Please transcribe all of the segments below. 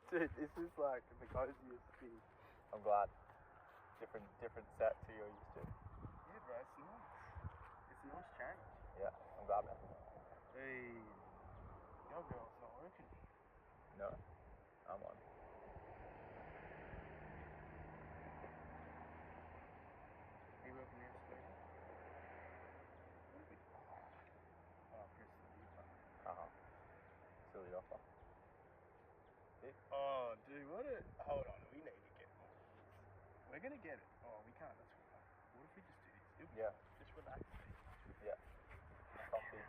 Dude, this is like the coziest thing. I'm glad. Different set to you're used to. Yeah, bro, it's nice. It's a nice change. Yeah, I'm glad, man. Hey, your girl's not working. No, I'm on. Are you working next week? Oh, press the view button. Silly offer. Oh, dude, hold on, we need to get more. We're gonna get it. Oh, we can't, that's fine. What if we just do this? Yeah. Just relax. Yeah. Coffee.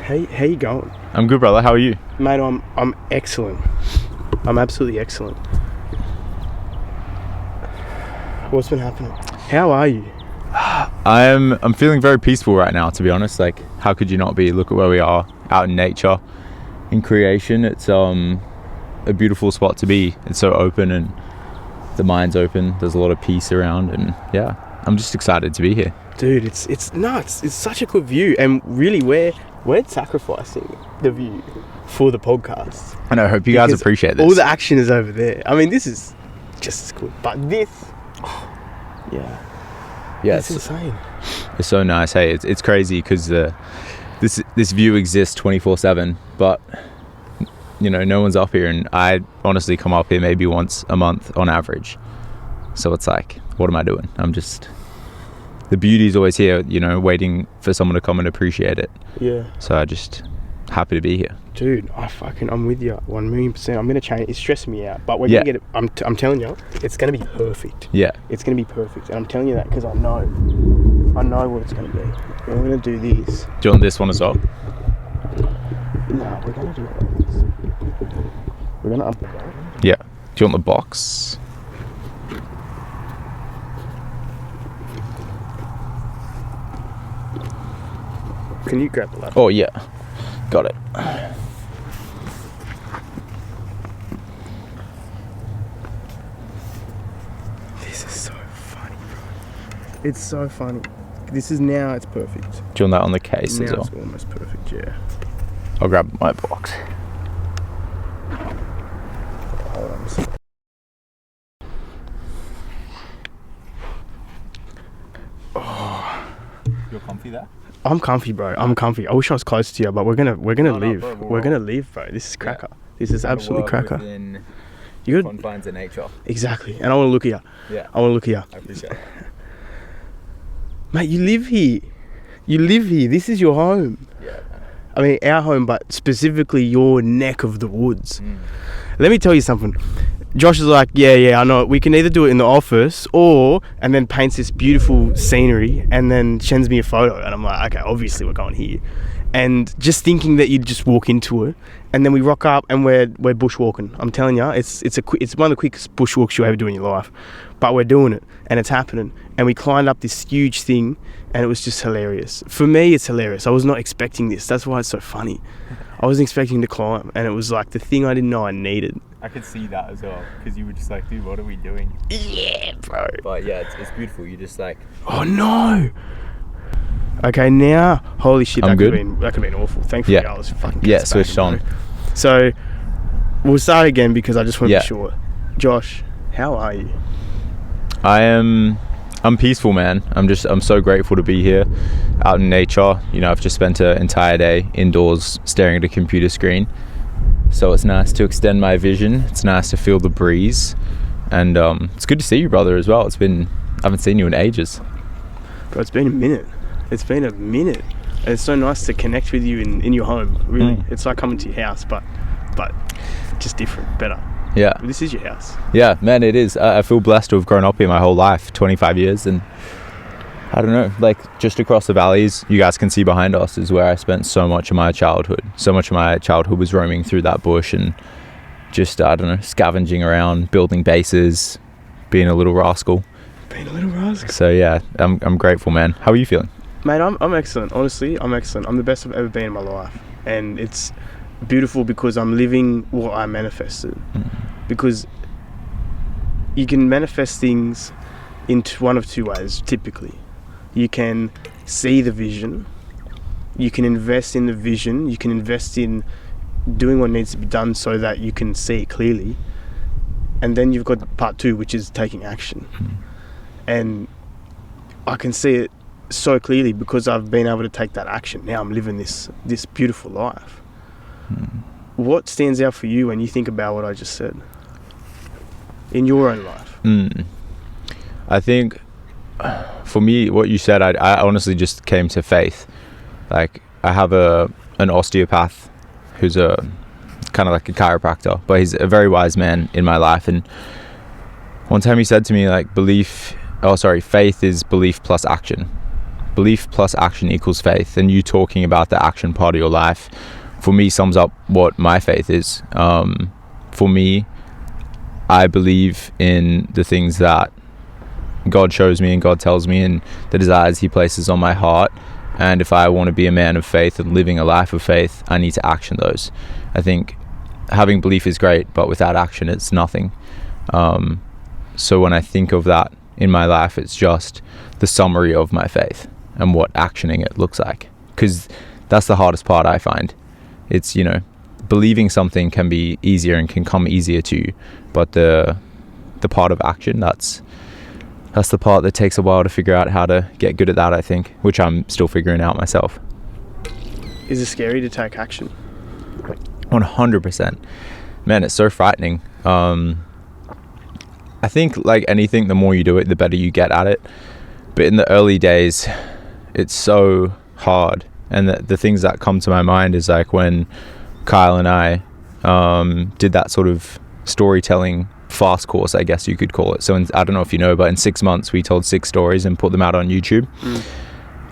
Hey, how you going? I'm good, brother. How are you? Mate, I'm excellent. I'm absolutely excellent. What's been happening? How are you? I'm feeling very peaceful right now, to be honest. Like, how could you not be? Look at where we are, out in nature, in creation. It's a beautiful spot to be. It's so open and the mind's open. There's a lot of peace around, and yeah, I'm just excited to be here. Dude, it's nuts. It's such a good view, and really we're sacrificing the view for the podcast. And I hope you guys appreciate this. All the action is over there. I mean, this is just as good, but this, it's insane. It's so nice. Hey, it's crazy because this view exists 24/7, but you know, no one's up here, and I honestly come up here maybe once a month on average. So it's like, what am I doing? The beauty's always here, you know, waiting for someone to come and appreciate it. Yeah. So I just happy to be here. Dude, I'm with you 1,000,000%. I'm gonna change. It's stressing me out, but we're gonna get it. I'm telling you, it's gonna be perfect. Yeah. It's gonna be perfect, and I'm telling you that because I know what it's gonna be. We're gonna do this. Do you want this one as well? No, we're gonna do it like this. We're gonna up it. Yeah. Do you want the box? Can you grab the laptop? Oh yeah, got it. This is so funny, bro. It's so funny. It's perfect. Do you want that on the case now as well? It's almost perfect, yeah. I'll grab my box. Hold on a second. You're comfy there? I'm comfy, bro. I'm comfy. I wish I was close to you, but we're gonna leave. Bro, we're gonna leave, bro. This is cracker. Yeah. This is absolutely cracker. You're confines of nature. Exactly. And I want to look at you. Yeah. I want to look at you. I appreciate it. Mate, you live here. This is your home. Yeah. I mean, our home, but specifically your neck of the woods. Let me tell you something. Josh is like, yeah, I know. We can either do it in the office and then paints this beautiful scenery and then sends me a photo. And I'm like, okay, obviously we're going here. And just thinking that you'd just walk into it, and then we rock up and we're bushwalking. I'm telling you, it's one of the quickest bushwalks you'll ever do in your life. But we're doing it, and it's happening. And we climbed up this huge thing, and it was just hilarious. For me, it's hilarious. I was not expecting this. That's why it's so funny. I wasn't expecting to climb, and it was like the thing I didn't know I needed. I could see that as well, because you were just like, dude, what are we doing? Yeah, bro. But yeah, it's beautiful. You just like... Oh, no. Okay, now, holy shit, that could have been awful. Thankfully, I was fucking switched on. So, we'll start again because I just want to be sure. Josh, how are you? I'm peaceful, man. I'm so grateful to be here, out in nature. You know, I've just spent an entire day indoors staring at a computer screen. So it's nice to extend my vision. It's nice to feel the breeze. And it's good to see you, brother, as well. I haven't seen you in ages. Bro, it's been a minute. And it's so nice to connect with you in your home, really. It's like coming to your house, but just different, better. Yeah. This is your house. Yeah, man, it is. I feel blessed to have grown up here my whole life, 25 years. And I don't know, like just across the valleys, you guys can see behind us is where I spent so much of my childhood. So much of my childhood was roaming through that bush and just, I don't know, scavenging around, building bases, being a little rascal. So yeah, I'm grateful, man. How are you feeling? Mate, I'm excellent. Honestly, I'm excellent. I'm the best I've ever been in my life. And it's beautiful because I'm living what I manifested. Because you can manifest things in one of two ways, typically. You can see the vision. You can invest in the vision. You can invest in doing what needs to be done so that you can see it clearly. And then you've got part 2, which is taking action. And I can see it so clearly because I've been able to take that action. Now I'm living this beautiful life. What stands out for you when you think about what I just said in your own life? I think for me, what you said, I honestly just came to faith. Like, I have an osteopath who's a kind of like a chiropractor, but he's a very wise man in my life. And one time he said to me, like, faith is belief plus action. Belief plus action equals faith. And you talking about the action part of your life, for me, sums up what my faith is. For me, I believe in the things that God shows me and God tells me, and the desires he places on my heart. And if I want to be a man of faith and living a life of faith, I need to action those. I think having belief is great, but without action, it's nothing. So when I think of that in my life, it's just the summary of my faith and what actioning it looks like. Because that's the hardest part, I find. It's, believing something can be easier and can come easier to you. But the part of action, that's the part that takes a while to figure out how to get good at that, I think, which I'm still figuring out myself. Is it scary to take action? 100%. Man, it's so frightening. I think, like anything, the more you do it, the better you get at it. But in the early days, it's so hard. And the things that come to my mind is like when Kyle and I did that sort of storytelling fast course, I guess you could call it. So I don't know if you know, but in 6 months we told 6 stories and put them out on YouTube.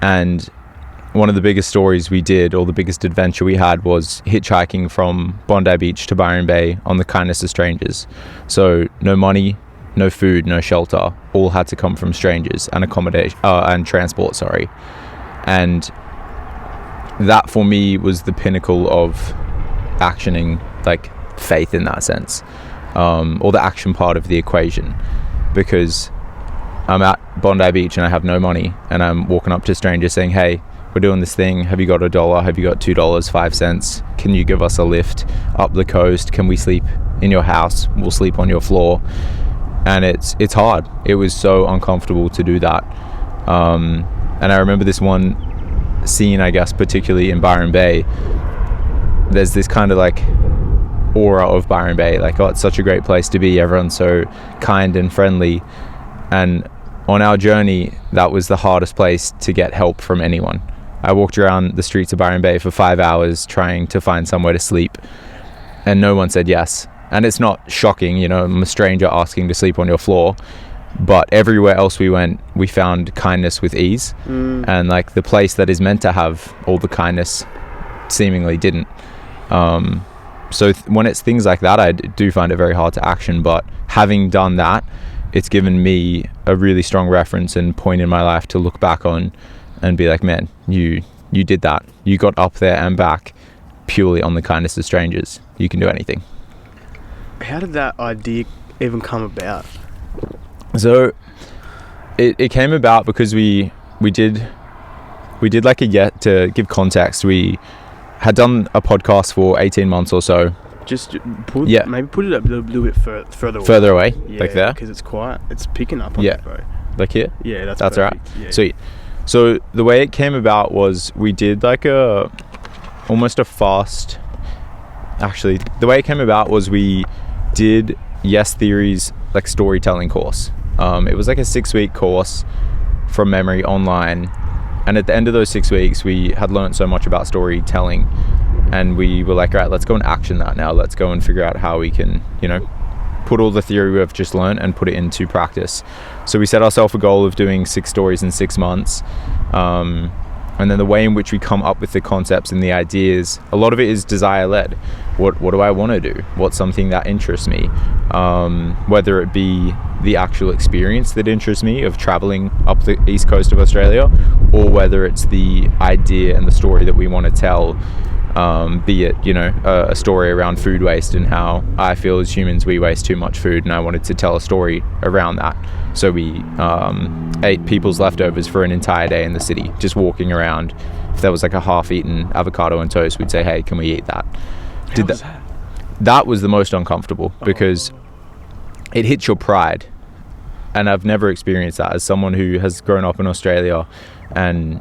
And one of the biggest stories we did, or the biggest adventure we had, was hitchhiking from Bondi Beach to Byron Bay on the kindness of strangers. So no money, no food, no shelter, all had to come from strangers, and accommodation and transport, and that for me was the pinnacle of actioning, like, faith in that sense, or the action part of the equation, because I'm at Bondi Beach and I have no money, and I'm walking up to strangers saying, hey, we're doing this thing, have you got $1, have you got $2, 5 cents, can you give us a lift up the coast, can we sleep in your house, we'll sleep on your floor. And it's hard. It was so uncomfortable to do that. And I remember this one scene, I guess, particularly in Byron Bay. There's this kind of like aura of Byron Bay, like, oh, it's such a great place to be, everyone's so kind and friendly. And on our journey, that was the hardest place to get help from anyone. I walked around the streets of Byron Bay for 5 hours trying to find somewhere to sleep, and no one said yes. And it's not shocking, I'm a stranger asking to sleep on your floor, but everywhere else we went, we found kindness with ease. And like the place that is meant to have all the kindness seemingly didn't. So when it's things like that, I do find it very hard to action, but having done that, it's given me a really strong reference and point in my life to look back on and be like, man, you did that. You got up there and back purely on the kindness of strangers. You can do anything. How did that idea even come about? So it came about because we did like to give context, we had done a podcast for 18 months or so. Just maybe put it up a little bit further away. Further away? Yeah, like there? Because it's quiet. It's picking up on it, bro. Like here? Yeah, that's all right. Yeah. Sweet. So the way it came about was we did like almost a fast... Actually, the way it came about was we did Yes Theory's like storytelling course. It was like a 6-week course from memory online, and at the end of those 6 weeks we had learned so much about storytelling, and we were like, all right, let's go and action that now. Let's go and figure out how we can put all the theory we've just learned and put it into practice. So we set ourselves a goal of doing 6 stories in 6 months, and then the way in which we come up with the concepts and the ideas, a lot of it is desire led. What do I want to do? What's something that interests me? Whether it be the actual experience that interests me of traveling up the east coast of Australia, or whether it's the idea and the story that we want to tell, be it a story around food waste and how I feel as humans we waste too much food, and I wanted to tell a story around that. So we ate people's leftovers for an entire day in the city, just walking around. If there was like a half-eaten avocado and toast, we'd say, hey, can we eat that? How was that? That was the most uncomfortable because it hits your pride, and I've never experienced that as someone who has grown up in Australia and,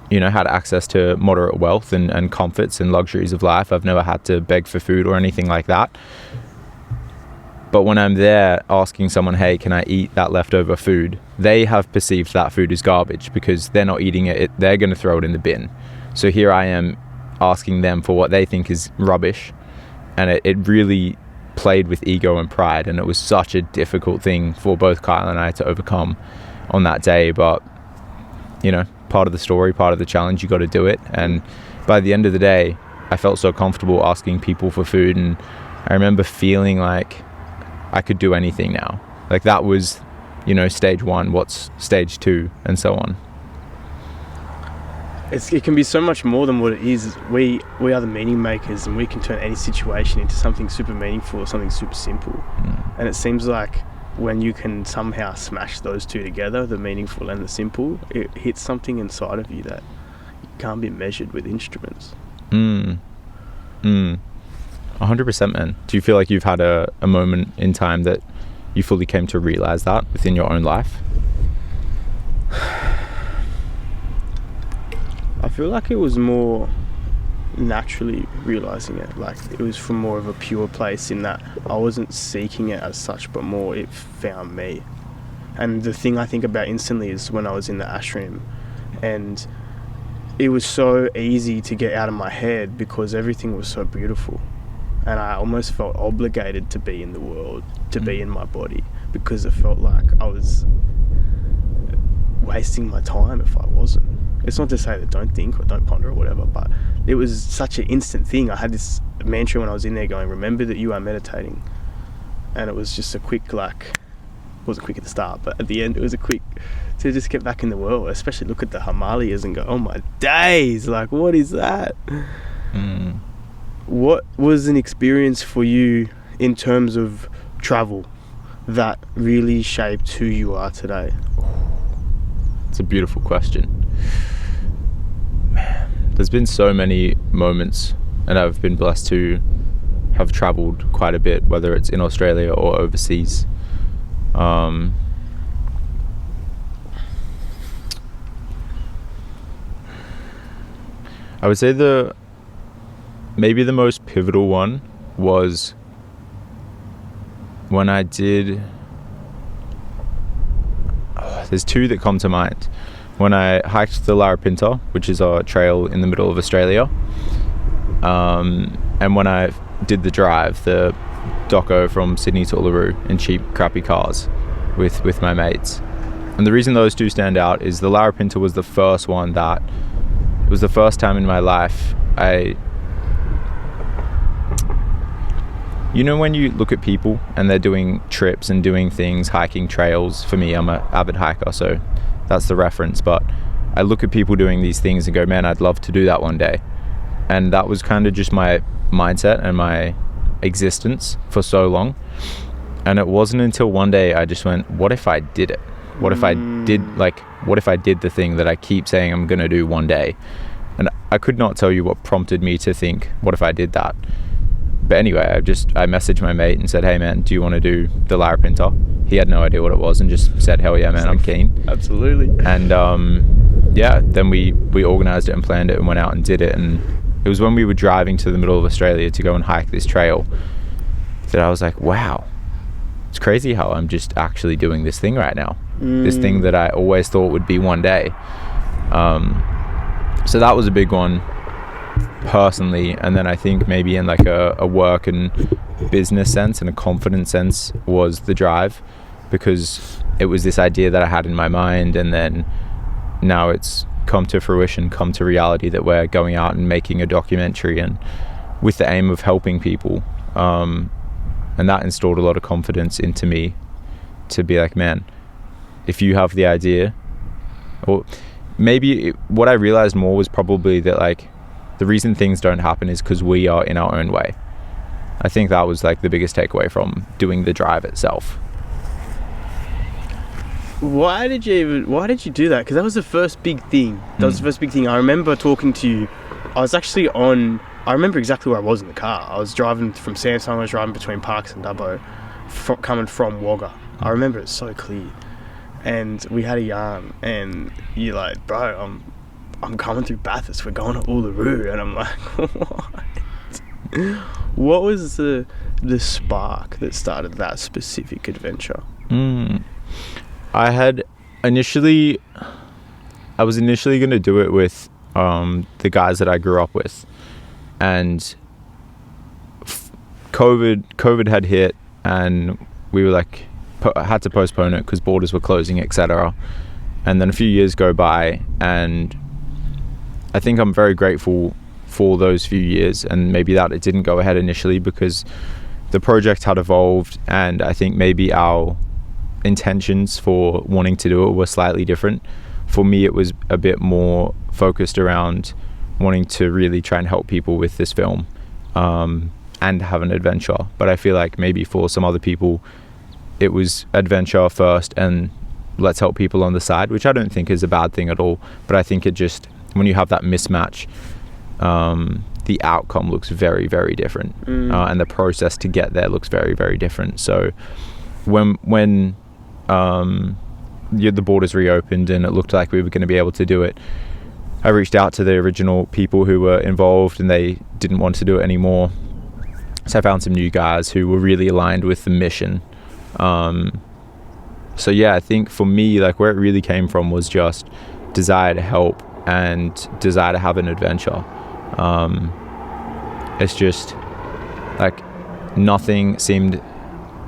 you know, had access to moderate wealth and comforts and luxuries of life. I've never had to beg for food or anything like that. But when I'm there asking someone, hey, can I eat that leftover food? They have perceived that food as garbage because they're not eating it. They're going to throw it in the bin. So here I am asking them for what they think is rubbish. And it really played with ego and pride. And it was such a difficult thing for both Kyle and I to overcome on that day. But, you know, part of the story, part of the challenge, you got to do it. And by the end of the day, I felt so comfortable asking people for food. And I remember feeling like I could do anything now. Like that was, you know, stage 1, what's stage 2, and so on. It can be so much more than what it is. We are the meaning makers, and we can turn any situation into something super meaningful or something super simple. And it seems like when you can somehow smash those two together, the meaningful and the simple, it hits something inside of you that can't be measured with instruments. 100%, man. Do you feel like you've had a moment in time that you fully came to realize that within your own life? I feel like it was more naturally realizing it. Like it was from more of a pure place in that I wasn't seeking it as such, but more it found me. And the thing I think about instantly is when I was in the ashram, and it was so easy to get out of my head because everything was so beautiful. And I almost felt obligated to be in the world, to be in my body, because it felt like I was wasting my time if I wasn't. It's not to say that don't think or don't ponder or whatever, but it was such an instant thing. I had this mantra when I was in there going, remember that you are meditating. And it was just a quick, like, it wasn't quick at the start, but at the end it was a quick to just get back in the world, especially look at the Himalayas and go, oh my days, like what is that? What was an experience for you in terms of travel that really shaped who you are today? It's a beautiful question. Man, there's been so many moments, and I've been blessed to have traveled quite a bit, whether it's in Australia or overseas. I would say maybe the most pivotal one was when I did, there's two that come to mind. When I hiked the Larapinta, which is a trail in the middle of Australia, and when I did the drive, the doco from Sydney to Uluru in cheap, crappy cars with my mates. And the reason those two stand out is the Larapinta was the first one that, it was the first time in my life you know when you look at people and they're doing trips and doing things, hiking trails. For me, I'm an avid hiker, so that's the reference. But I look at people doing these things and go, man, I'd love to do that one day. And that was kind of just my mindset and my existence for so long. And it wasn't until one day I just went, what if I did it? What if I did, what if I did the thing that I keep saying I'm going to do one day? And I could not tell you what prompted me to think, what if I did that? But anyway, I messaged my mate and said, hey man, do you want to do the Larapinta? He had no idea what it was and just said, hell yeah man, I'm keen. Absolutely. And then we organised it and planned it and went out and did it. And it was when we were driving to the middle of Australia to go and hike this trail that I was like, wow, it's crazy how I'm just actually doing this thing right now. This thing that I always thought would be one day. So that was a big one personally. And then I think maybe in like a work and business sense and a confidence sense was the drive, because it was this idea that I had in my mind, and then now it's come to fruition, come to reality, that we're going out and making a documentary and with the aim of helping people. And that installed a lot of confidence into me to be like, man, if you have the idea, or maybe what I realized more was probably that like the reason things don't happen is because we are in our own way. I think that was like the biggest takeaway from doing the drive itself. Why did you do that? Because that was the first big thing. I remember talking to you. I was actually on I remember exactly where I was in the car. I was driving from Samsung. I was driving between Parks and Dubbo, coming from Wagga. I remember it so clear. And we had a yarn, and you're like, bro, I'm coming through Bathurst. We're going to Uluru, and I'm like, what? What was the spark that started that specific adventure? I was initially going to do it with the guys that I grew up with, and COVID had hit, and we were like had to postpone it because borders were closing, etc. And then a few years go by, and I think I'm very grateful for those few years, and maybe that it didn't go ahead initially because the project had evolved, and I think maybe our intentions for wanting to do it were slightly different. For me, it was a bit more focused around wanting to really try and help people with this film and have an adventure. But I feel like maybe for some other people it was adventure first and let's help people on the side, which I don't think is a bad thing at all. But I think it just, when you have that mismatch, the outcome looks very, very different, and the process to get there looks very, very different. So when the borders reopened and it looked like we were going to be able to do it, I reached out to the original people who were involved, and they didn't want to do it anymore. So I found some new guys who were really aligned with the mission. So yeah, I think for me, like, where it really came from was just desire to help and desire to have an adventure. It's just like nothing seemed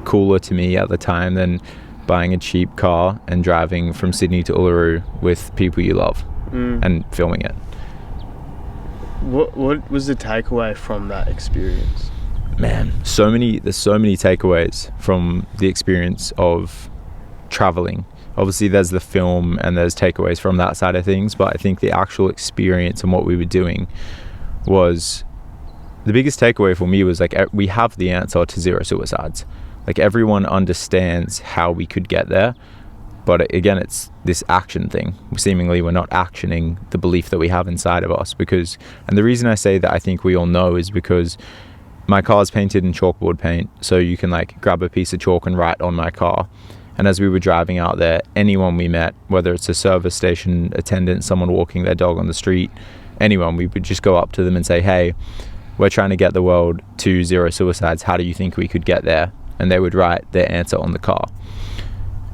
cooler to me at the time than buying a cheap car and driving from Sydney to Uluru with people you love and filming it. What was the takeaway from that experience? Man, there's so many takeaways from the experience of traveling. Obviously there's the film and there's takeaways from that side of things, but I think the actual experience and what we were doing was, the biggest takeaway for me was like, we have the answer to zero suicides. Like, everyone understands how we could get there, but again, it's this action thing. Seemingly we're not actioning the belief that we have inside of us, because, and the reason I say that I think we all know is because my car is painted in chalkboard paint, so you can like grab a piece of chalk and write on my car. And as we were driving out there, anyone we met, whether it's a service station attendant, someone walking their dog on the street, anyone, we would just go up to them and say, hey, we're trying to get the world to zero suicides. How do you think we could get there? And they would write their answer on the car.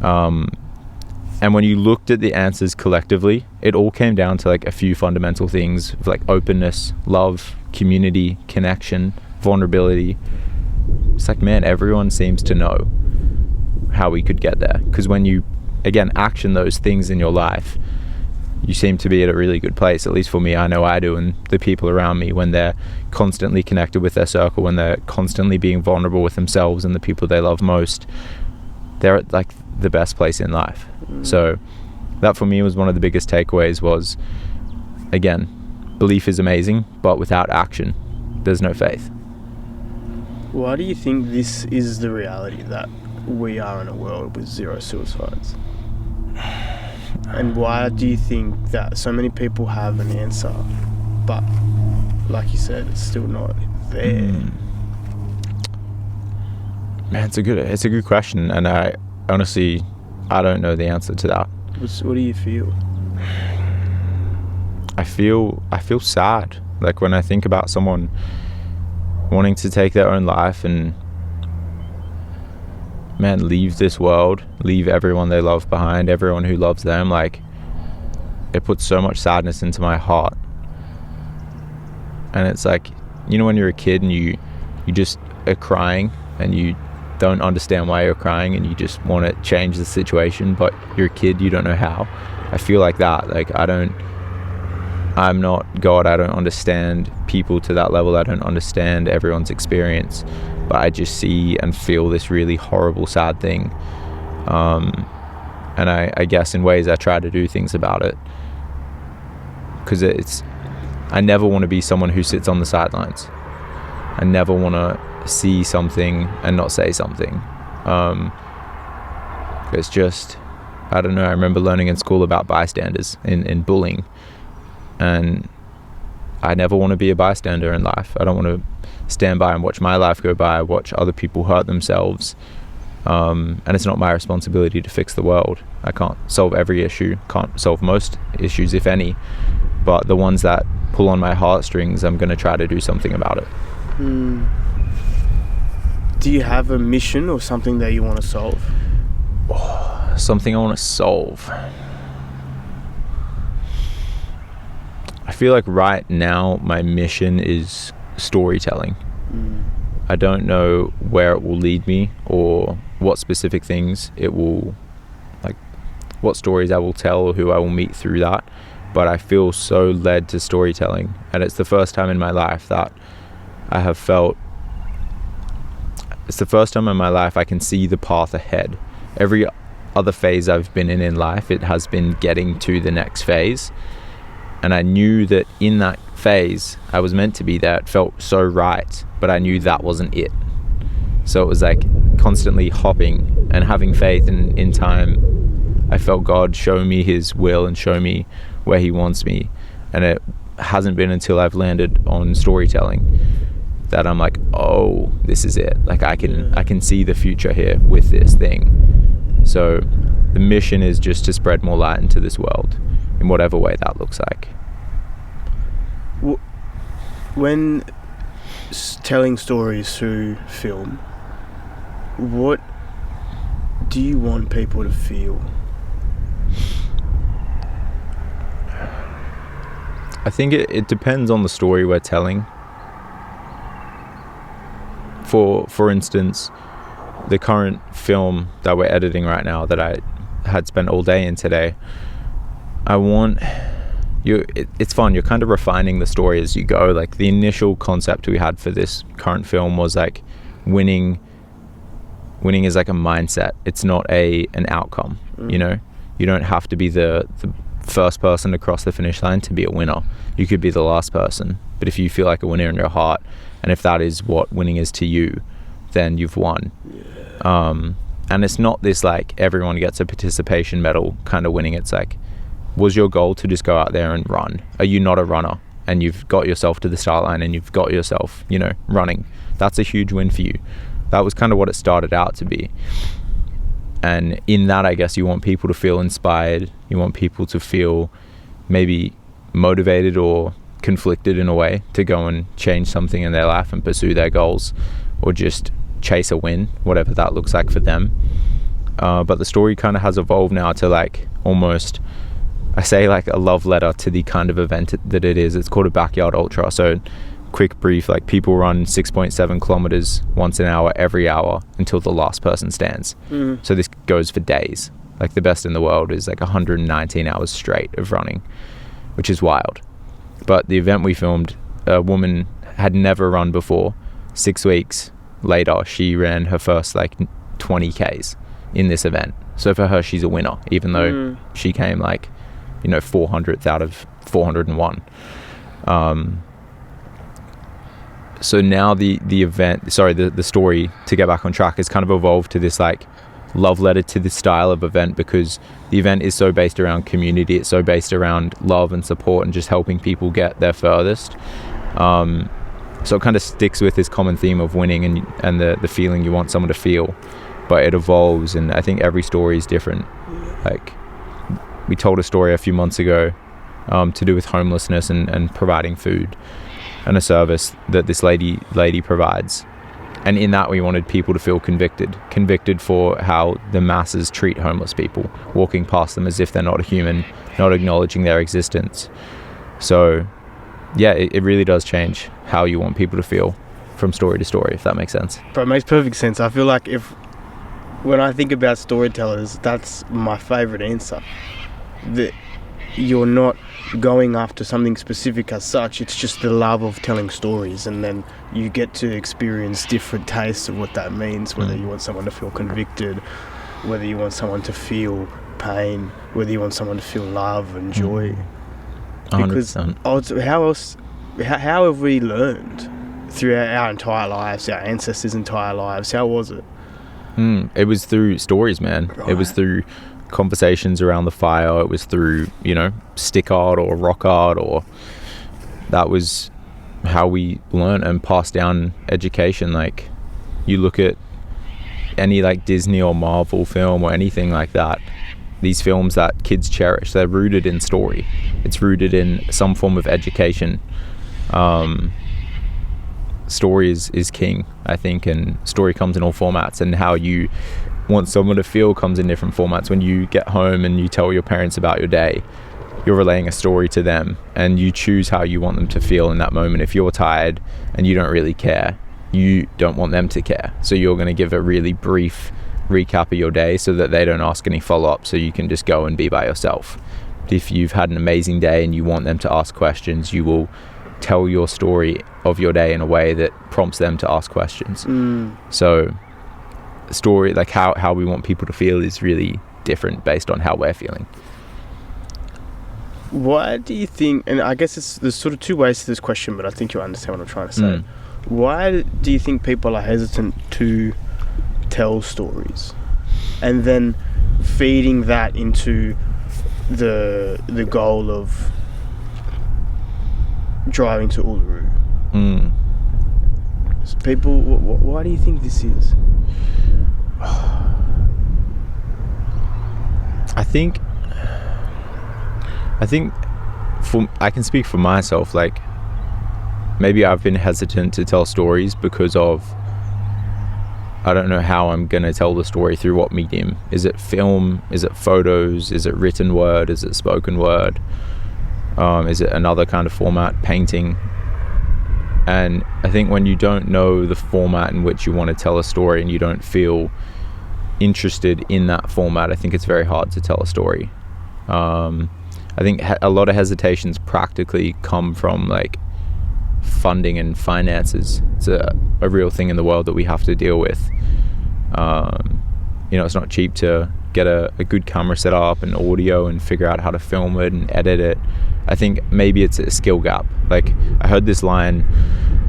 And when you looked at the answers collectively, it all came down to like a few fundamental things, like openness, love, community, connection, vulnerability. It's like, man, everyone seems to know how we could get there, because when you again action those things in your life, you seem to be at a really good place. At least for me, I know I do, and the people around me, when they're constantly connected with their circle, when they're constantly being vulnerable with themselves and the people they love most, they're at like the best place in life. So that for me was one of the biggest takeaways, was, again, belief is amazing, but without action there's no faith. Why do you think this is the reality, that we are in a world with zero suicides? And why do you think that so many people have an answer, but like you said, it's still not there? Man, it's a good question, and I honestly, I don't know the answer to that. What do you feel? I feel sad, like when I think about someone wanting to take their own life and, man, leave this world, leave everyone they love behind, everyone who loves them. Like, it puts so much sadness into my heart. And it's like, you know, when you're a kid and you just are crying and you don't understand why you're crying and you just want to change the situation, but you're a kid, you don't know how. I feel like that. Like, I'm not God, I don't understand people to that level, I don't understand everyone's experience, but I just see and feel this really horrible, sad thing. And I guess in ways I try to do things about it, because I never want to be someone who sits on the sidelines. I never want to see something and not say something. It's just, I don't know, I remember learning in school about bystanders in bullying, and I never want to be a bystander in life. I don't want to stand by and watch my life go by, watch other people hurt themselves. And it's not my responsibility to fix the world. I can't solve every issue, can't solve most issues, if any. But the ones that pull on my heartstrings, I'm going to try to do something about it. Do you have a mission or something that you want to solve? Something I want to solve. I feel like right now my mission is storytelling. I don't know where it will lead me or what specific things it will, like what stories I will tell or who I will meet through that, but I feel so led to storytelling, and it's the first time in my life that I have felt, it's the first time in my life I can see the path ahead. Every other phase I've been in life, it has been getting to the next phase, and I knew that in that phase I was meant to be there. It felt so right, but I knew that wasn't it. So it was like constantly hopping and having faith in time. I felt God show me his will and show me where he wants me, and it hasn't been until I've landed on storytelling that I'm like, oh, this is it. Like I can see the future here with this thing. So the mission is just to spread more light into this world in whatever way that looks like. When telling stories through film, what do you want people to feel? I think it depends on the story we're telling. For instance, the current film that we're editing right now that I had spent all day in today, I want you, it's fun, you're kind of refining the story as you go. Like the initial concept we had for this current film was like winning is like a mindset. It's not an outcome. You know, you don't have to be the first person to cross the finish line to be a winner. You could be the last person, but if you feel like a winner in your heart, and if that is what winning is to you, then you've won. And it's not this like everyone gets a participation medal kind of winning. It's like, was your goal to just go out there and run? Are you not a runner and you've got yourself to the start line and you've got yourself, you know, running? That's a huge win for you. That was kind of what it started out to be. And in that, I guess you want people to feel inspired. You want people to feel maybe motivated or conflicted in a way to go and change something in their life and pursue their goals, or just chase a win, whatever that looks like for them. But the story kind of has evolved now to like almost, I say like a love letter to the kind of event that it is. It's called a backyard ultra. So quick brief, like people run 6.7 kilometers once an hour every hour until the last person stands. So this goes for days. Like the best in the world is like 119 hours straight of running, which is wild. But the event we filmed, a woman had never run before. 6 weeks later, she ran her first like 20 Ks in this event. So for her, she's a winner, even though she came like, you know, 400th out of 401. So now the story, to get back on track, has kind of evolved to this like love letter to this style of event, because the event is so based around community. It's so based around love and support and just helping people get their furthest. So it kind of sticks with this common theme of winning and the feeling you want someone to feel, but it evolves, and I think every story is different. Like we told a story a few months ago to do with homelessness and providing food and a service that this lady provides. And in that, we wanted people to feel convicted for how the masses treat homeless people, walking past them as if they're not a human, not acknowledging their existence. So yeah, it really does change how you want people to feel from story to story, if that makes sense. But it makes perfect sense. I feel like when I think about storytellers, that's my favorite answer. That you're not going after something specific as such, it's just the love of telling stories, and then you get to experience different tastes of what that means, whether you want someone to feel convicted, whether you want someone to feel pain, whether you want someone to feel love and joy. 100%. Because how have we learned throughout our entire lives, our ancestors' entire lives? How was it? It was through stories, man. Right. It was through conversations around the fire. It was through, you know, stick art or rock art or that was how we learn and pass down education. Like, you look at any like Disney or Marvel film or anything like that, these films that kids cherish, they're rooted in story. It's rooted in some form of education. Story is king, I think, and story comes in all formats, and how you want someone to feel comes in different formats. When you get home and you tell your parents about your day, you're relaying a story to them, and you choose how you want them to feel in that moment. If you're tired and you don't really care, you don't want them to care, so you're going to give a really brief recap of your day so that they don't ask any follow-up, so you can just go and be by yourself. If you've had an amazing day and you want them to ask questions, you will tell your story of your day in a way that prompts them to ask questions. So story, like how we want people to feel, is really different based on how we're feeling. Why do you think, and I guess there's sort of two ways to this question, but I think you'll understand what I'm trying to say. Why do you think people are hesitant to tell stories, and then feeding that into the goal of driving to Uluru? People, why do you think this is? I think I can speak for myself. Like, maybe I've been hesitant to tell stories because of, I don't know how I'm going to tell the story, through what medium. Is it film? Is it photos? Is it written word? Is it spoken word? Is it another kind of format, painting? And I think when you don't know the format in which you want to tell a story, and you don't feel interested in that format, I think it's very hard to tell a story. I think a lot of hesitations practically come from like funding and finances. It's a real thing in the world that we have to deal with. It's not cheap to get a good camera set up and audio and figure out how to film it and edit it. I think maybe it's a skill gap. Like, I heard this line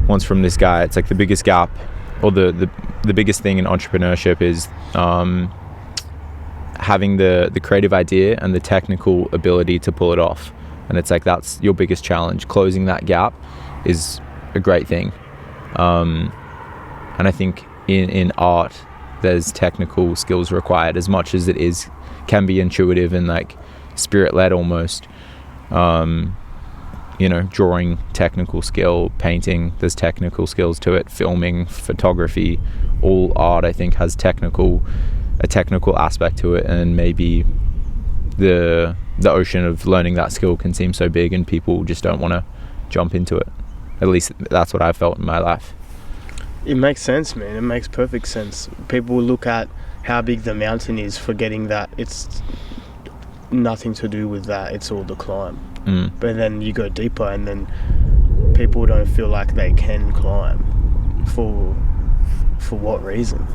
once from this guy. It's like the biggest gap, or the biggest thing in entrepreneurship is having the creative idea and the technical ability to pull it off. And it's like, that's your biggest challenge. Closing that gap is a great thing. And I think in art, there's technical skills required as much as it can be intuitive and like spirit-led almost. Drawing, technical skill, painting, there's technical skills to it, filming, photography, all art I think has a technical aspect to it. And maybe the ocean of learning that skill can seem so big, and people just don't want to jump into it. At least that's what I felt in my life. It makes sense, man. It makes perfect sense. People will look at how big the mountain is, forgetting that it's nothing to do with that. It's all the climb. But then you go deeper, and then people don't feel like they can climb. For what reason?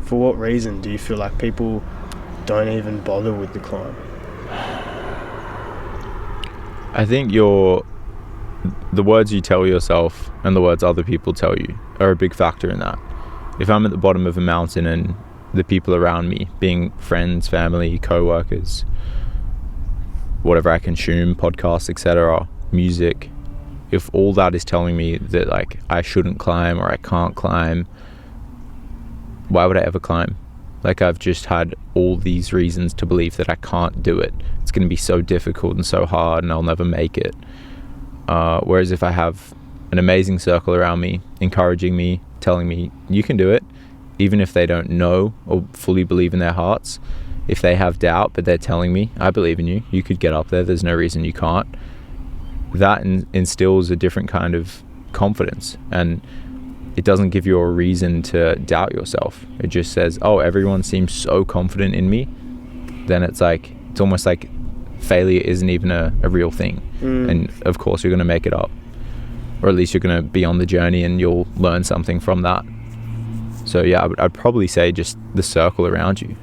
For what reason do you feel like people don't even bother with the climb? I think the words you tell yourself and the words other people tell you are a big factor in that. If I'm at the bottom of a mountain and the people around me, being friends, family, co-workers, whatever I consume, podcasts, etc., music, if all that is telling me that like I shouldn't climb or I can't climb, why would I ever climb? Like, I've just had all these reasons to believe that I can't do it. It's going to be so difficult and so hard, and I'll never make it. Whereas if I have an amazing circle around me, encouraging me, telling me, you can do it, even if they don't know or fully believe in their hearts, if they have doubt, but they're telling me, I believe in you, you could get up there, there's no reason you can't. That instills a different kind of confidence, and it doesn't give you a reason to doubt yourself. It just says, oh, everyone seems so confident in me. Then it's almost like failure isn't even a real thing. And of course you're going to make it up, or at least you're going to be on the journey and you'll learn something from that. So yeah, I'd probably say just the circle around you.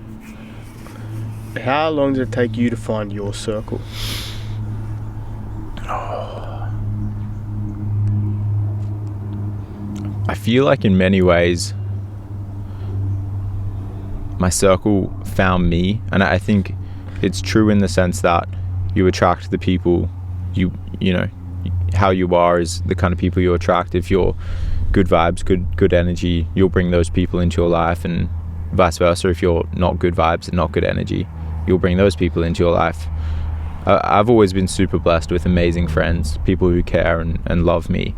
How long did it take you to find your circle? I feel like in many ways my circle found me, and I think it's true in the sense that you attract the people you know, how you are is the kind of people you attract. If you're good vibes, good energy, you'll bring those people into your life, and vice versa. If you're not good vibes and not good energy, you'll bring those people into your life. I've always been super blessed with amazing friends, people who care and love me.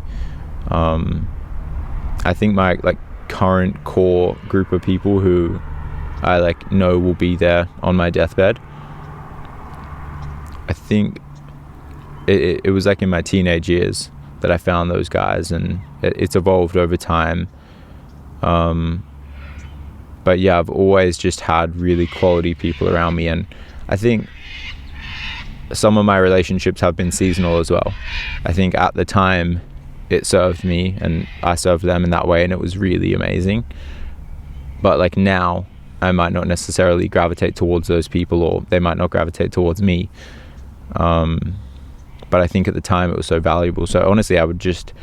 I think my current core group of people who I know will be there on my deathbed, I think it was in my teenage years that I found those guys, and it's evolved over time. But yeah, I've always just had really quality people around me, and I think some of my relationships have been seasonal as well. I think at the time it served me and I served them in that way, and it was really amazing. But now I might not necessarily gravitate towards those people, or they might not gravitate towards me. But I think at the time it was so valuable. So honestly, I would just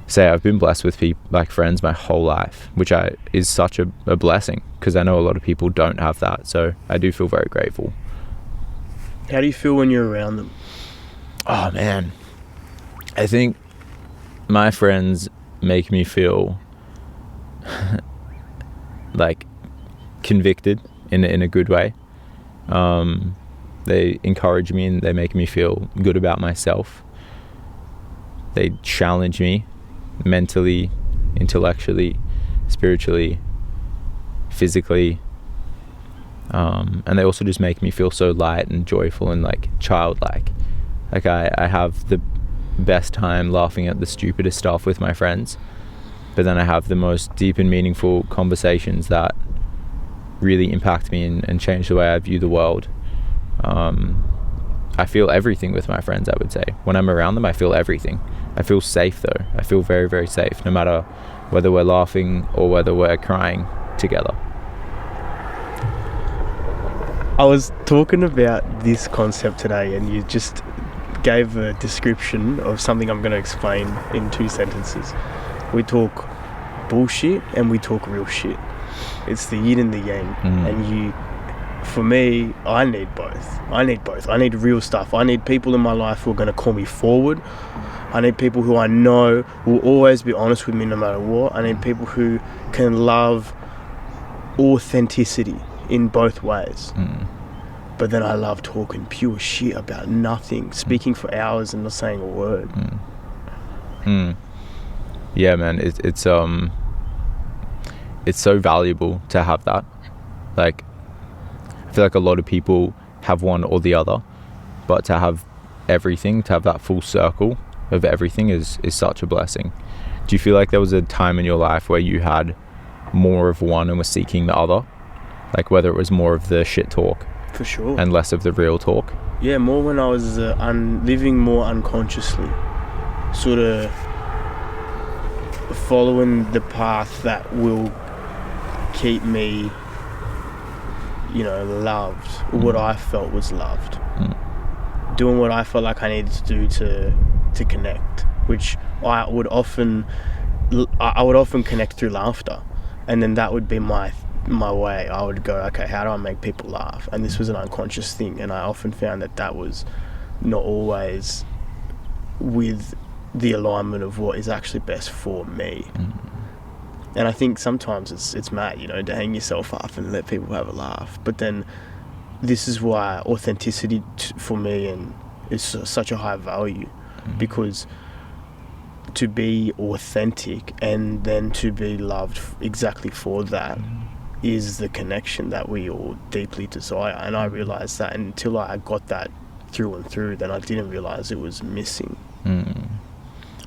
say I've been blessed with people, friends my whole life, which is such a blessing, because I know a lot of people don't have that. So I do feel very grateful. How do you feel when you're around them? Oh man, I think my friends make me feel convicted in a good way. They encourage me and they make me feel good about myself. They challenge me mentally, intellectually, spiritually, physically. And they also just make me feel so light and joyful and childlike. I have the best time laughing at the stupidest stuff with my friends, but then I have the most deep and meaningful conversations that really impact me and change the way I view the world. I feel everything with my friends, I would say. When I'm around them, I feel everything. I feel safe though. I feel very, very safe, no matter whether we're laughing or whether we're crying together. I was talking about this concept today, and you just gave a description of something I'm going to explain in 2 sentences. We talk bullshit and we talk real shit. It's the yin and the yang. And for me, I need both. I need real stuff. I need people in my life who are going to call me forward. I need people who I know will always be honest with me no matter what. I need people who can love authenticity in both ways. But then I love talking pure shit about nothing, speaking for hours and not saying a word. Yeah, man, it's so valuable to have that. I feel a lot of people have one or the other, but to have everything, to have that full circle of everything is such a blessing. Do you feel like there was a time in your life where you had more of one and were seeking the other? Whether it was more of the shit talk, for sure, and less of the real talk? Yeah, more when I was living more unconsciously, sort of following the path that will keep me, loved, or what I felt was loved. Doing what I felt like I needed to do to connect, which I would often connect through laughter, and then that would be my way. I would go, okay, how do I make people laugh? And this was an unconscious thing, and I often found that was not always with the alignment of what is actually best for me. And I think sometimes it's mad, to hang yourself up and let people have a laugh. But then this is why authenticity for me is such a high value, because to be authentic and then to be loved exactly for that is the connection that we all deeply desire. And I realized that until I got that through and through, then I didn't realize it was missing.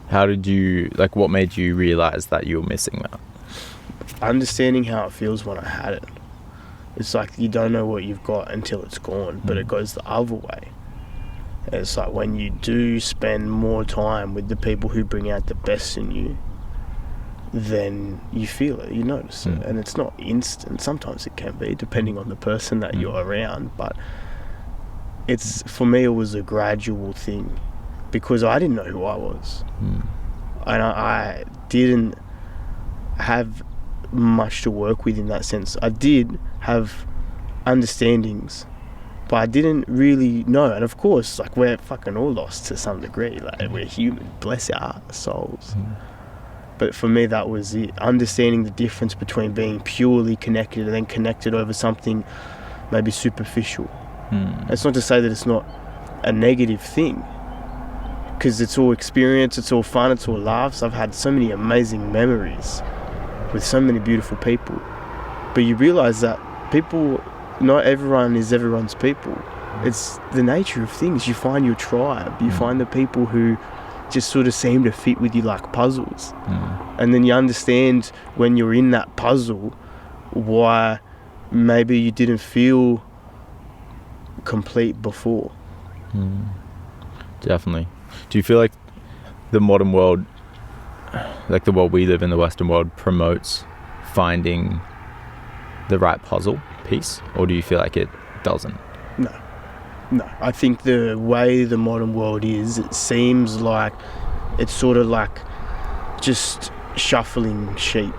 How did you, what made you realize that you were missing that? Understanding how it feels when I had it. It's you don't know what you've got until it's gone, but it goes the other way. It's when you do spend more time with the people who bring out the best in you, then you feel it, you notice it. And it's not instant. Sometimes it can be, depending on the person that you're around. But for me, it was a gradual thing, because I didn't know who I was. And I didn't have much to work with in that sense. I did have understandings, but I didn't really know. And of course, like, we're fucking all lost to some degree. Like, we're human, bless our souls. But for me, that was it. Understanding the difference between being purely connected and then connected over something maybe superficial. It's not to say that it's not a negative thing, because it's all experience, it's all fun, it's all laughs. I've had so many amazing memories with so many beautiful people. But you realise that people, not everyone is everyone's people. It's the nature of things. You find your tribe. You find the people who just sort of seem to fit with you like puzzles. And then you understand when you're in that puzzle why maybe you didn't feel complete before. Definitely. Do you feel like the modern world, like the world we live in, the Western world, promotes finding the right puzzle piece, or do you feel like it doesn't? No, I think the way the modern world is, it seems like it's sort of like just shuffling sheep,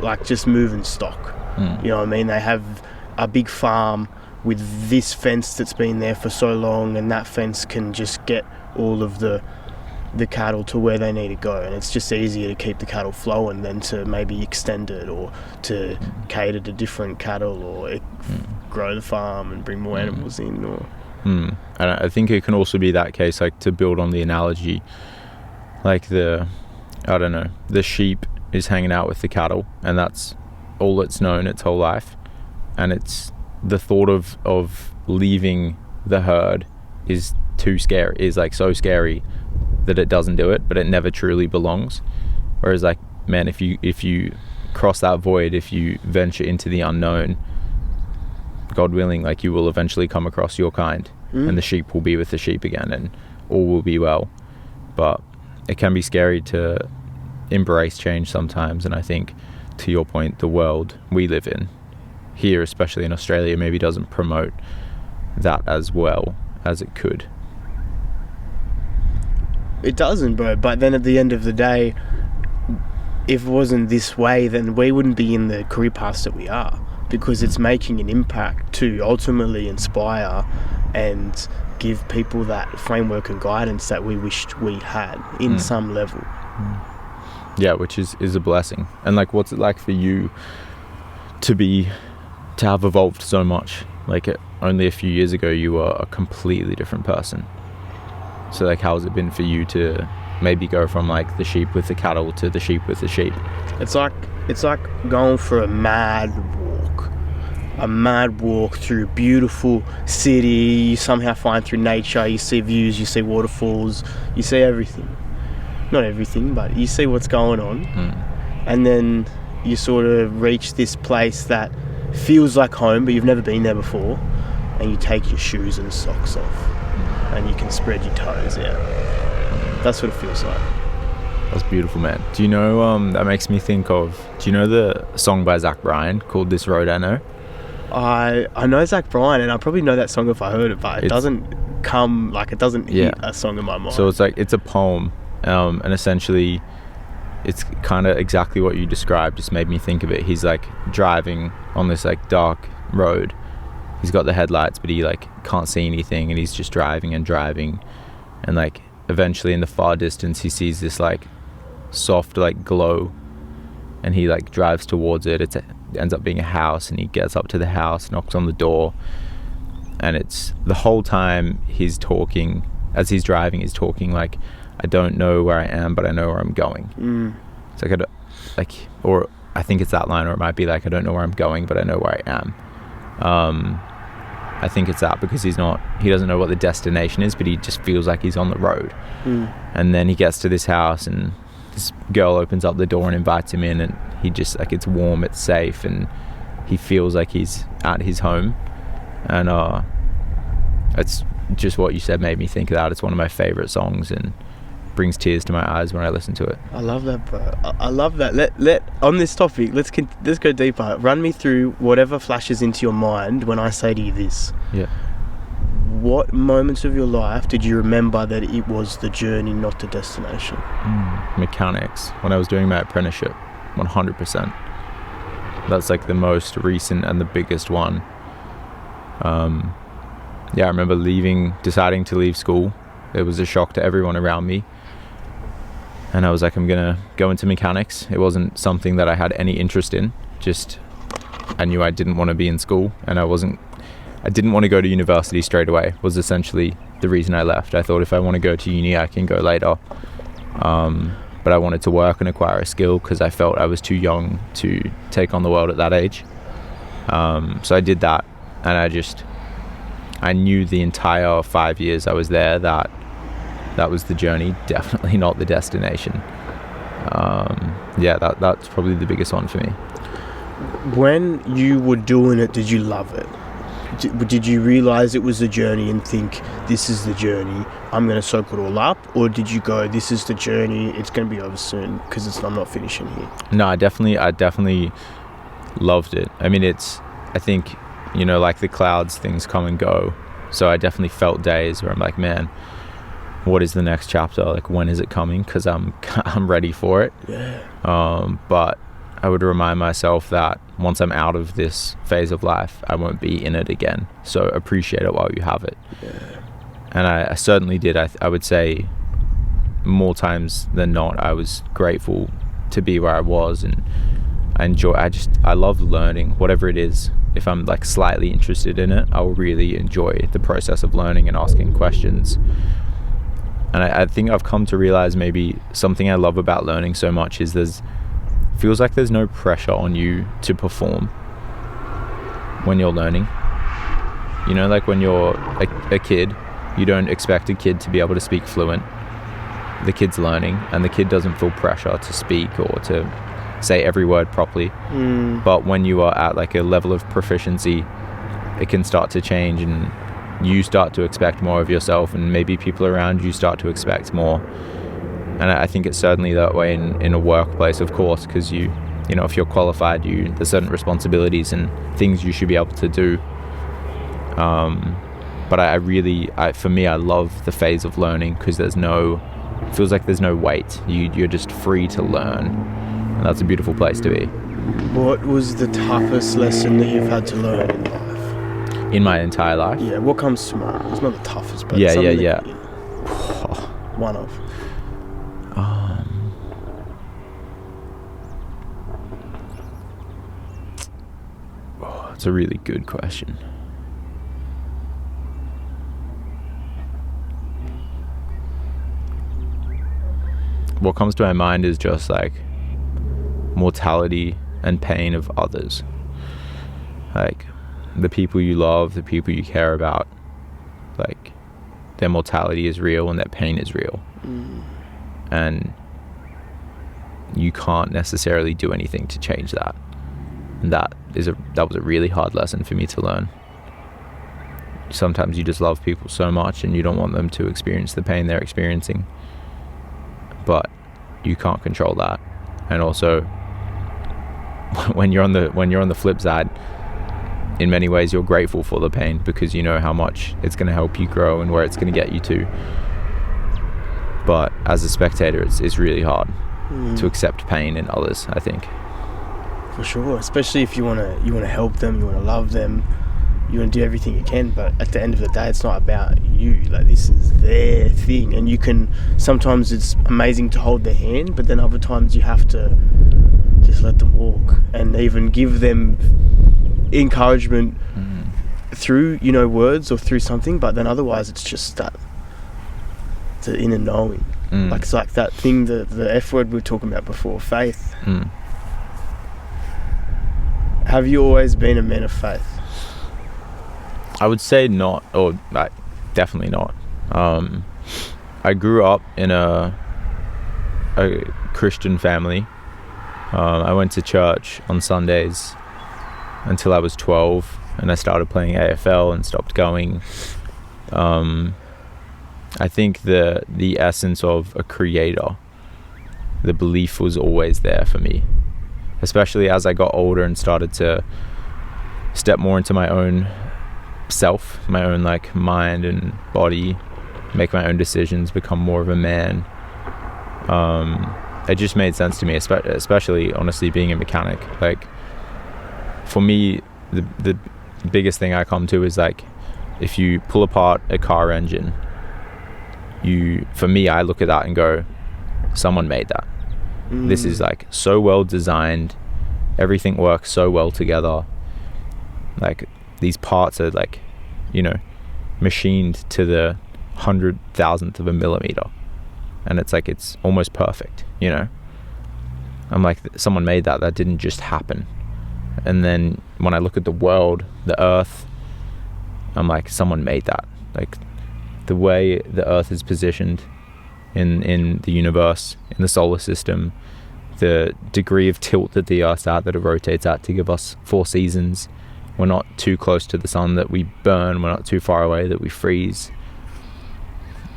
like just moving stock. You know what I mean? They have a big farm with this fence that's been there for so long, and that fence can just get all of the cattle to where they need to go, and it's just easier to keep the cattle flowing than to maybe extend it or to cater to different cattle or grow the farm and bring more animals in. Or And I think it can also be that case, like, to build on the analogy, like the sheep is hanging out with the cattle, and that's all it's known its whole life, and it's the thought of leaving the herd is too scary, is like so scary that it doesn't do it, but it never truly belongs. Whereas, like, man, if you cross that void, if you venture into the unknown, God willing, like, you will eventually come across your kind, and the sheep will be with the sheep again, and all will be well. But it can be scary to embrace change sometimes, and I think, to your point, the world we live in here, especially in Australia, maybe doesn't promote that as well as it could. it doesn't, bro. But then at the end of the day, if it wasn't this way, then we wouldn't be in the career paths that we are, because it's making an impact to ultimately inspire and give people that framework and guidance that we wished we had in some level. Yeah, which is a blessing. And like, what's it like for you to have evolved so much? Like, only a few years ago you were a completely different person. So like, how has it been for you to maybe go from like the sheep with the cattle to the sheep with the sheep? It's like going for a mad walk through a beautiful city. You somehow find through nature, you see views, you see waterfalls, you see everything. Not everything, but you see what's going on. And then you sort of reach this place that feels like home, but you've never been there before, and you take your shoes and socks off and you can spread your toes out. That's what it feels like. That's beautiful, man. Do you know, that makes me think of, do you know the song by Zach Bryan called This Road I Know? I know Zach Bryan, and I probably know that song if I heard it, but it doesn't hit a song in my mind. So it's a poem, and essentially it's kind of exactly what you described. Just made me think of it. He's like driving on this like dark road. He's got the headlights, but he like can't see anything, and he's just driving, and like eventually in the far distance he sees this like soft like glow, and he like drives towards it. It ends up being a house, and he gets up to the house, knocks on the door, and it's the whole time he's talking, as he's driving, he's talking like, I don't know where I am, but I know where I'm going. It's like or I think it's that line, or it might be like, I don't know where I'm going, but I know where I am. I think it's that, because he doesn't know what the destination is, but he just feels like he's on the road. And then he gets to this house, and this girl opens up the door and invites him in, and he just like, it's warm, it's safe, and he feels like he's at his home. And it's just what you said made me think of that. It's one of my favorite songs, and brings tears to my eyes when I listen to it. I love that, bro. I love that. Let on this topic, let's go deeper. Run me through whatever flashes into your mind when I say to you this. Yeah. What moments of your life did you remember that it was the journey, not the destination? Mechanics. When I was doing my apprenticeship, 100%. That's like the most recent and the biggest one. I remember deciding to leave school. It was a shock to everyone around me. And I was like, I'm gonna go into mechanics. It wasn't something that I had any interest in. Just, I knew I didn't want to be in school, and I didn't want to go to university straight away, was essentially the reason I left. I thought if I want to go to uni, I can go later. But I wanted to work and acquire a skill because I felt I was too young to take on the world at that age. So I did that, and I knew the entire 5 years I was there that was the journey, definitely not the destination. That's probably the biggest one for me. When you were doing it, did you love it? Did you realise it was the journey and think, this is the journey, I'm going to soak it all up? Or did you go, this is the journey, it's going to be over soon because I'm not finishing here? No, I definitely loved it. I mean, I think, like the clouds, things come and go. So I definitely felt days where I'm like, man, what is the next chapter? Like, when is it coming? Because I'm ready for it. Yeah. But I would remind myself that once I'm out of this phase of life, I won't be in it again. So appreciate it while you have it. Yeah. And I certainly did. I would say more times than not, I was grateful to be where I was, and I love learning, whatever it is. If I'm like slightly interested in it, I will really enjoy the process of learning and asking questions. And I think I've come to realize maybe something I love about learning so much is feels like there's no pressure on you to perform when you're learning. Like when you're a kid, you don't expect a kid to be able to speak fluent. The kid's learning, and the kid doesn't feel pressure to speak or to say every word properly. But when you are at like a level of proficiency, it can start to change, and you start to expect more of yourself, and maybe people around you start to expect more. And I think it's certainly that way in a workplace, of course, because if you're qualified, there's certain responsibilities and things you should be able to do. But for me, I love the phase of learning because it feels like there's no weight. You're just free to learn, and that's a beautiful place to be. What was the toughest lesson that you've had to learn in life? In my entire life? Yeah, what comes to mind? It's not the toughest, but yeah. One of. It's a really good question. What comes to my mind is just like mortality and pain of others. Like the people you love, the people you care about, like their mortality is real and their pain is real. And you can't necessarily do anything to change that. And that was a really hard lesson for me to learn. Sometimes you just love people so much and you don't want them to experience the pain they're experiencing, but you can't control that. And also when you're on the flip side, in many ways you're grateful for the pain because you know how much it's going to help you grow and where it's going to get you to. But as a spectator, it's really hard to accept pain in others, I think. For sure, especially if you want to help them, you want to love them, you want to do everything you can. But at the end of the day, it's not about you. Like, this is their thing, and sometimes it's amazing to hold their hand, but then other times you have to just let them walk and even give them encouragement through words or through something. But then otherwise, it's just that the inner knowing. Like, it's like that thing, the F word we were talking about before, faith. Have you always been a man of faith? I would say not, or like, definitely not. I grew up in a Christian family. I went to church on Sundays until I was 12, and I started playing AFL and stopped going. I think the essence of a creator, the belief was always there for me, especially as I got older and started to step more into my own self, my own like mind and body, make my own decisions, become more of a man. It just made sense to me, especially honestly being a mechanic. Like, for me, the biggest thing I come to is like if you pull apart a car engine, for me, I look at that and go, someone made that. This is like so well designed, everything works so well together, like these parts are like, you know, machined to the 100,000th of a millimeter, and it's like it's almost perfect, you know. I'm like, someone made that didn't just happen. And then when I look at the world, the earth, I'm like, someone made that. Like the way the earth is positioned in the universe, in the solar system, the degree of tilt that the earth's at, that it rotates at to give us 4 seasons. We're not too close to the sun that we burn, we're not too far away that we freeze.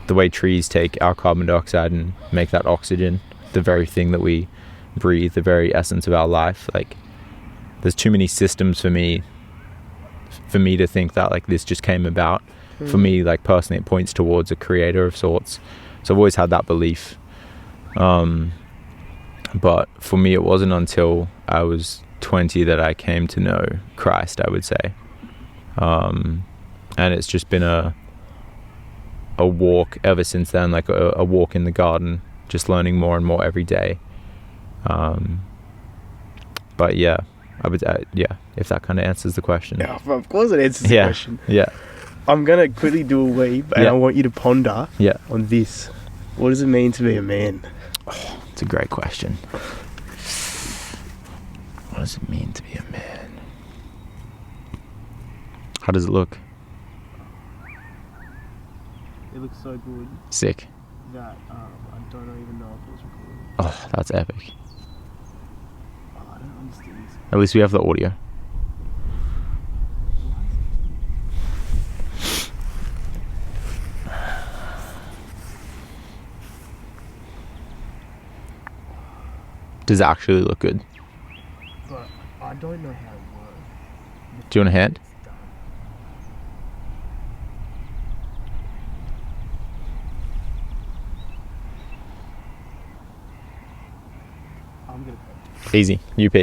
The way trees take our carbon dioxide and make that oxygen, the very thing that we breathe, the very essence of our life. Like there's too many systems for me to think that like this just came about. For me, like personally, it points towards a creator of sorts. So I've always had that belief. But for me, it wasn't until I was 20 that I came to know Christ, I would say. And it's just been a walk ever since then, like a walk in the garden, just learning more and more every day. But yeah, I would, if that kind of answers the question. Yeah, of course it answers the question. Yeah. I'm going to quickly do a weep, and I want you to ponder on this. What does it mean to be a man? Oh, it's a great question. What does it mean to be a man? How does it look? It looks so good Sick. that I don't even know if it was recording. Oh, that's epic. Oh, I don't understand this. At least we have the audio. Does it actually look good? But I don't know how it works. Do you want a hand? I'm going to pay. Easy. UP.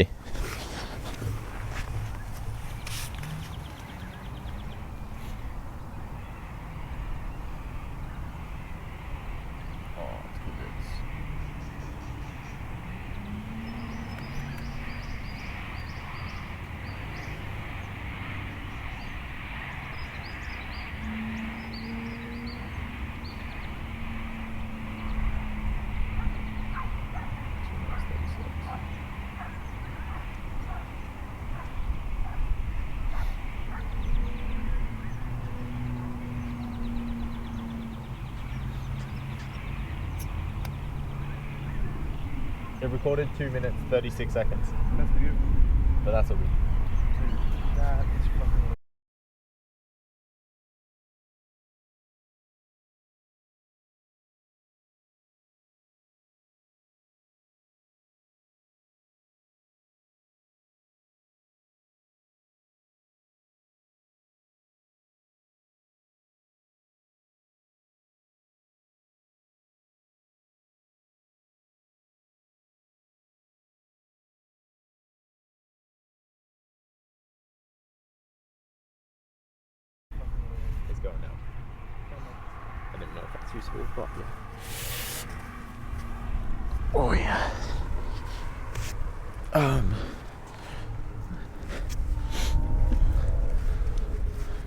It recorded 2 minutes 36 seconds. That's beautiful. But that's all good. That is fucking... It's going now. I didn't know if that's useful properly. Oh yeah. Alright,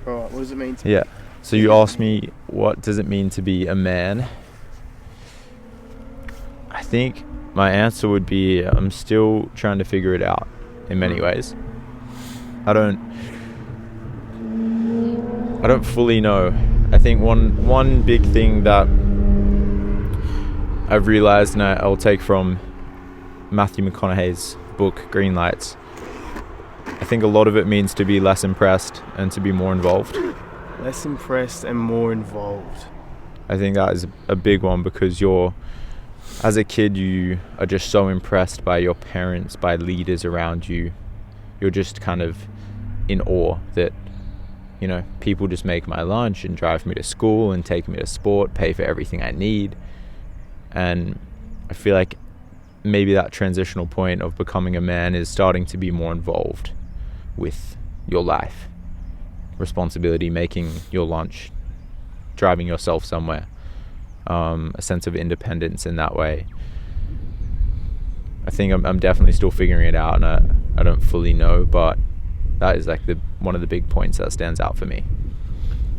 what does it mean to Yeah. So you asked me, what does it mean to be a man? I think my answer would be, I'm still trying to figure it out in many ways. I don't fully know. I think one big thing that I've realized, and I'll take from Matthew McConaughey's book Green Lights, I think a lot of it means to be less impressed and to be more involved. Less impressed and more involved. I think that is a big one, because as a kid, you are just so impressed by your parents, by leaders around you. You're just kind of in awe that, you know, people just make my lunch and drive me to school and take me to sport, pay for everything I need. And I feel like maybe that transitional point of becoming a man is starting to be more involved with your life. responsibility, making your lunch, driving yourself somewhere, a sense of independence in that way. I think I'm definitely still figuring it out, and I don't fully know, but that is like one of the big points that stands out for me.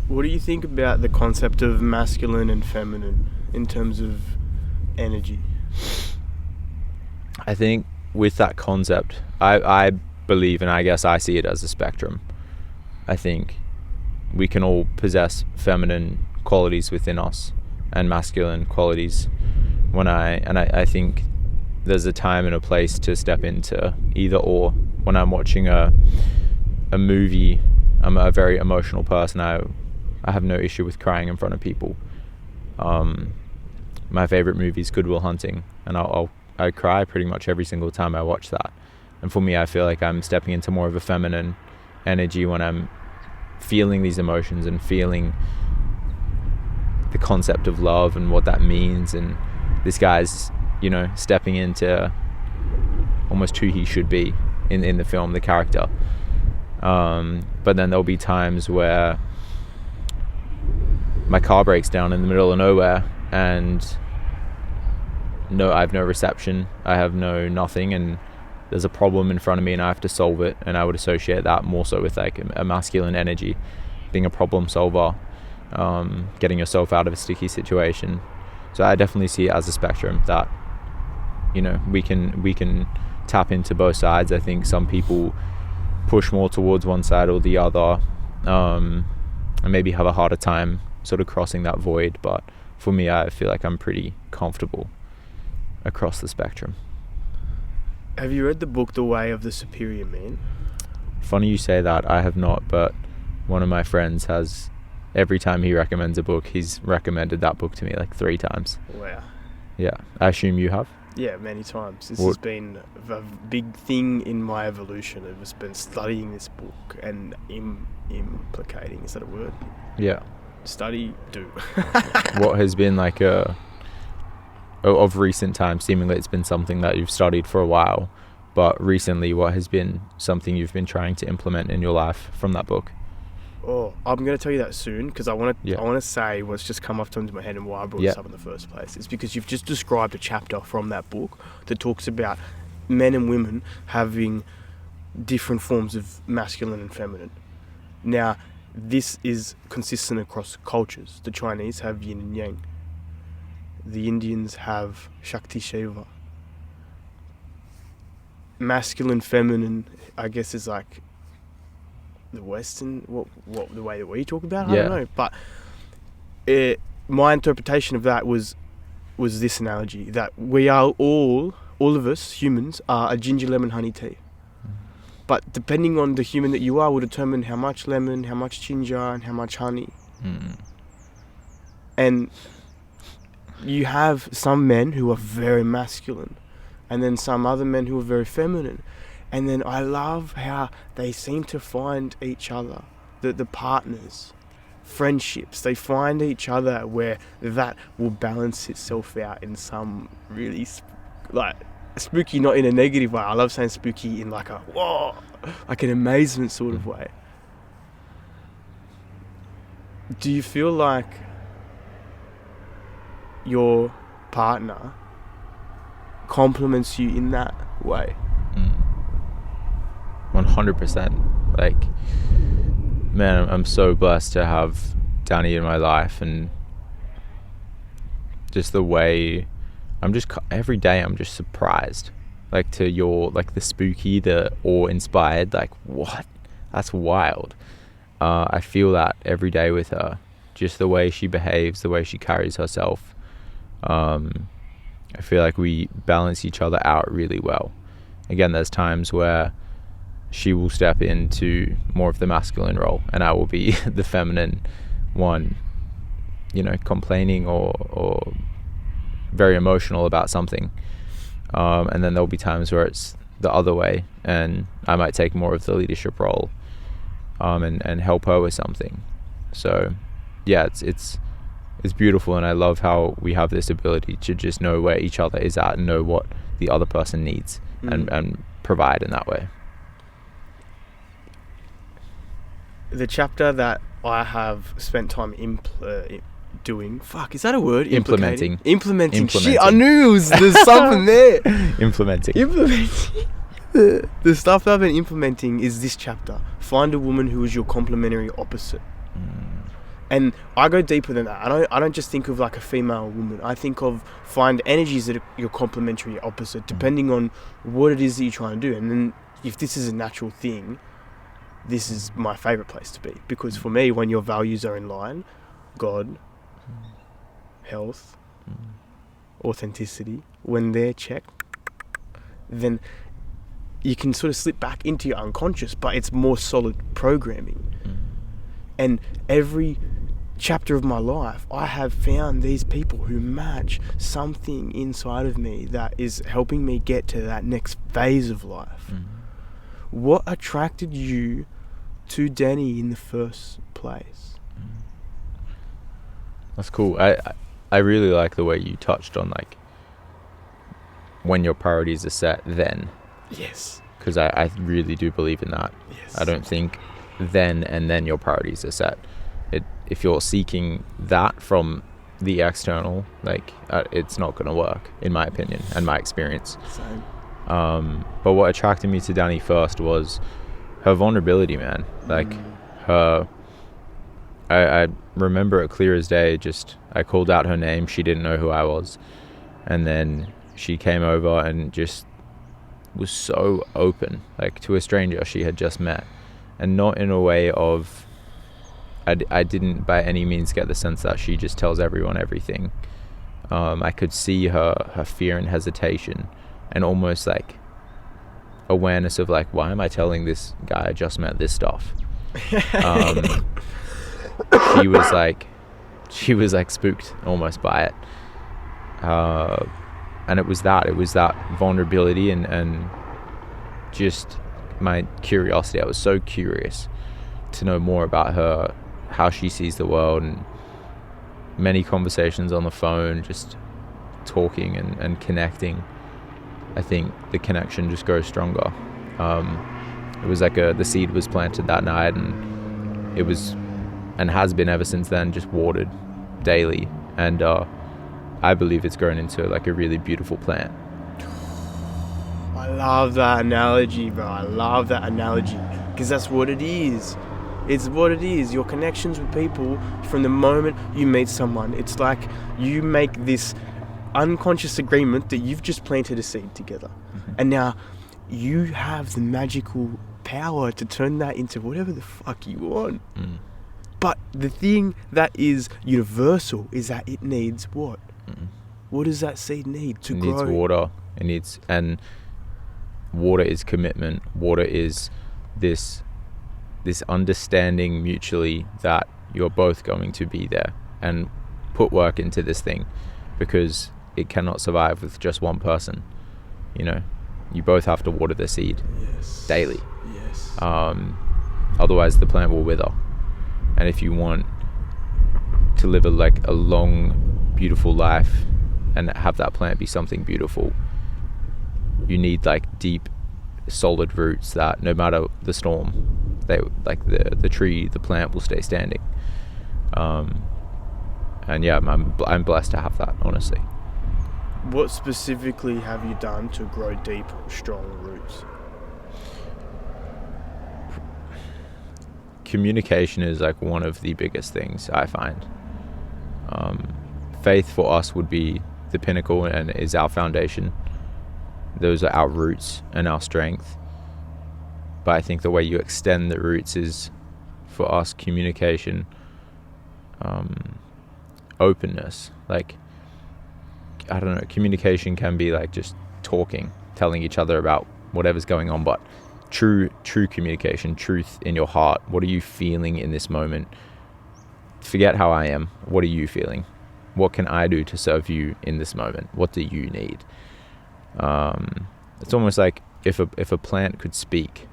What do you think about the concept of masculine and feminine in terms of energy? I think with that concept, I believe, and I guess I see it as a spectrum. I think we can all possess feminine qualities within us and masculine qualities. I think there's a time and a place to step into either or. When I'm watching a movie, I'm a very emotional person. I have no issue with crying in front of people. My favorite movie is Good Will Hunting, and I cry pretty much every single time I watch that. And for me, I feel like I'm stepping into more of a feminine energy when I'm feeling these emotions and feeling the concept of love and what that means. And this guy's, stepping into almost who he should be in the film, the character. But then there'll be times where my car breaks down in the middle of nowhere, and I have no reception, I have nothing, and there's a problem in front of me and I have to solve it. And I would associate that more so with like a masculine energy, being a problem solver, getting yourself out of a sticky situation. So I definitely see it as a spectrum that, we can tap into both sides. I think some people push more towards one side or the other, and maybe have a harder time sort of crossing that void. But for me, I feel like I'm pretty comfortable across the spectrum. Have you read the book The Way of the Superior Man? Funny you say that. I have not, but one of my friends has. Every time he recommends a book, he's recommended that book to me like 3 times. Wow. Yeah. I assume you have? Yeah, many times. This has been a big thing in my evolution. I've just been studying this book and implicating. Is that a word? Yeah. Study, do. What has been like of recent times, seemingly it's been something that you've studied for a while, but recently what has been something you've been trying to implement in your life from that book? Oh, I'm going to tell you that soon, because I want to say what's just come up into my head and why I brought this up in the first place. It's because you've just described a chapter from that book that talks about men and women having different forms of masculine and feminine. Now, this is consistent across cultures. The Chinese have yin and yang. The Indians have Shakti Shiva. Masculine, feminine, I guess, is like the Western, what the way that we talk about it? I don't know. But my interpretation of that was this analogy, that we are all of us, humans, are a ginger lemon honey tea. But depending on the human that you are will determine how much lemon, how much ginger, and how much honey. And you have some men who are very masculine, and then some other men who are very feminine. And then I love how they seem to find each other, the partners, friendships. They find each other where that will balance itself out in some really spooky, not in a negative way. I love saying spooky in like a whoa, like an amazement sort of way. Do you feel like your partner compliments you in that way? 100%. Like, man, I'm so blessed to have Danny in my life, and just the way every day I'm just surprised, like, to your, like, the spooky, the awe-inspired, like, what? That's wild. I feel that every day with her, just the way she behaves, the way she carries herself. I feel like we balance each other out really well. Again, there's times where she will step into more of the masculine role and I will be the feminine one, complaining or very emotional about something. And then there'll be times where it's the other way and I might take more of the leadership role and help her with something. So yeah, it's beautiful, and I love how we have this ability to just know where each other is at and know what the other person needs and provide in that way. the chapter that I have spent time doing. Fuck, is that a word? Implementing. Shit, I knew there's something there. Implementing. The stuff that I've been implementing is this chapter. Find a woman who is your complementary opposite. And I go deeper than that. I don't just think of like a female woman. I think of find energies that are your complementary opposite, depending on what it is that you're trying to do. And then if this is a natural thing, this is my favorite place to be. Because for me, when your values are in line, God, health, authenticity, when they're checked, then you can sort of slip back into your unconscious, but it's more solid programming. And every chapter of my life, I have found these people who match something inside of me that is helping me get to that next phase of life. What attracted you to Danny in the first place? That's cool. I really like the way you touched on like when your priorities are set then. Yes. Because I really do believe in that. Yes. I don't think then and then your priorities are set. If you're seeking that from the external, like it's not going to work, in my opinion and my experience. Same. But what attracted me to Danny first was her vulnerability, man. Like her, I remember it clear as day. Just I called out her name, she didn't know who I was, and then she came over and just was so open, like to a stranger she had just met. And not in a way of, I didn't by any means get the sense that she just tells everyone everything. I could see her fear and hesitation and almost like awareness of like, why am I telling this guy I just met this stuff? She was like spooked almost by it. And it was that vulnerability and just my curiosity. I was so curious to know more about her, how she sees the world, and many conversations on the phone, just talking and connecting. I think the connection just grows stronger. It was like the seed was planted that night, and it was and has been ever since then, just watered daily, and I believe it's grown into like a really beautiful plant. I love that analogy, bro. I love that analogy because that's what it is. It's what it is. Your connections with people from the moment you meet someone. It's like you make this unconscious agreement that you've just planted a seed together. And now you have the magical power to turn that into whatever the fuck you want. But the thing that is universal is that it needs what? What does that seed need to grow? It needs water. And water is commitment. Water is this understanding mutually that you're both going to be there and put work into this thing, because it cannot survive with just one person. You know, you both have to water the seed daily. Yes. Otherwise the plant will wither. And if you want to live a long, beautiful life and have that plant be something beautiful, you need like deep, solid roots that no matter the storm, they like the tree, the plant will stay standing. And yeah, I'm blessed to have that, honestly. What specifically have you done to grow deep, strong roots? Communication is like one of the biggest things I find. Faith for us would be the pinnacle and is our foundation. Those are our roots and our strength. But I think the way you extend the roots is, for us, communication, openness. Like, I don't know, communication can be like just talking, telling each other about whatever's going on, but true communication, truth in your heart. What are you feeling in this moment? Forget how I am. What are you feeling? What can I do to serve you in this moment? What do you need? It's almost like if a plant could speak,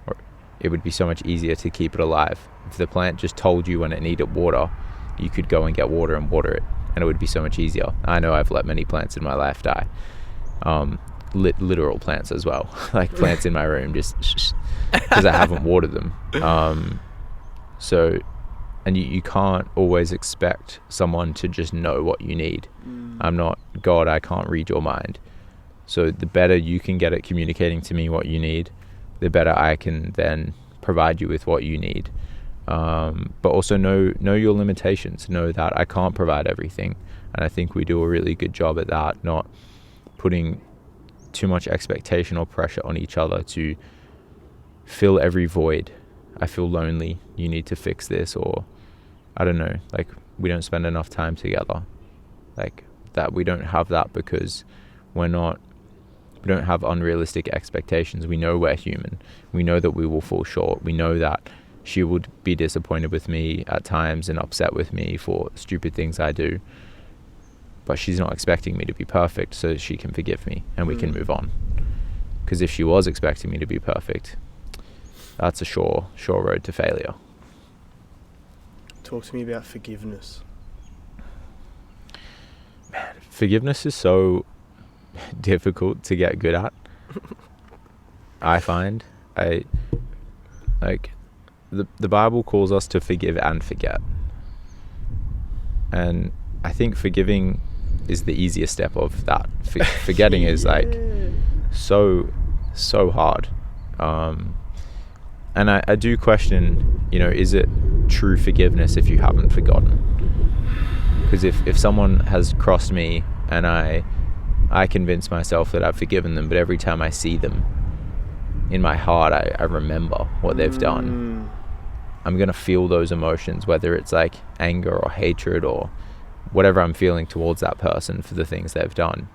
or it would be so much easier to keep it alive. If the plant just told you when it needed water, you could go and get water and water it, and it would be so much easier. I know I've let many plants in my life die. Literal plants as well, like plants in my room, just because I haven't watered them. So, and you can't always expect someone to just know what you need. I'm not God, I can't read your mind. So the better you can get at communicating to me what you need, the better I can then provide you with what you need. But also know your limitations. Know that I can't provide everything. And I think we do a really good job at that, not putting too much expectation or pressure on each other to fill every void. I feel lonely, you need to fix this, or I don't know, like we don't spend enough time together. Like that, we don't have that because we don't have unrealistic expectations. We know we're human. We know that we will fall short. We know that she would be disappointed with me at times and upset with me for stupid things I do. But she's not expecting me to be perfect so she can forgive me and we can move on. Because if she was expecting me to be perfect, that's a sure road to failure. Talk to me about forgiveness. Man, forgiveness is so difficult to get good at. I find the Bible calls us to forgive and forget, and I think forgiving is the easiest step of that. Forgetting is like so hard, and I do question, is it true forgiveness if you haven't forgotten? Because if someone has crossed me and I convince myself that I've forgiven them, but every time I see them in my heart, I remember what they've done. I'm going to feel those emotions, whether it's like anger or hatred or whatever I'm feeling towards that person for the things they've done.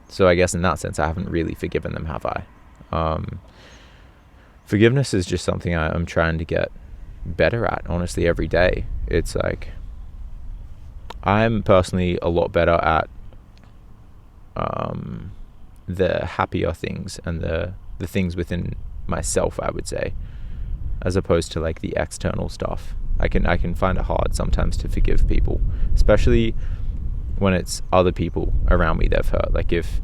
So I guess in that sense, I haven't really forgiven them, have I? Forgiveness is just something I'm trying to get better at, honestly, every day. It's like, I'm personally a lot better at the happier things and the things within myself, I would say, as opposed to like the external stuff. I can find it hard sometimes to forgive people, especially when it's other people around me they've hurt. Like if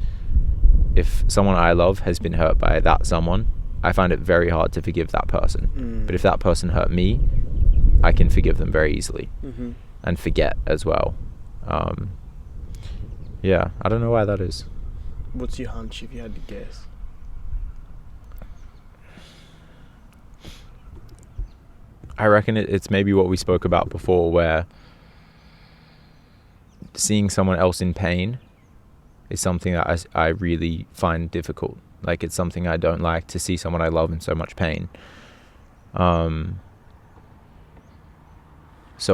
someone I love has been hurt by that someone, I find it very hard to forgive that person. But if that person hurt me, I can forgive them very easily and forget as well. Yeah, I don't know why that is. What's your hunch if you had to guess? I reckon it's maybe what we spoke about before, where seeing someone else in pain is something that I really find difficult. Like, it's something I don't like, to see someone I love in so much pain. So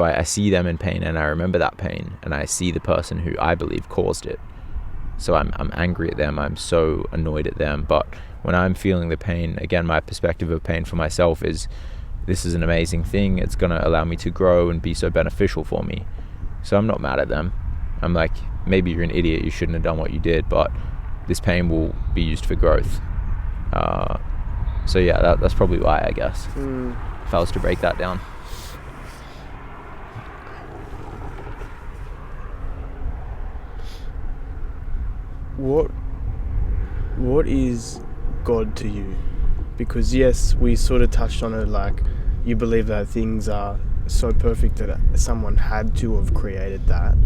I see them in pain and I remember that pain, and I see the person who I believe caused it. So I'm angry at them, I'm so annoyed at them. But when I'm feeling the pain, again, my perspective of pain for myself is, this is an amazing thing, it's going to allow me to grow and be so beneficial for me. So I'm not mad at them. I'm like, maybe you're an idiot, you shouldn't have done what you did, but this pain will be used for growth. So yeah, that's probably why, I guess, if I was to break that down. What is God to you? Because yes, we sort of touched on it, like you believe that things are so perfect that someone had to have created that.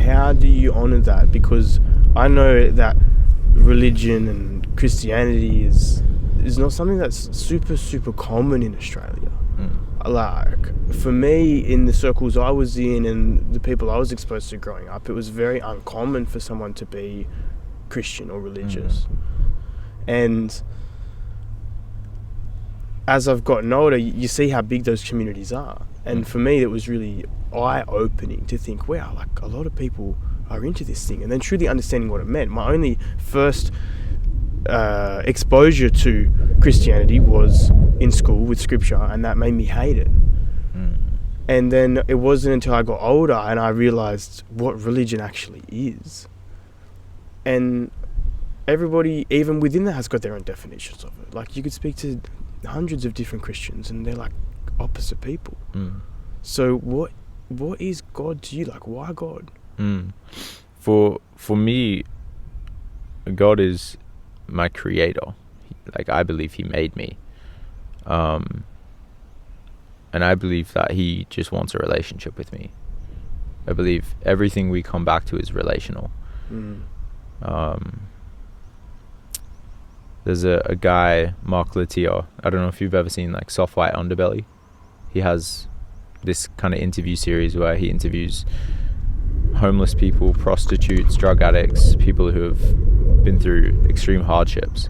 How do you honor that? Because I know that religion and Christianity is not something that's super common in Australia. Like, for me, in the circles I was in and the people I was exposed to growing up, it was very uncommon for someone to be Christian or religious. And as I've gotten older, you see how big those communities are. And for me, it was really eye-opening to think, wow, like a lot of people are into this thing. And then truly understanding what it meant. My only first exposure to Christianity was in school with scripture, and that made me hate it. And then it wasn't until I got older and I realized what religion actually is. And everybody, even within that, has got their own definitions of it. Like, you could speak to hundreds of different Christians and they're like opposite people. So what is God to you? Like, why God? For me, God is my creator. Like, I believe he made me. And I believe that he just wants a relationship with me. I believe everything we come back to is relational. There's a guy, Mark Latier. I don't know if you've ever seen like Soft White Underbelly. He has this kind of interview series where he interviews homeless people, prostitutes, drug addicts, people who have been through extreme hardships.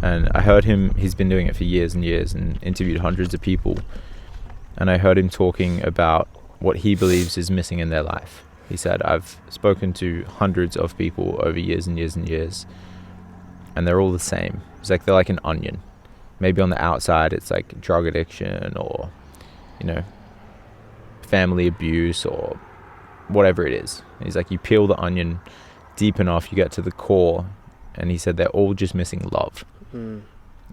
And I heard him, he's been doing it for years and years and interviewed hundreds of people. And I heard him talking about what he believes is missing in their life. He said, I've spoken to hundreds of people over years and years and years, and they're all the same. It's like they're like an onion. Maybe on the outside it's like drug addiction or, you know, family abuse or whatever it is. He's like, you peel the onion deep enough, you get to the core, and he said they're all just missing love.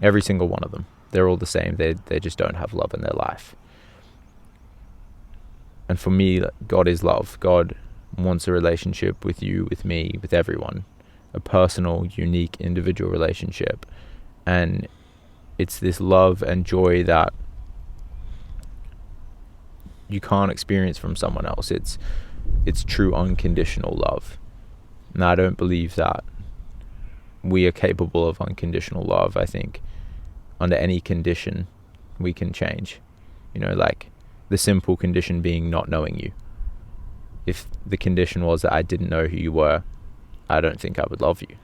Every single one of them. They're all the same. They just don't have love in their life. And for me, God is love. God wants a relationship with you, with me, with everyone. A personal, unique, individual relationship. And it's this love and joy that you can't experience from someone else. It's true unconditional love. And I don't believe that we are capable of unconditional love. I think under any condition we can change. You know, like the simple condition being not knowing you. If the condition was that I didn't know who you were, I don't think I would love you.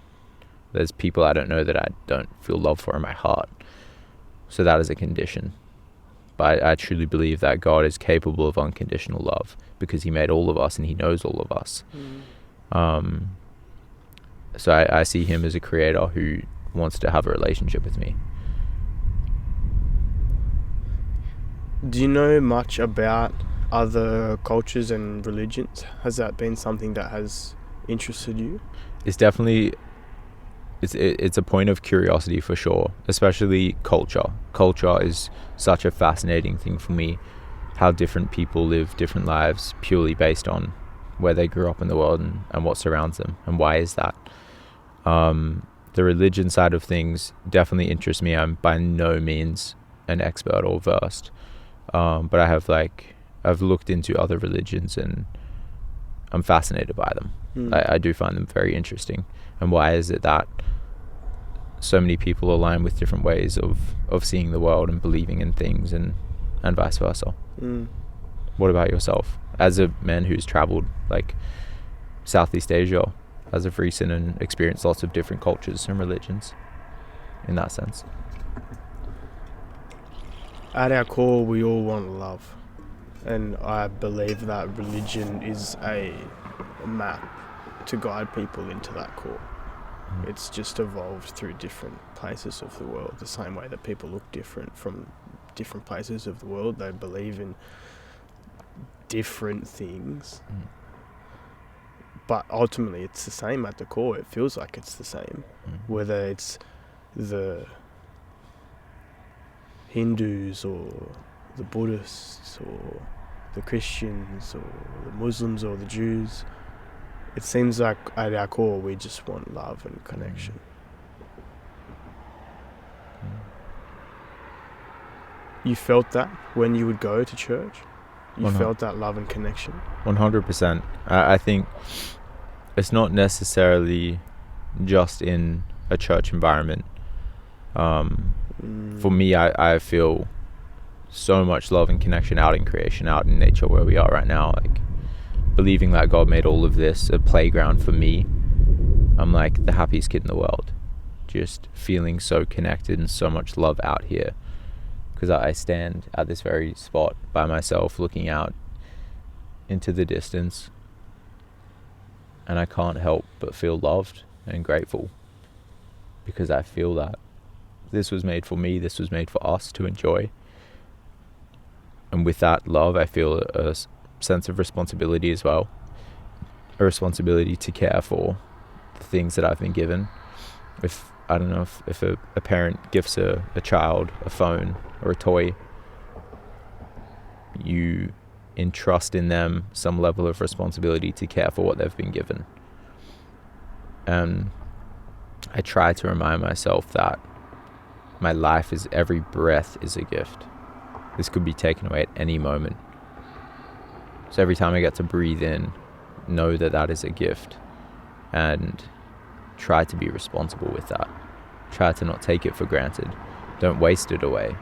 There's people I don't know that I don't feel love for in my heart. So that is a condition. But I truly believe that God is capable of unconditional love because he made all of us and he knows all of us. So I see him as a creator who wants to have a relationship with me. Do you know much about other cultures and religions? Has that been something that has interested you? It's definitely, it's a point of curiosity for sure, especially culture. Culture is such a fascinating thing for me, how different people live different lives purely based on where they grew up in the world and what surrounds them, and why is that. The religion side of things definitely interests me. I'm by no means an expert or versed, but I've looked into other religions and I'm fascinated by them. I do find them very interesting. And why is it that so many people align with different ways of seeing the world and believing in things and vice versa? What about yourself? As a man who's traveled like Southeast Asia as of recent and experienced lots of different cultures and religions in that sense. At our core, we all want love. And I believe that religion is a map to guide people into that core. It's just evolved through different places of the world, the same way that people look different from different places of the world. They believe in different things. But ultimately it's the same at the core. It feels like it's the same. Whether it's the Hindus or the Buddhists or the Christians or the Muslims or the Jews, it seems like at our core we just want love and connection. You felt that when you would go to church? You felt that love and connection? 100%. I think it's not necessarily just in a church environment. For me, I feel so much love and connection out in creation, out in nature where we are right now. Like believing that God made all of this a playground for me. I'm like the happiest kid in the world. Just feeling so connected and so much love out here. Because I stand at this very spot by myself looking out into the distance, and I can't help but feel loved and grateful because I feel that this was made for me, this was made for us to enjoy. And with that love, I feel a sense of responsibility as well, a responsibility to care for the things that I've been given. If a parent gifts a child a phone or a toy, you entrust in them some level of responsibility to care for what they've been given. And I try to remind myself that my life is, every breath is a gift. This could be taken away at any moment. So every time I get to breathe in, know that that is a gift, and try to be responsible with that. Try to not take it for granted. Don't waste it away.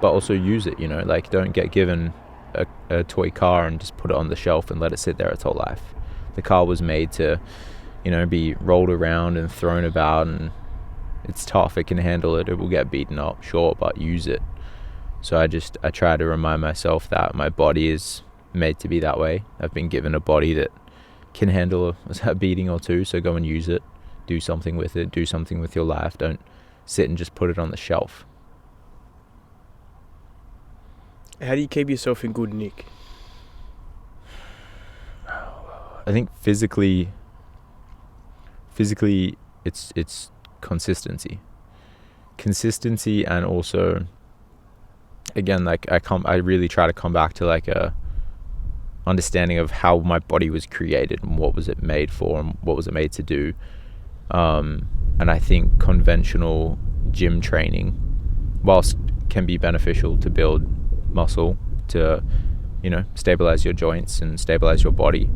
But also use it, like don't get given a toy car and just put it on the shelf and let it sit there its whole life. The car was made to, be rolled around and thrown about, and it's tough. It can handle it. It will get beaten up, sure, but use it. So I try to remind myself that my body is made to be that way. I've been given a body that can handle a beating or two, so go and use it. Do something with it. Do something with your life. Don't sit and just put it on the shelf. How do you keep yourself in good nick? I think physically it's consistency, and also, again, like I really try to come back to like a understanding of how my body was created and what was it made for and what was it made to do. And I think conventional gym training, whilst can be beneficial to build muscle, to stabilize your joints and stabilize your body,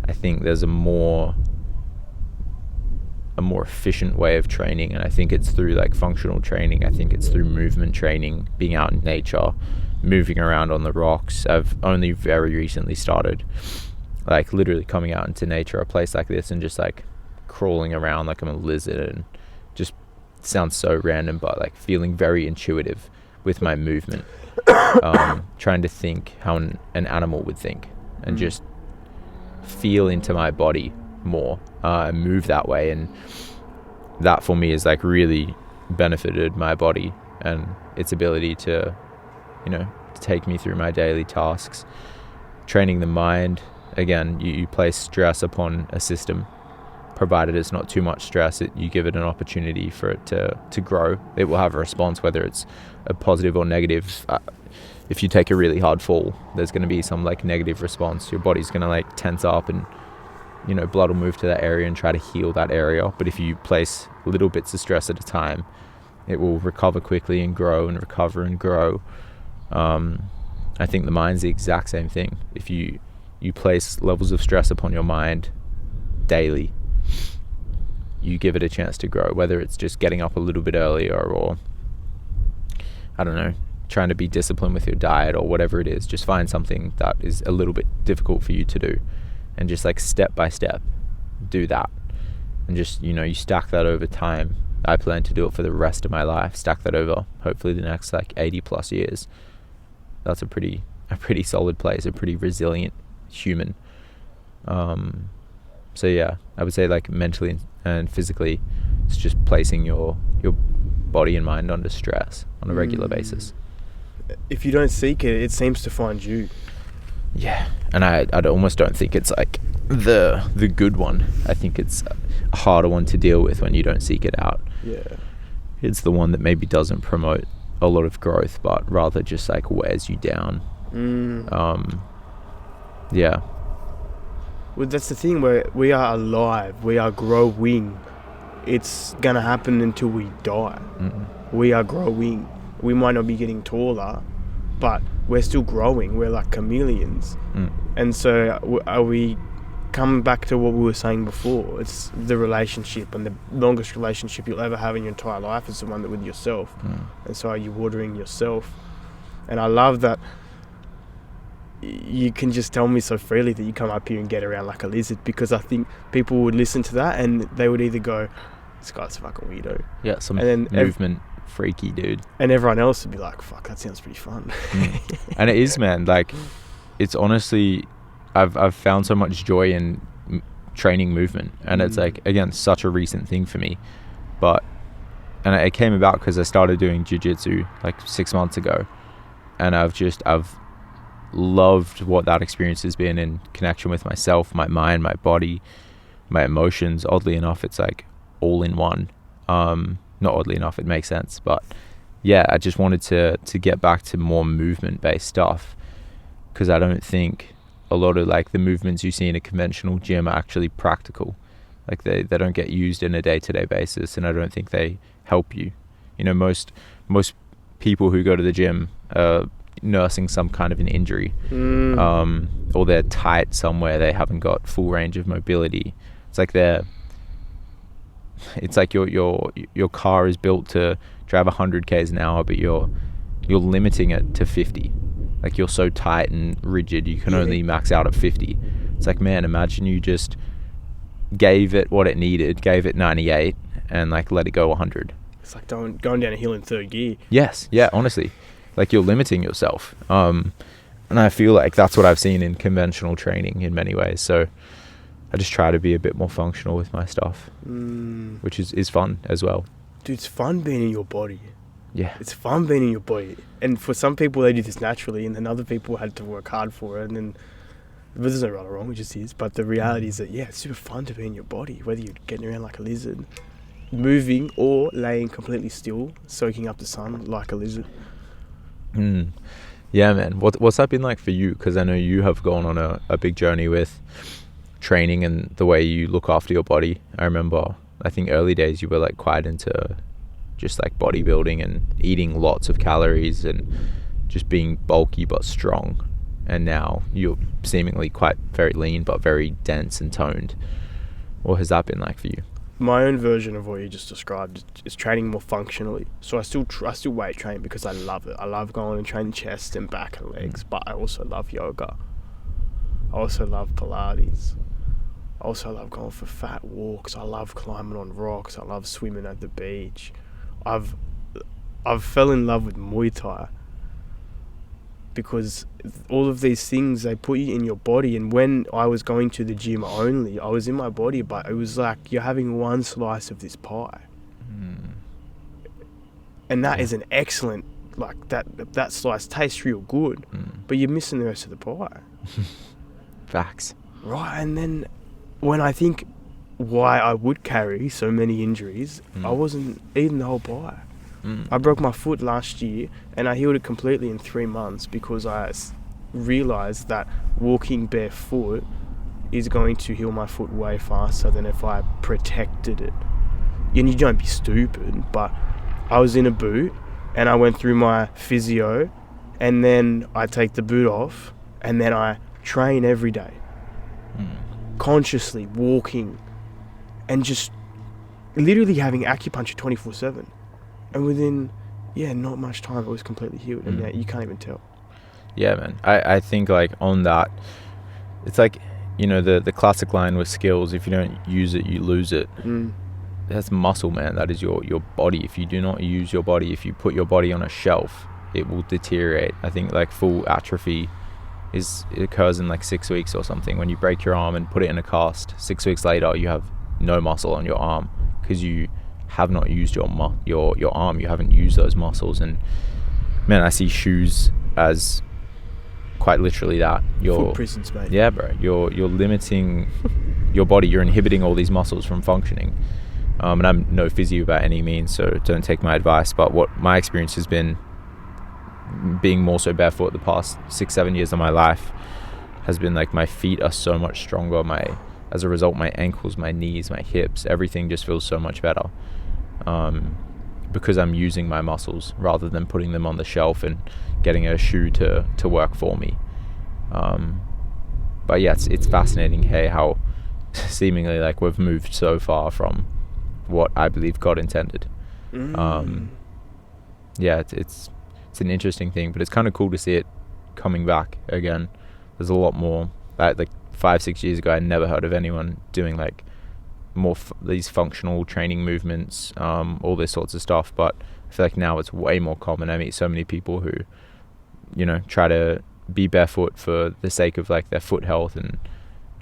I think there's a more efficient way of training, and I think it's through like functional training. I think it's through movement training, being out in nature, moving around on the rocks. I've only very recently started like literally coming out into nature, a place like this, and just like crawling around like I'm a lizard, and just sounds so random, but like feeling very intuitive with my movement. Trying to think how an animal would think, and just feel into my body more, and move that way. And that for me is like really benefited my body and its ability to to take me through my daily tasks. Training the mind, again, you place stress upon a system, provided it's not too much stress. You give it an opportunity for it to grow. It will have a response, whether it's a positive or negative. If you take a really hard fall, there's going to be some like negative response. Your body's going to like tense up, and blood will move to that area and try to heal that area. But if you place little bits of stress at a time, it will recover quickly and grow and recover and grow. I think the mind's the exact same thing. If you place levels of stress upon your mind daily, you give it a chance to grow, whether it's just getting up a little bit earlier, or I don't know, trying to be disciplined with your diet, or whatever it is. Just find something that is a little bit difficult for you to do, and just like step by step do that, and just you stack that over time. I plan to do it for the rest of my life, stack that over hopefully the next like 80 plus years. That's a pretty solid place, a pretty resilient human. So yeah, I would say like mentally and physically, it's just placing your body and mind under stress on a regular basis. If you don't seek it, it seems to find you. Yeah, and I almost don't think it's like the good one. I think it's a harder one to deal with when you don't seek it out. Yeah, it's the one that maybe doesn't promote a lot of growth, but rather just like wears you down. Yeah. Well, that's the thing, where we are alive, we are growing. It's gonna happen until we die. We are growing. We might not be getting taller, but we're still growing. We're like chameleons. And so are we coming back to what we were saying before? It's the relationship, and the longest relationship you'll ever have in your entire life is the one that with yourself. And so are you watering yourself? And I love that you can just tell me so freely that you come up here and get around like a lizard, because I think people would listen to that and they would either go, this guy's a fucking weirdo. Yeah, some movement freaky dude. And everyone else would be like, fuck, that sounds pretty fun. And it is, man. Like, it's honestly, I've found so much joy in training movement, and it's like, again, such a recent thing for me. And it came about because I started doing jiu-jitsu like 6 months ago, and I've loved what that experience has been in connection with myself, my mind, my body, my emotions. Oddly enough, it's like all in one. Not oddly enough, it makes sense, but yeah, I just wanted to get back to more movement based stuff, because I don't think a lot of like the movements you see in a conventional gym are actually practical. Like they don't get used in a day-to-day basis, and I don't think they help you. You know, most people who go to the gym are nursing some kind of an injury, or they're tight somewhere, they haven't got full range of mobility. It's like your car is built to drive 100 k's an hour, but you're limiting it to 50. Like you're so tight and rigid, you can only max out at 50. It's like, man, imagine you just gave it what it needed, gave it 98, and like let it go 100. It's like going down a hill in third gear. Yes, yeah, honestly, like you're limiting yourself. And I feel like that's what I've seen in conventional training in many ways. So I just try to be a bit more functional with my stuff, which is fun as well. Dude, it's fun being in your body. Yeah, it's fun being in your body. And for some people, they do this naturally, and then other people had to work hard for it. And then there's no right or wrong, it just is. But the reality is that, yeah, it's super fun to be in your body, whether you're getting around like a lizard, moving, or laying completely still, soaking up the sun like a lizard. Yeah, man. What's that been like for you? Because I know you have gone on a big journey with training and the way you look after your body. I remember, I think early days you were like quite into just like bodybuilding and eating lots of calories and just being bulky but strong. And now you're seemingly quite very lean but very dense and toned. What has that been like for you? My own version of what you just described is training more functionally. So I still weight train because I love it. I love going and training chest and back and legs, but I also love yoga. I also love Pilates. I also love going for fat walks. I love climbing on rocks. I love swimming at the beach. I've fell in love with Muay Thai because all of these things, they put you in your body. And when I was going to the gym only, I was in my body, but it was like you're having one slice of this pie. And that is an excellent, like that slice tastes real good, but you're missing the rest of the pie. Facts. Right, and then when I think why I would carry so many injuries, I wasn't eating the whole pie. I broke my foot last year and I healed it completely in 3 months because I realised that walking barefoot is going to heal my foot way faster than if I protected it. And you don't be stupid, but I was in a boot and I went through my physio, and then I take the boot off and then I train every day. Consciously walking and just literally having acupuncture 24/7, and within not much time it was completely healed. And you can't even tell. Yeah, man. I think like on that, it's like, you know, the classic line with skills, if you don't use it you lose it. That's muscle, man. That is your body. If you do not use your body, if you put your body on a shelf, it will deteriorate. I think like full atrophy it occurs in like 6 weeks or something. When you break your arm and put it in a cast, 6 weeks later you have no muscle on your arm because you have not used your arm. You haven't used those muscles. And man, I see shoes as quite literally that. Foot prisons, mate. Yeah, bro. You're limiting your body. You're inhibiting all these muscles from functioning. And I'm no physio by any means, so don't take my advice. But what my experience has been, being more so barefoot the past 6-7 years of my life, has been like my feet are so much stronger. As a result, my ankles, my knees, my hips, everything just feels so much better, because I'm using my muscles rather than putting them on the shelf and getting a shoe to work for me. But yeah, it's fascinating, hey, how seemingly like we've moved so far from what I believe God intended. Yeah, it's an interesting thing, but it's kind of cool to see it coming back again. There's a lot more. Like 5-6 years ago, I never heard of anyone doing like more these functional training movements, all this sorts of stuff. But I feel like now it's way more common. I meet so many people who, you know, try to be barefoot for the sake of like their foot health and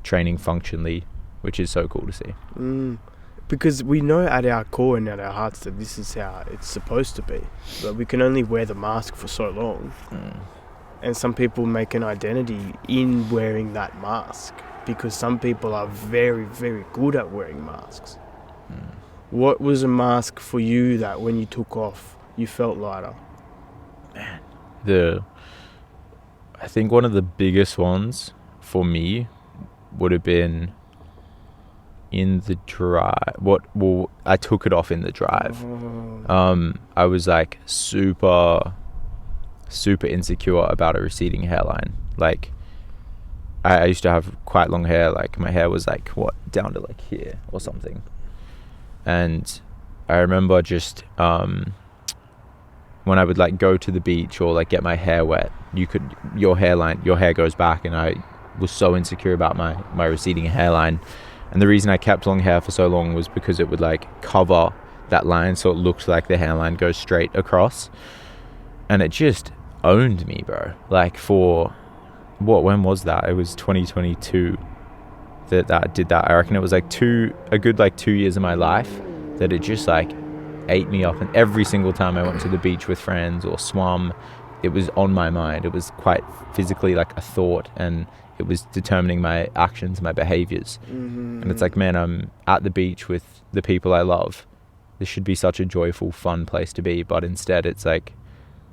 training functionally, which is so cool to see. Because we know at our core and at our hearts that this is how it's supposed to be, but we can only wear the mask for so long. And some people make an identity in wearing that mask, because some people are very, very good at wearing masks. What was a mask for you that when you took off, you felt lighter? Man, I think one of the biggest ones for me would have been, in the drive. I took it off in the drive. I was like super insecure about a receding hairline. Like I used to have quite long hair. Like my hair was like down to like here or something. And I remember just when I would like go to the beach or like get my hair wet, your hair goes back, and I was so insecure about my receding hairline. And the reason I kept long hair for so long was because it would like cover that line, so it looked like the hairline goes straight across. And it just owned me, bro. Like when was that? It was 2022 that I did that. I reckon it was like a good 2 years of my life that it just like ate me up. And every single time I went to the beach with friends or swum, it was on my mind. It was quite physically like a thought, and it was determining my actions, my behaviors. And it's like, man, I'm at the beach with the people I love. This should be such a joyful, fun place to be, but instead it's like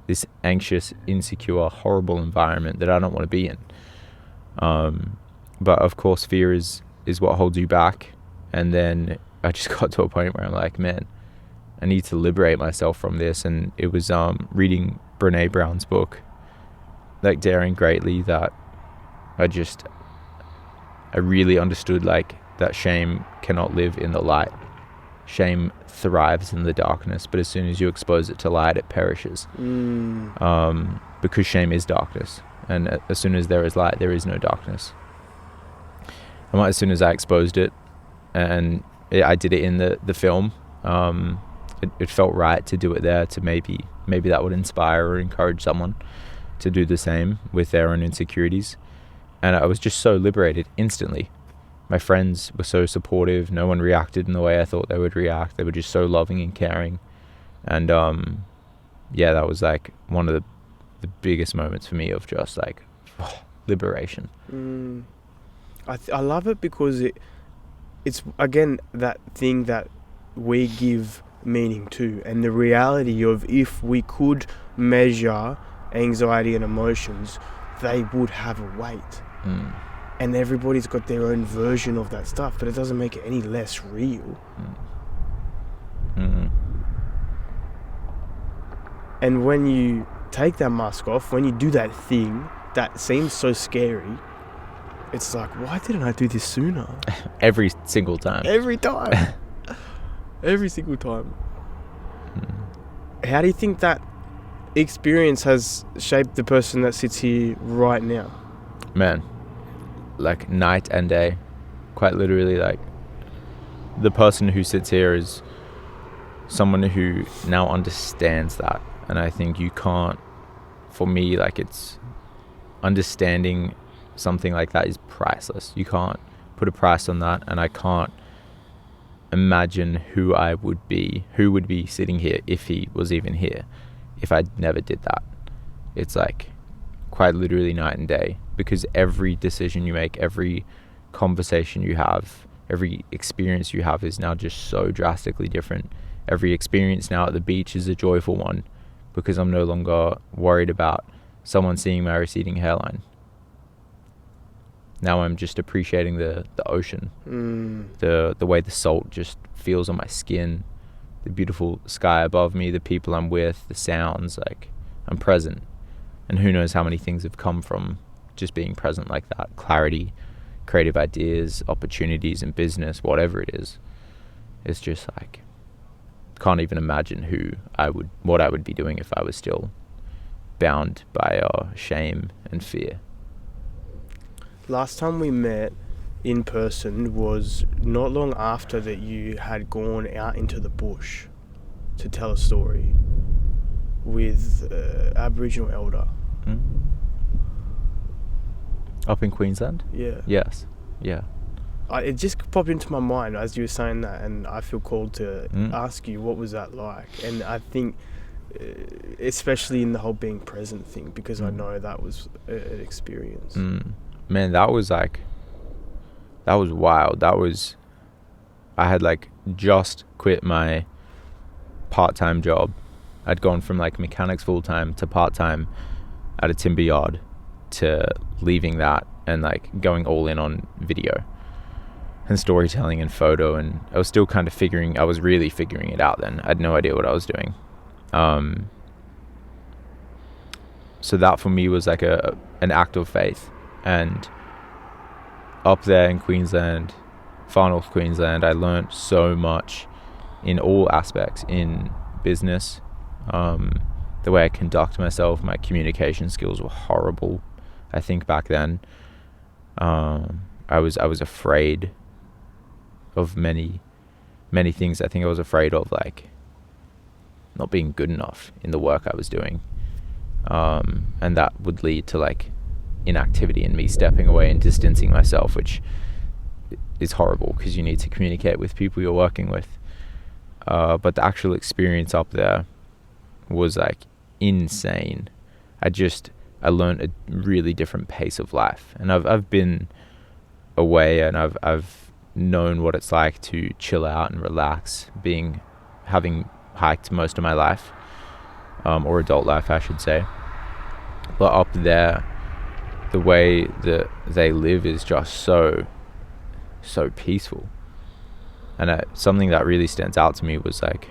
this anxious, insecure, horrible environment that I don't want to be in. But of course, fear is what holds you back. And then I just got to a point where I'm like, man, I need to liberate myself from this. And it was reading Brene Brown's book, like Daring Greatly, that I really understood like that shame cannot live in the light. Shame thrives in the darkness, but as soon as you expose it to light, it perishes. Because shame is darkness, and as soon as there is light, there is no darkness. And as soon as I exposed it, and I did it in the film, it felt right to do it there, to maybe that would inspire or encourage someone to do the same with their own insecurities. And I was just so liberated instantly. My friends were so supportive. No one reacted in the way I thought they would react. They were just so loving and caring. And that was like one of the biggest moments for me of just like liberation. I love it because it's again that thing that we give meaning to, and the reality of if we could measure anxiety and emotions, they would have a weight. And everybody's got their own version of that stuff, but it doesn't make it any less real. And when you take that mask off, when you do that thing that seems so scary, it's like, why didn't I do this sooner? Every single time. Every time. Every single time. How do you think that experience has shaped the person that sits here right now? Man, like night and day. Quite literally, like the person who sits here is someone who now understands that. And I think you can't, for me, like it's understanding something like that is priceless. You can't put a price on that, and I can't imagine who would be sitting here if he was even here, if I never did that. It's like quite literally night and day, because every decision you make, every conversation you have, every experience you have is now just so drastically different. Every experience now at the beach is a joyful one, because I'm no longer worried about someone seeing my receding hairline. Now I'm just appreciating the ocean, the way the salt just feels on my skin, the beautiful sky above me, the people I'm with, the sounds. Like I'm present, and who knows how many things have come from just being present like that. Clarity, creative ideas, opportunities in business, whatever it is. It's just like, can't even imagine what I would be doing if I was still bound by shame and fear. Last time we met in person was not long after that you had gone out into the bush to tell a story with Aboriginal elder. Up in Queensland? Yeah. Yes. Yeah. It just popped into my mind as you were saying that, and I feel called to ask you, what was that like? And I think especially in the whole being present thing, because I know that was an experience. Man, that was wild. I had like just quit my part-time job. I'd gone from like mechanics full-time to part-time at a timber yard to leaving that and like going all in on video. storytelling and photo, and I was still kind of I was really figuring it out then. I had no idea what I was doing. So that for me was like an act of faith. And up there in Queensland, far north Queensland, I learned so much in all aspects, in business, the way I conduct myself. My communication skills were horrible, I think, back then. I was afraid of many things. I think I was afraid of like not being good enough in the work I was doing, and that would lead to like inactivity and me stepping away and distancing myself, which is horrible because you need to communicate with people you're working with. But the actual experience up there was like insane. I learned a really different pace of life, and I've been away, and I've known what it's like to chill out and relax, having hiked most of my life, or adult life I should say. But up there, the way that they live is just so peaceful. And something that really stands out to me was like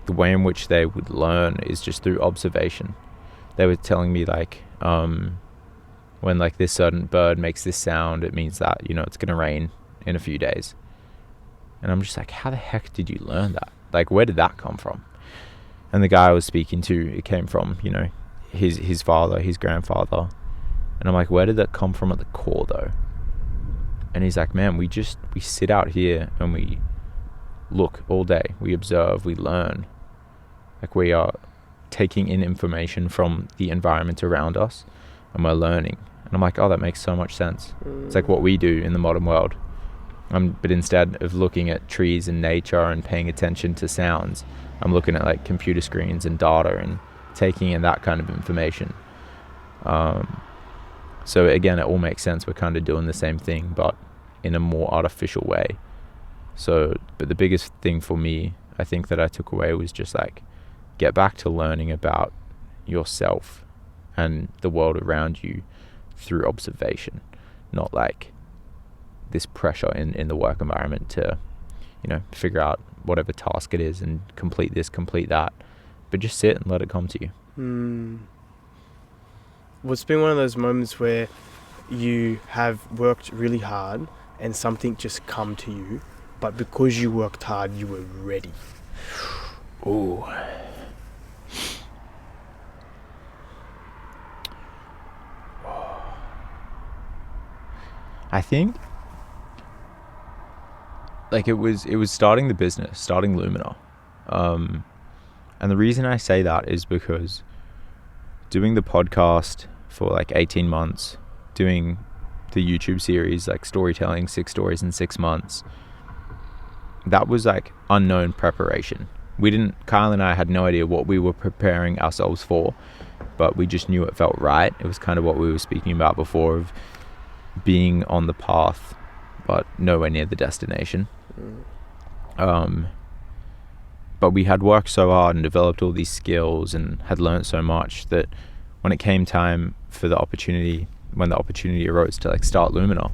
the way in which they would learn is just through observation. They were telling me like when like this certain bird makes this sound, it means that, you know, it's gonna rain in a few days. And I'm just like, how the heck did you learn that? Like, where did that come from? And the guy I was speaking to, it came from, you know, his father, his grandfather. And I'm like, where did that come from at the core though? And he's like, man, we sit out here and we look all day, we observe, we learn. Like, we are taking in information from the environment around us, and we're learning. And I'm like, oh, that makes so much sense. It's like what we do in the modern world. But instead of looking at trees and nature and paying attention to sounds, I'm looking at like computer screens and data and taking in that kind of information. So again, it all makes sense. We're kind of doing the same thing, but in a more artificial way. But the biggest thing for me, I think, that I took away was just like, get back to learning about yourself and the world around you through observation, not like this pressure in the work environment to, you know, figure out whatever task it is and complete this, complete that, but just sit and let it come to you. Well, it's been one of those moments where you have worked really hard and something just come to you, but because you worked hard, you were ready. Ooh. I think like it was starting the business, starting Lumina. And the reason I say that is because doing the podcast for like 18 months, doing the YouTube series, like storytelling, 6 stories in 6 months, that was like unknown preparation. Kyle and I had no idea what we were preparing ourselves for, but we just knew it felt right. It was kind of what we were speaking about before, of being on the path but nowhere near the destination. But we had worked so hard and developed all these skills and had learned so much that when it came time for when the opportunity arose to like start Lumina,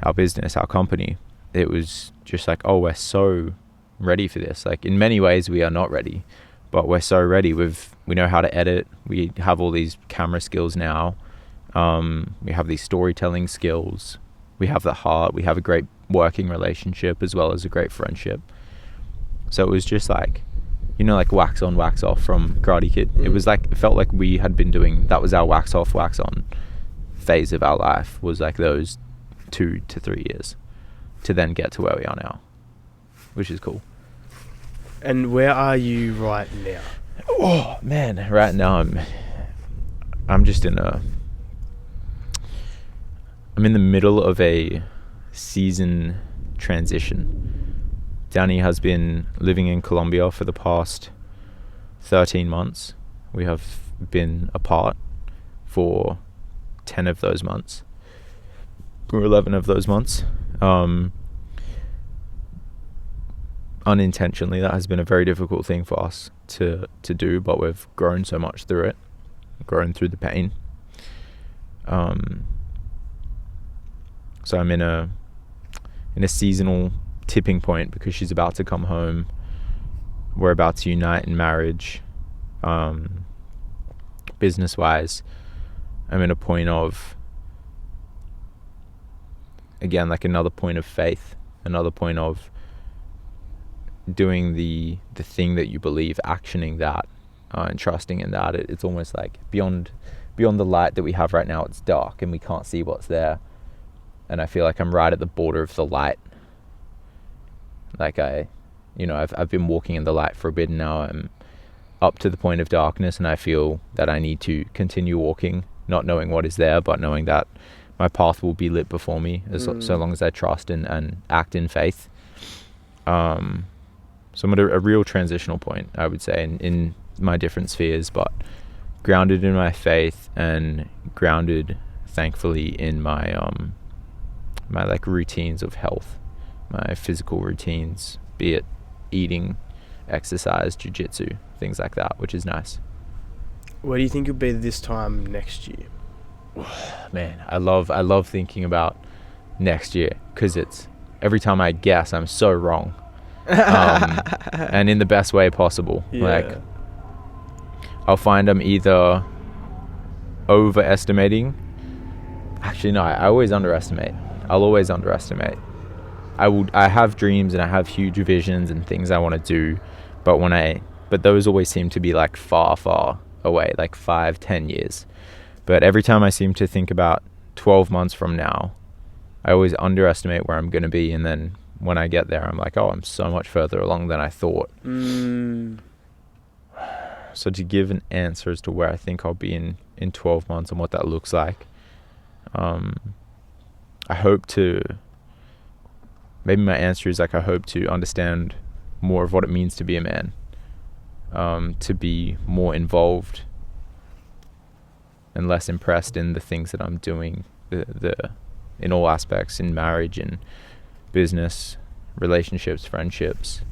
our business, our company, it was just like, oh, we're so ready for this. Like, in many ways we are not ready, but we're so ready. We know how to edit. We have all these camera skills now. We have these storytelling skills. We have the heart. We have a great working relationship as well as a great friendship. So it was just like, you know, like wax on, wax off from Karate Kid. It was like, it felt like we had been doing, that was our wax off, wax on phase of our life, was like those 2 to 3 years to then get to where we are now, which is cool. And where are you right now? Oh man, right now I'm just I'm in the middle of a season transition. Danny has been living in Colombia for the past 13 months. We have been apart for 10 of those months, or 11 of those months. Unintentionally, that has been a very difficult thing for us to do, but we've grown so much through it, grown through the pain. So I'm in a in a seasonal tipping point because she's about to come home. We're about to unite in marriage. Business wise, I'm in a point of, again, like another point of faith, another point of doing the thing that you believe, actioning that, and trusting in that. It's almost like beyond the light that we have right now, it's dark and we can't see what's there. And I feel like I'm right at the border of the light. Like I've been walking in the light for a bit now. I'm up to the point of darkness, and I feel that I need to continue walking, not knowing what is there, but knowing that my path will be lit before me, so long as I trust and act in faith. So I'm at a real transitional point, I would say, in my different spheres, but grounded in my faith and grounded, thankfully, in my my like routines of health, my physical routines, be it eating, exercise, jiu-jitsu, things like that, which is nice. Where do you think you'll be this time next year? Man, I love thinking about next year, because it's every time I guess I'm so wrong, and in the best way possible. Yeah. Like I'll find I'm either overestimating. Actually, no, I always underestimate. I'll always underestimate. I have dreams and I have huge visions and things I want to do, but those always seem to be like far away, like 5-10 years. But every time I seem to think about 12 months from now, I always underestimate where I'm going to be, and then when I get there, I'm like, oh, I'm so much further along than I thought. So to give an answer as to where I think I'll be in 12 months and what that looks like, I hope to, maybe my answer is like, I hope to understand more of what it means to be a man, to be more involved and less impressed in the things that I'm doing, in all aspects, in marriage and business, relationships, friendships,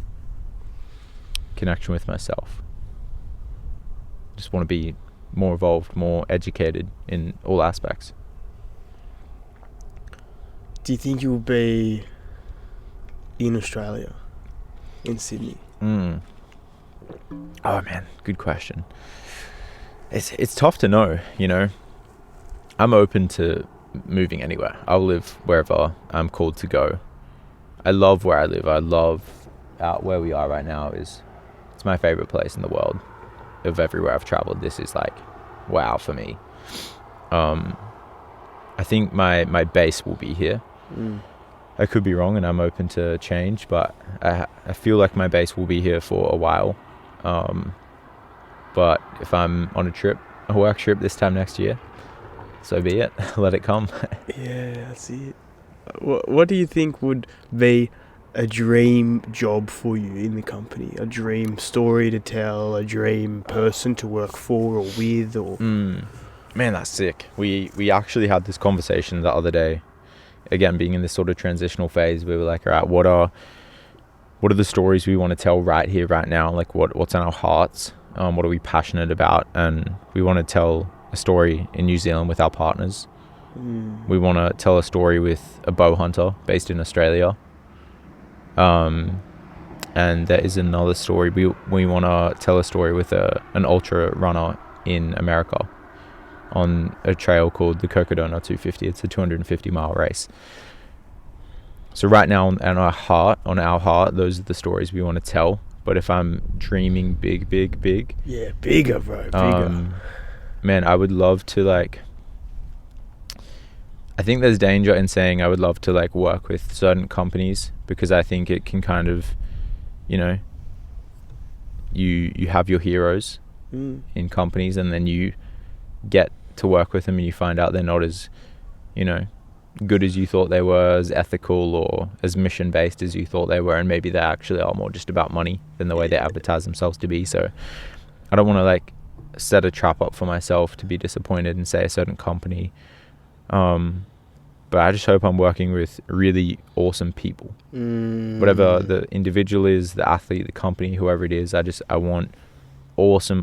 connection with myself. Just want to be more involved, more educated in all aspects. Do you think you'll be in Australia, in Sydney? Oh man, good question. It's tough to know, you know. I'm open to moving anywhere. I'll live wherever I'm called to go. I love where I live. I love out where we are right now. It's my favorite place in the world. Of everywhere I've traveled, this is like wow for me. I think my base will be here. I could be wrong and I'm open to change, but I feel like my base will be here for a while. But if I'm on a work trip this time next year, so be it. Let it come. Yeah, that's it. What do you think would be a dream job for you in the company? A dream story to tell, a dream person to work for or with, or... Man, that's sick. We actually had this conversation the other day. Again, being in this sort of transitional phase, we were like, all right, what are the stories we want to tell right here, right now? Like what's in our hearts? What are we passionate about? And we want to tell a story in New Zealand with our partners. We want to tell a story with a bow hunter based in Australia. And there is another story. We want to tell a story with an ultra runner in America on a trail called the Cocodona 250. It's a 250-mile race. So right now on our heart, those are the stories we want to tell. But if I'm dreaming big. Yeah, bigger, bro, bigger. Man, I would love to I think there's danger in saying I would love to work with certain companies, because I think it can kind of, you know, you have your heroes in companies, and then you get to work with them and you find out they're not as, you know, good as you thought they were, as ethical or as mission based as you thought they were, and maybe they actually are more just about money than the way they advertise themselves to be. So I don't want to set a trap up for myself to be disappointed and say a certain company, but I just hope I'm working with really awesome people. Whatever the individual is, the athlete, the company, whoever it is, I want awesome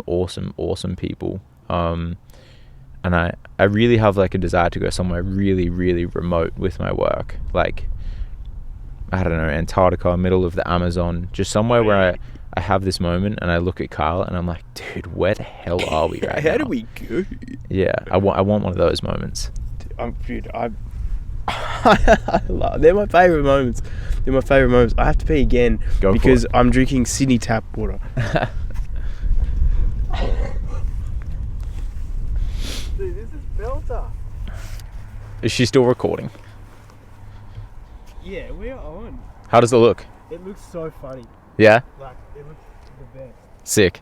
people. And I really have a desire to go somewhere really, really remote with my work. I don't know, Antarctica, middle of the Amazon, just somewhere where I have this moment and I look at Kyle and I'm like, dude, where the hell are we right now? How do we go? Yeah, I want one of those moments. They're my favourite moments. I have to pee again because I'm drinking Sydney tap water. Dude, this is belter. Is she still recording? Yeah, we are on. How does it look? It looks so funny. Yeah? Like, it looks the best. Sick.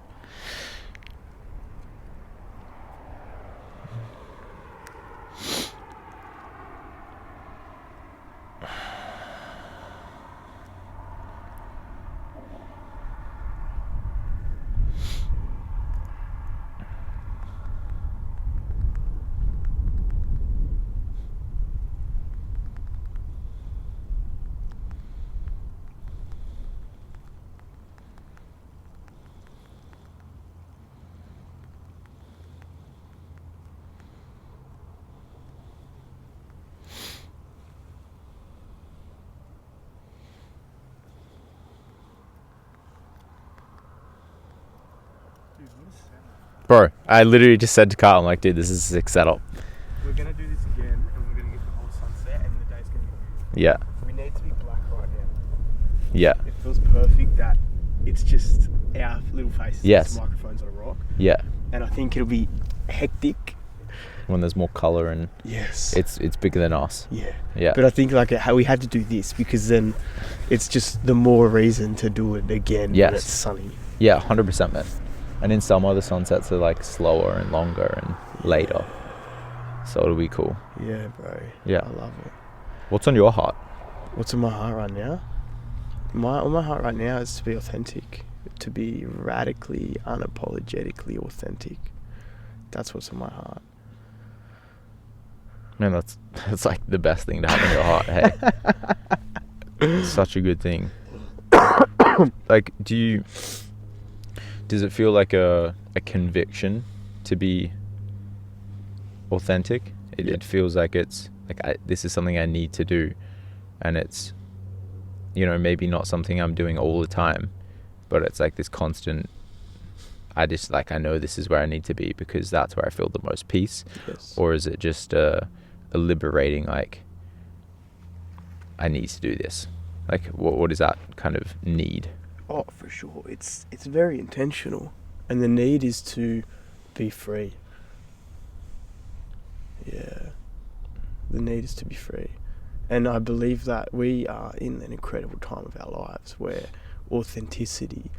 Bro, I literally just said to Carl, I'm like, dude, this is a sick setup. We're going to do this again, and we're going to get the whole sunset, and the day's going to be... Yeah. We need to be black right now. Yeah. It feels perfect that it's just our little faces. Yes. The microphones on a rock. Yeah. And I think it'll be hectic. When there's more colour and... Yes. It's bigger than us. Yeah. Yeah. But I think like how we had to do this because then it's just the more reason to do it again when it's sunny. Yeah, 100%, man. And in summer, the sunsets are like slower and longer and later. So it'll be cool. Yeah, bro. Yeah. I love it. What's on your heart? What's on my heart right now? On my heart right now is to be authentic. To be radically, unapologetically authentic. That's what's on my heart. Man, that's like the best thing to have in your heart, hey? It's such a good thing. Like, does it feel like a conviction to be authentic? It feels like it's like this is something I need to do, and it's, you know, maybe not something I'm doing all the time, but it's like this constant, I know this is where I need to be because that's where I feel the most peace. Yes. Or is it just a liberating, like, I need to do this? Like, what is that kind of need? Oh, for sure. It's very intentional. And the need is to be free. Yeah. The need is to be free. And I believe that we are in an incredible time of our lives where authenticity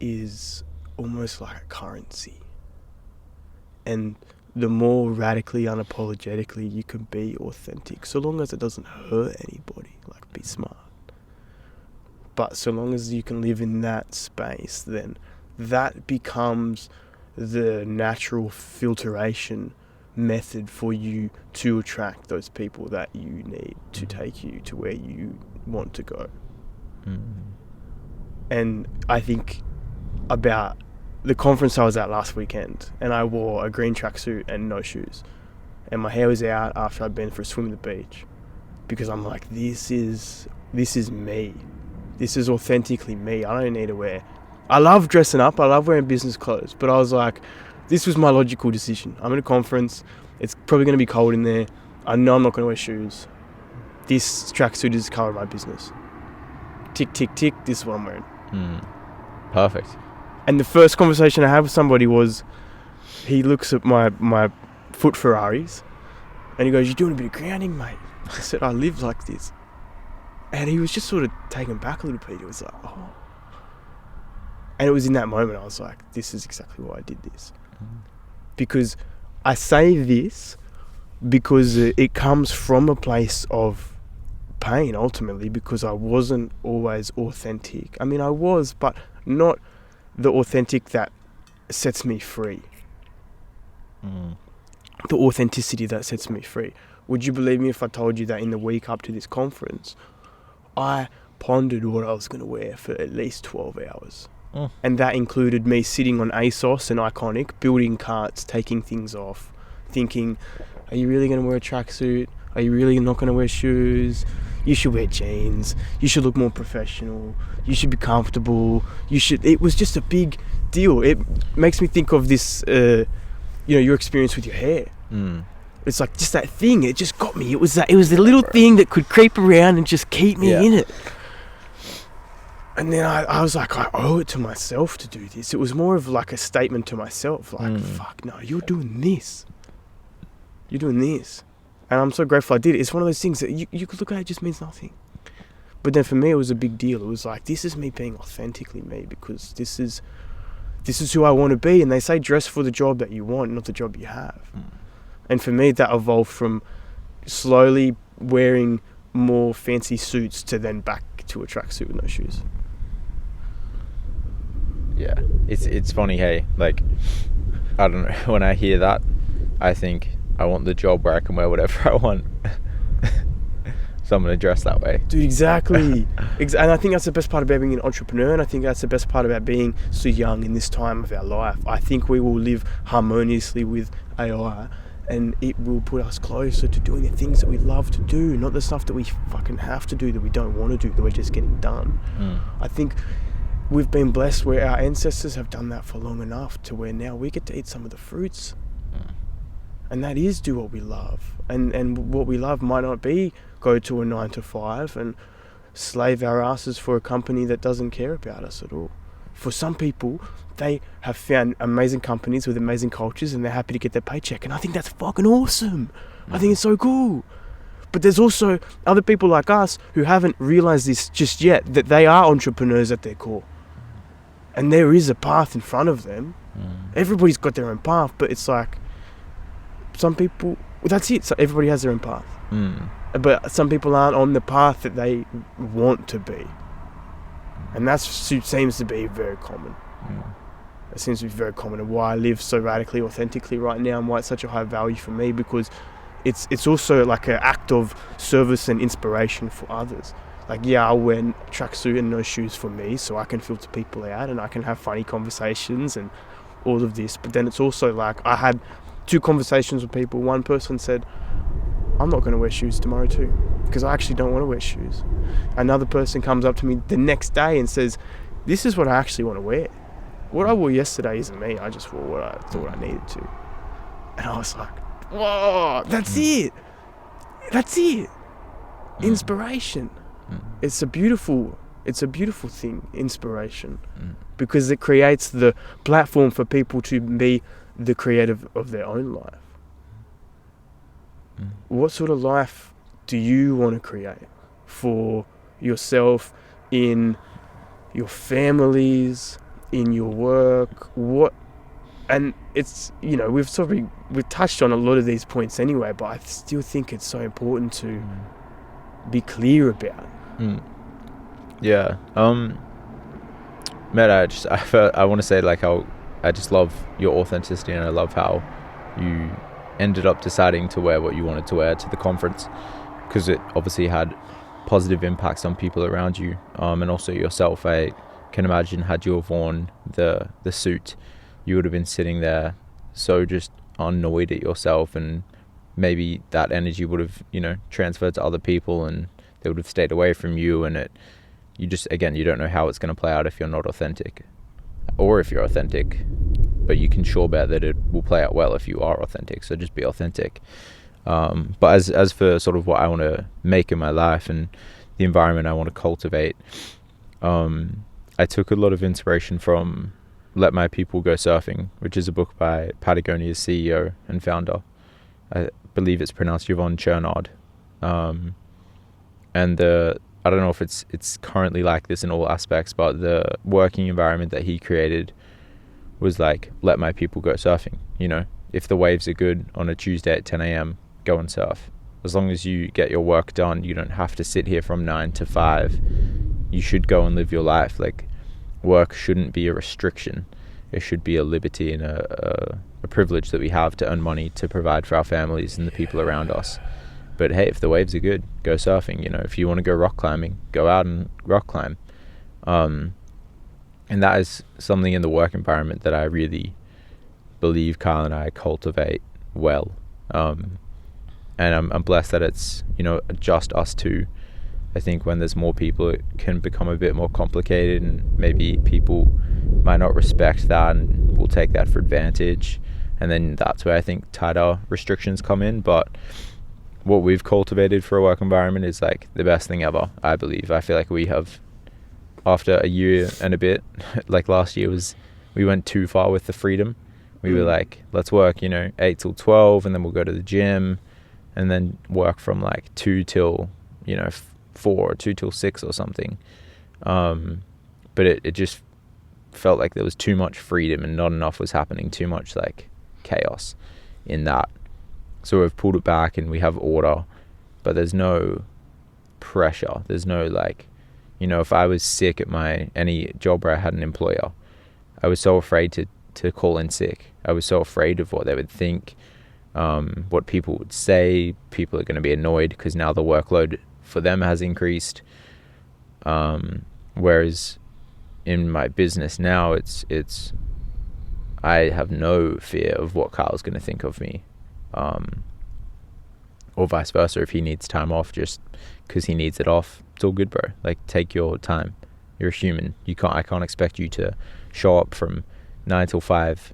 is almost like a currency. And the more radically, unapologetically you can be authentic, so long as it doesn't hurt anybody, like, be smart. But so long as you can live in that space, then that becomes the natural filtration method for you to attract those people that you need to take you to where you want to go. And I think about the conference I was at last weekend, and I wore a green tracksuit and no shoes, and my hair was out after I'd been for a swim at the beach, because I'm like, this is me. This is authentically me. I don't need to wear... I love dressing up. I love wearing business clothes. But I was like, this was my logical decision. I'm at a conference. It's probably going to be cold in there. I know I'm not going to wear shoes. This tracksuit is the colour of my business. Tick, tick, tick. This is what I'm wearing. Perfect. And the first conversation I had with somebody was, he looks at my foot Ferraris and he goes, you're doing a bit of grounding, mate. I said, I live like this. And he was just sort of taken back a little bit. He was like, oh. And it was in that moment I was like, this is exactly why I did this. Because I say this because it comes from a place of pain, ultimately, because I wasn't always authentic. I mean, I was, but not the authentic that sets me free. The authenticity that sets me free. Would you believe me if I told you that in the week up to this conference, I pondered what I was going to wear for at least 12 hours. And that included me sitting on ASOS and Iconic, building carts, taking things off, thinking, are you really going to wear a tracksuit? Are you really not going to wear shoes? you should wear jeans, you should look more professional, you should be comfortable, it was just a big deal. It makes me think of this, your experience with your hair. It's like just that thing, it just got me. It was the little thing that could creep around and just keep me in it. And then I was like, I owe it to myself to do this. It was more of like a statement to myself, like, fuck no, you're doing this. You're doing this. And I'm so grateful I did it. It's one of those things that you could look at, it just means nothing. But then for me, it was a big deal. It was like, this is me being authentically me, because this is who I want to be. And they say dress for the job that you want, not the job you have. And for me, that evolved from slowly wearing more fancy suits to then back to a tracksuit with no shoes. Yeah, it's funny, hey, like, I don't know, when I hear that, I think I want the job where I can wear whatever I want. So I'm going to dress that way. Dude, exactly. And I think that's the best part about being an entrepreneur, and I think that's the best part about being so young in this time of our life. I think we will live harmoniously with AI, and it will put us closer to doing the things that we love to do, not the stuff that we fucking have to do, that we don't want to do, that we're just getting done. I think we've been blessed where our ancestors have done that for long enough to where now we get to eat some of the fruits. And that is do what we love. And what we love might not be go to a 9-to-5 and slave our asses for a company that doesn't care about us at all. For some people, they have found amazing companies with amazing cultures and they're happy to get their paycheck. And I think that's fucking awesome. I think it's so cool. But there's also other people like us who haven't realized this just yet, that they are entrepreneurs at their core. And there is a path in front of them. Everybody's got their own path, but it's like some people, that's it. So everybody has their own path. But some people aren't on the path that they want to be. And that seems to be very common. It seems to be very common, and why I live so radically authentically right now, and why it's such a high value for me, because it's also like an act of service and inspiration for others. Like, yeah, I'll wear tracksuit and no shoes for me so I can filter people out and I can have funny conversations and all of this. But then it's also like, I had 2 conversations with people. One person said, I'm not going to wear shoes tomorrow too, because I actually don't want to wear shoes. Another person comes up to me the next day and says, this is what I actually want to wear. What I wore yesterday isn't me. I just wore what I thought I needed to. And I was like, whoa, that's it. That's it. Inspiration. It's a beautiful thing, inspiration, because it creates the platform for people to be the creative of their own life. What sort of life do you want to create for yourself, in your families, in your work? And it's, we've touched on a lot of these points anyway, but I still think it's so important to be clear about. Yeah. Matt, I want to say, like, how I just love your authenticity, and I love how you ended up deciding to wear what you wanted to wear to the conference, because it obviously had positive impacts on people around you, and also yourself. I can imagine, had you have worn the suit, you would have been sitting there so just annoyed at yourself, and maybe that energy would have, transferred to other people, and they would have stayed away from you. And you don't know how it's going to play out if you're not authentic, or if you're authentic, but you can sure bet that it will play out well if you are authentic. So just be authentic. But as for sort of what I want to make in my life and the environment I want to cultivate, I took a lot of inspiration from Let My People Go Surfing, which is a book by Patagonia's CEO and founder. I believe it's pronounced Yvonne Chernard. And I don't know if it's currently like this in all aspects, but the working environment that he created was like, let my people go surfing. If the waves are good on a Tuesday at 10 a.m, go and surf. As long as you get your work done, you don't have to sit here from 9 to 5. You should go and live your life. Like, work shouldn't be a restriction. It should be a liberty and a privilege that we have to earn money to provide for our families and the people around us. But hey, if the waves are good, go surfing. If you want to go rock climbing, go out and rock climb. And that is something in the work environment that I really believe Kyle and I cultivate well. And I'm blessed that it's, just us two. I think when there's more people, it can become a bit more complicated, and maybe people might not respect that and will take that for advantage. And then that's where I think tighter restrictions come in. But what we've cultivated for a work environment is like the best thing ever, I believe. I feel like we have, after a year and a bit, like last year we went too far with the freedom. We were like, let's work, 8 till 12, and then we'll go to the gym, and then work from like 2 till, 4 or 2 till 6 or something. But it just felt like there was too much freedom and not enough was happening, too much like chaos in that. So we've pulled it back and we have order, but there's no pressure. There's no like, if I was sick at any job where I had an employer, I was so afraid to call in sick. I was so afraid of what they would think, what people would say. People are going to be annoyed because now the workload for them has increased. Whereas in my business now, it's I have no fear of what Carl's going to think of me, or vice versa. If he needs time off just because he needs it off, it's all good, bro. Like, take your time. You're a human. I can't expect you to show up from 9 till 5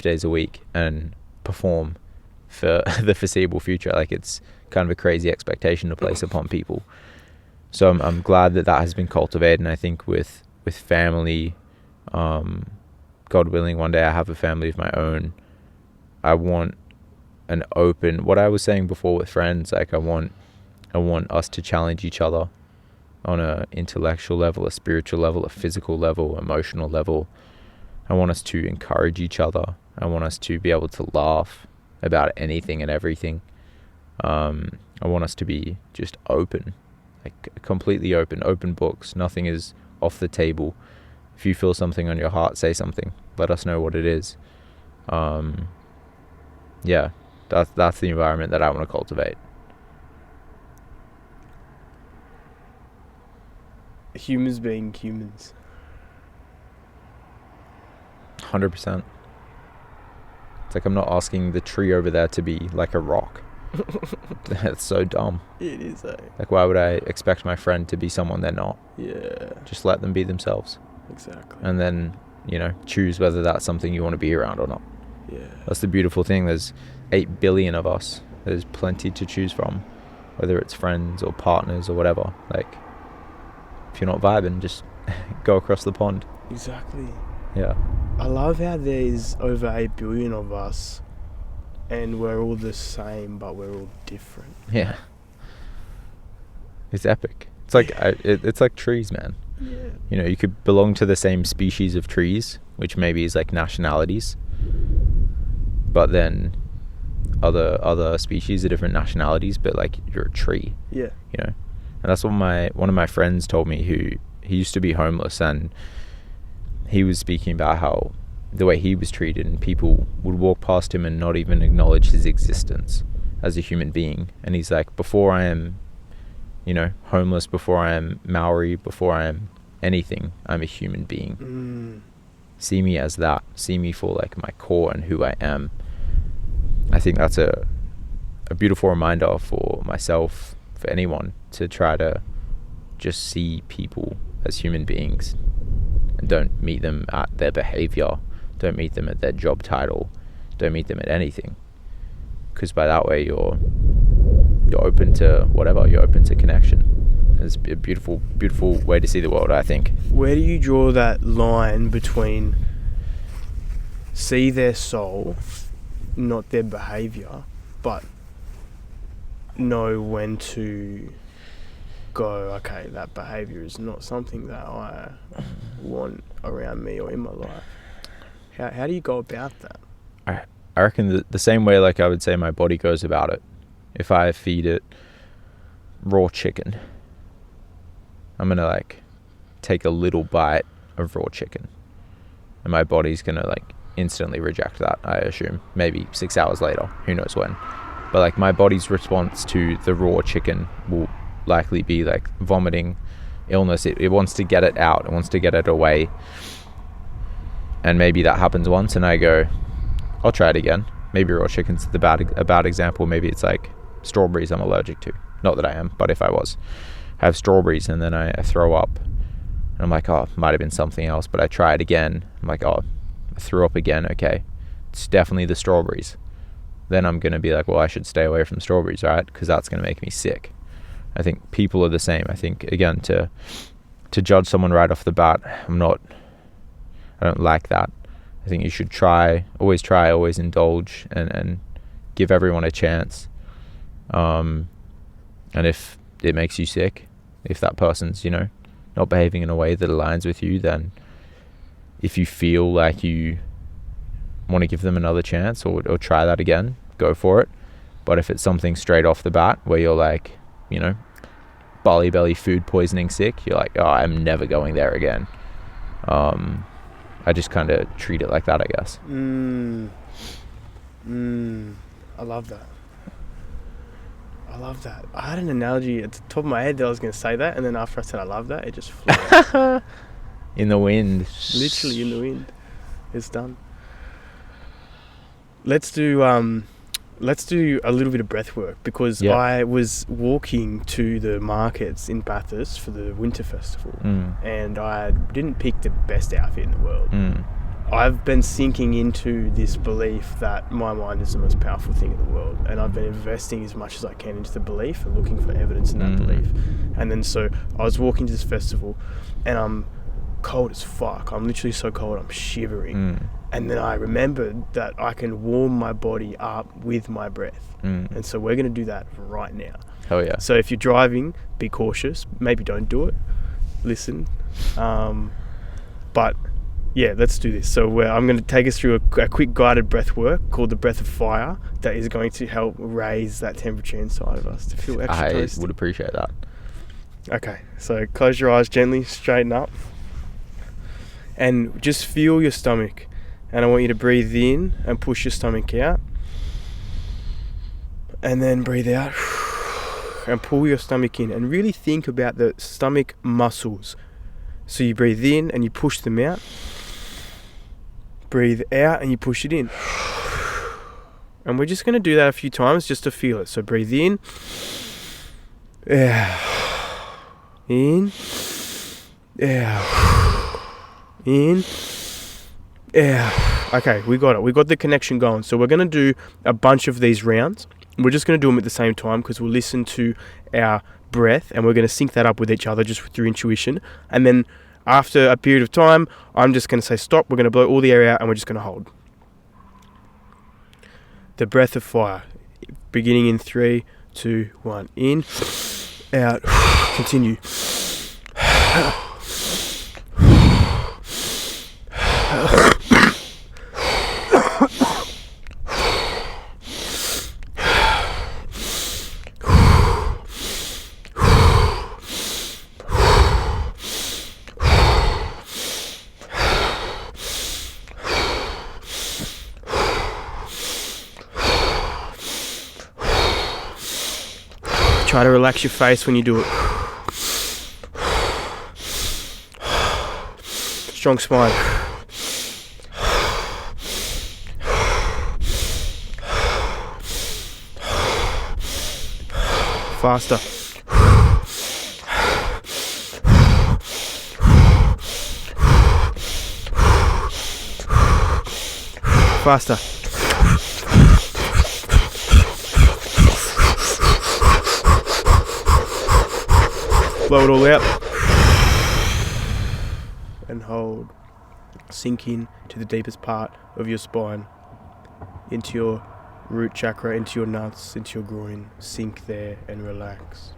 days a week and perform for the foreseeable future. Like, it's kind of a crazy expectation to place upon people. So I'm glad that has been cultivated. And I think with family, God willing, one day I have a family of my own. I want an open, what I was saying before with friends, like I want us to challenge each other on a intellectual level, a spiritual level, a physical level, emotional level. I want us to encourage each other. I want us to be able to laugh about anything and everything. I want us to be just open, like completely open books. Nothing is off the table. If you feel something on your heart, say something. Let us know what it is. Yeah, that's the environment that I want to cultivate. Humans being humans. 100%. It's like I'm not asking the tree over there to be like a rock. That's so dumb. It is, eh? Like, why would I expect my friend to be someone they're not? Yeah. Just let them be themselves. Exactly. And then, choose whether that's something you want to be around or not. Yeah. That's the beautiful thing. There's 8 billion of us. There's plenty to choose from, whether it's friends or partners or whatever. Like, if you're not vibing, just go across the pond. Exactly. Yeah. I love how there's over 8 billion of us and we're all the same, but we're all different. Yeah. It's epic. It's like it's like trees, man. Yeah. You could belong to the same species of trees, which maybe is like nationalities, but then other species are different nationalities, but like you're a tree. Yeah. And that's what one of my friends told me, who he used to be homeless, and he was speaking about how the way he was treated, and people would walk past him and not even acknowledge his existence as a human being. And he's like, before I am homeless, before I am Maori, before I am anything, I'm a human being. See me as that. See me for like my core and who I am. I think that's a beautiful reminder for myself, for anyone, to try to just see people as human beings and don't meet them at their behavior, don't meet them at their job title, don't meet them at anything, because by that way you're open to whatever, you're open to connection. It's a beautiful way to see the world, I think. Where do you draw that line between see their soul, not their behaviour, but know when to go, okay, that behaviour is not something that I want around me or in my life? How do you go about that? I reckon the same way, like I would say my body goes about it. If I feed it raw chicken, I'm going to like take a little bite of raw chicken, and my body's going to like instantly reject that, I assume. Maybe 6 hours later, who knows when. But like my body's response to the raw chicken will likely be like vomiting, illness. It wants to get it out. It wants to get it away. And maybe that happens once and I go, I'll try it again. Maybe raw chicken's a bad example. Maybe it's like strawberries I'm allergic to. Not that I am, but if I was. have strawberries, and then I throw up. And I'm like, oh, might have been something else, but I try it again. I'm like, oh, I threw up again. Okay, it's definitely the strawberries. Then I'm going to be like, well, I should stay away from strawberries, right? Because that's going to make me sick. I think people are the same. I think, again, to judge someone right off the bat, I don't like that. I think you should always indulge, and give everyone a chance. And if it makes you sick, if that person's, not behaving in a way that aligns with you, then if you feel like you want to give them another chance or try that again, go for it. But if it's something straight off the bat where you're like, belly food poisoning sick, you're like, oh, I'm never going there again. I just kind of treat it like that, I guess. I love that. I had an analogy at the top of my head that I was going to say that, and then after I said I love that, it just flew. In the wind. Literally in the wind. It's done. Let's do a little bit of breath work, because I was walking to the markets in Bathurst for the Winter Festival, and I didn't pick the best outfit in the world. I've been sinking into this belief that my mind is the most powerful thing in the world, and I've been investing as much as I can into the belief and looking for evidence in that belief. And then so I was walking to this festival, and I'm cold as fuck. I'm literally so cold, I'm shivering. And then I remembered that I can warm my body up with my breath. And so we're going to do that right now. Hell yeah. So if you're driving, be cautious. Maybe don't do it. Listen. But yeah, let's do this. So I'm going to take us through a quick guided breath work called the breath of fire that is going to help raise that temperature inside of us to feel extra toasty. I would appreciate that. Okay, so close your eyes gently, straighten up, and just feel your stomach. And I want you to breathe in and push your stomach out, and then breathe out and pull your stomach in, and really think about the stomach muscles. So you breathe in and you push them out, breathe out and you push it in. And we're just going to do that a few times just to feel it. So breathe in, out, in, out, in, out. Okay, we got it. We got the connection going. So we're going to do a bunch of these rounds. We're just going to do them at the same time, because we'll listen to our breath and we're going to sync that up with each other just through intuition. And then after a period of time, I'm just going to say stop. We're going to blow all the air out and we're just going to hold. The breath of fire, beginning in 3, 2, 1. In, out, continue. Try to relax your face when you do it. Strong spine. Faster. Faster. Blow it all out. And hold. Sink in to the deepest part of your spine. Into your root chakra, into your nuts, into your groin. Sink there and relax.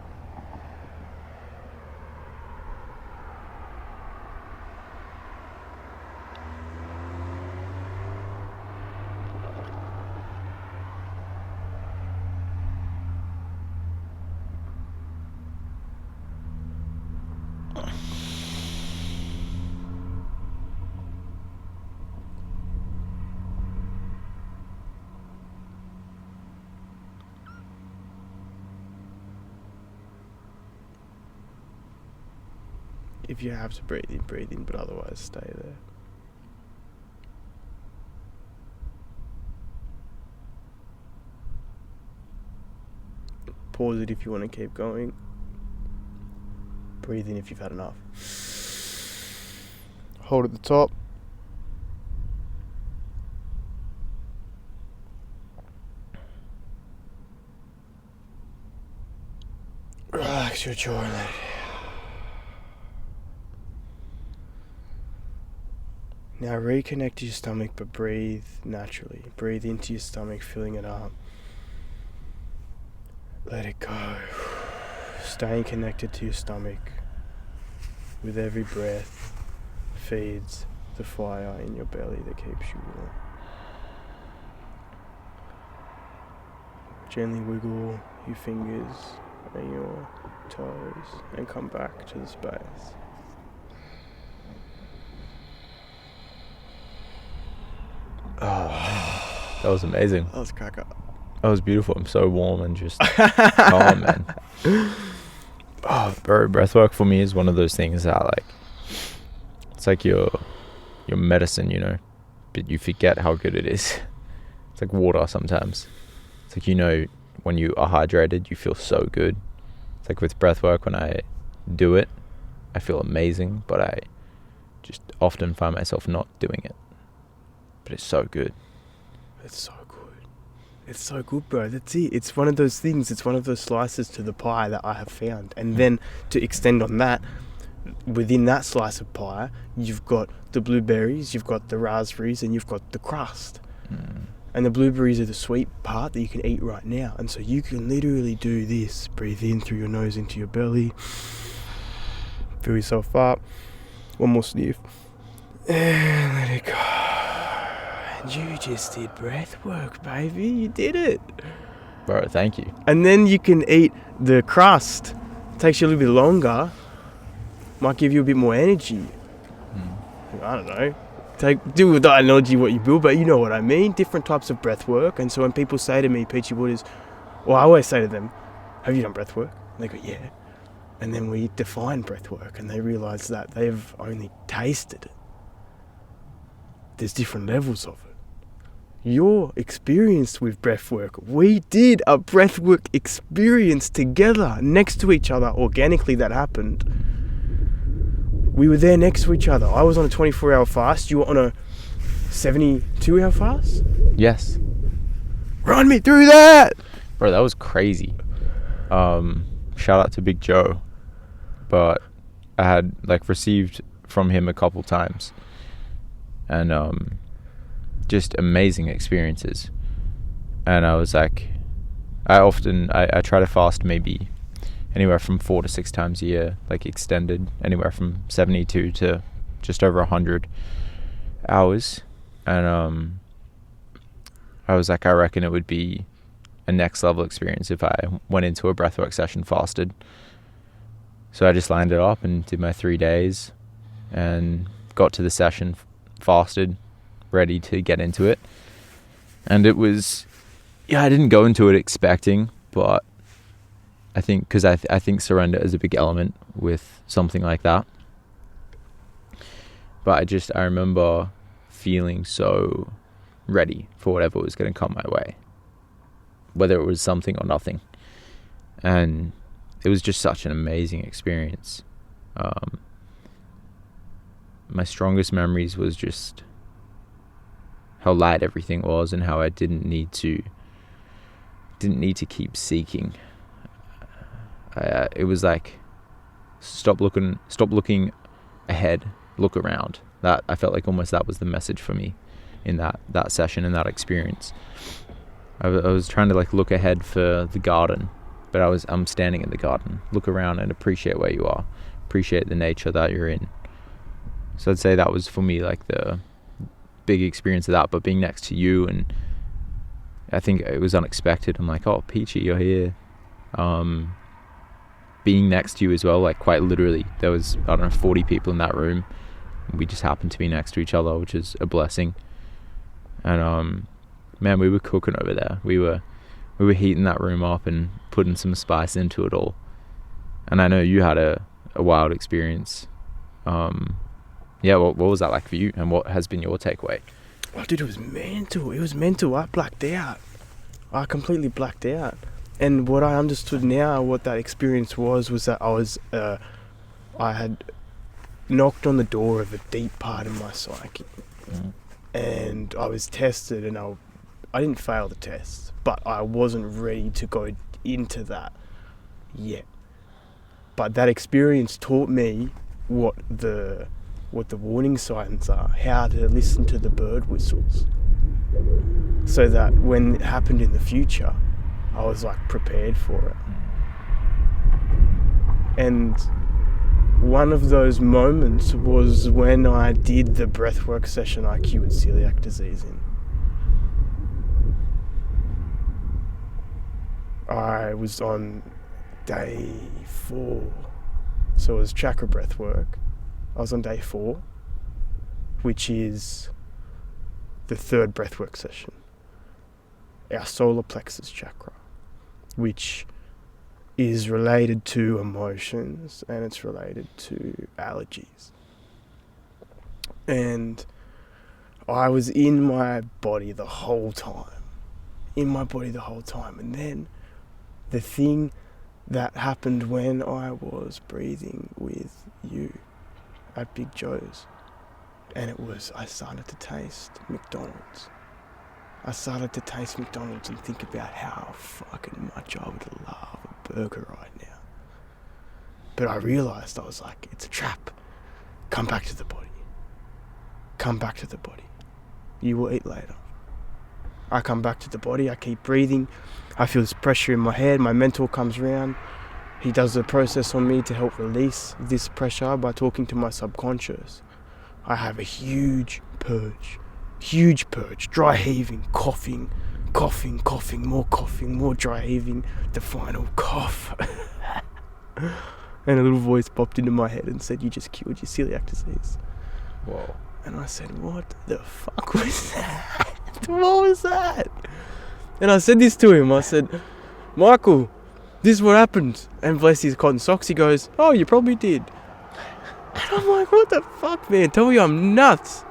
If you have to breathe in, but otherwise stay there. Pause it if you want to keep going. Breathe in if you've had enough. Hold at the top. Relax your jaw and let it out. Now reconnect to your stomach, but breathe naturally. Breathe into your stomach, filling it up. Let it go. Staying connected to your stomach. With every breath, feeds the fire in your belly that keeps you warm. Gently wiggle your fingers and your toes and come back to the space. Oh, that was amazing. That was cracker. That was beautiful. I'm so warm and just calm, man. Oh, bro, breathwork for me is one of those things that, like, it's like your medicine, you know, but you forget how good it is. It's like water sometimes. It's like, you know, when you are hydrated, you feel so good. It's like with breathwork, when I do it, I feel amazing, but I just often find myself not doing it. But it's so good. It's so good. It's so good, bro. That's it. It's one of those things. It's one of those slices to the pie that I have found. And then to extend on that, within that slice of pie, you've got the blueberries, you've got the raspberries, and you've got the crust. And the blueberries are the sweet part that you can eat right now. And so you can literally do this. Breathe in through your nose into your belly. Fill yourself up. One more sniff. And let it go. And you just did breath work, baby. You did it. Bro, thank you. And then you can eat the crust. It takes you a little bit longer. Might give you a bit more energy. I don't know. Do with that analogy what you will, but you know what I mean. Different types of breath work. And so when people say to me, Peachy Waters, well, I always say to them, have you done breath work? And they go, yeah. And then we define breath work and they realise that they've only tasted it. There's different levels of it. You're experienced with breath work. We did a breath work experience together next to each other. Organically that happened. We were there next to each other. I was on a 24-hour fast. You were on a 72-hour fast? Yes. Run me through that! Bro, that was crazy. Shout out to Big Joe. But I had, like, received from him a couple times. And just amazing experiences. And I was like, I try to fast maybe anywhere from 4 to 6 times a year, like extended, anywhere from 72 to just over 100 hours. And I was like, I reckon it would be a next level experience if I went into a breathwork session fasted. So I just lined it up and did my 3 days and got to the session fasted, ready to get into it. And it was, yeah, I didn't go into it expecting, but I think, because I think surrender is a big element with something like that. But I remember feeling so ready for whatever was going to come my way, whether it was something or nothing. And it was just such an amazing experience. My strongest memories was just how light everything was and how I didn't need to keep seeking. It was like, stop looking ahead, look around. That I felt like almost that was the message for me in that session, in that experience. I was trying to like look ahead for the garden, but I'm standing in the garden. Look around and appreciate where you are. Appreciate the nature that you're in. So I'd say that was for me like the big experience of that, but being next to you, and I think it was unexpected. I'm like, oh, Peachy, you're here. Being next to you as well, like quite literally, there was, I don't know, 40 people in that room. We just happened to be next to each other, which is a blessing. And man, we were cooking over there. We were heating that room up and putting some spice into it all. And I know you had a wild experience. Yeah, what was that like for you, and what has been your takeaway? Oh, dude, it was mental. It was mental. I blacked out. I completely blacked out. And what I understood now, what that experience was that I was I had knocked on the door of a deep part of my psyche, and I was tested, and I didn't fail the test, but I wasn't ready to go into that yet. But that experience taught me what the warning signs are, how to listen to the bird whistles, so that when it happened in the future, I was like prepared for it. And one of those moments was when I did the breathwork session I cured celiac disease in. I was on day 4, so it was chakra breathwork. I was on day 4, which is the 3rd breathwork session, our solar plexus chakra, which is related to emotions and it's related to allergies. And I was in my body the whole time. And then the thing that happened when I was breathing with you at Big Joe's, and it was, I started to taste McDonald's. And think about how fucking much I would love a burger right now. But I realised, I was like, it's a trap. Come back to the body. You will eat later. I come back to the body, I keep breathing. I feel this pressure in my head, my mentor comes around. He does a process on me to help release this pressure by talking to my subconscious. I have a huge purge, dry heaving, coughing, more dry heaving, the final cough. And a little voice popped into my head and said, you just cured your celiac disease. Whoa. And I said, what the fuck was that? What was that? And I said this to him. I said, Michael, this is what happened. And bless his cotton socks, he goes, oh, you probably did. And I'm like, what the fuck, man? Tell me I'm nuts.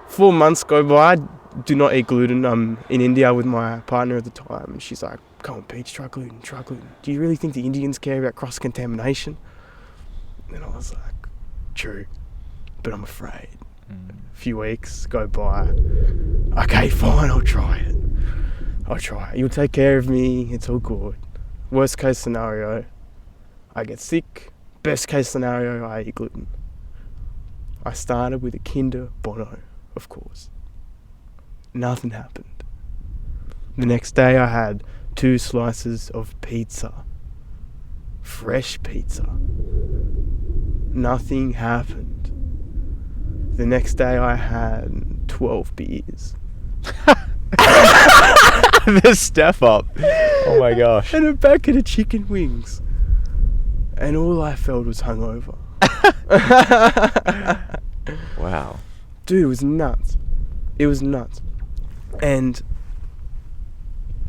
4 months go by. I do not eat gluten. I'm in India with my partner at the time. And she's like, come on, Peach, try gluten. Do you really think the Indians care about cross-contamination? And I was like, true. But I'm afraid. A few weeks go by. Okay, fine, I'll try it. You'll take care of me. It's all good. Worst case scenario, I get sick. Best case scenario, I eat gluten. I started with a Kinder Bueno, of course. Nothing happened. The next day I had 2 slices of pizza. Fresh pizza. Nothing happened. The next day I had 12 beers. The step up. Oh my gosh. And a packet of chicken wings. And all I felt was hungover. Wow. Dude, it was nuts. And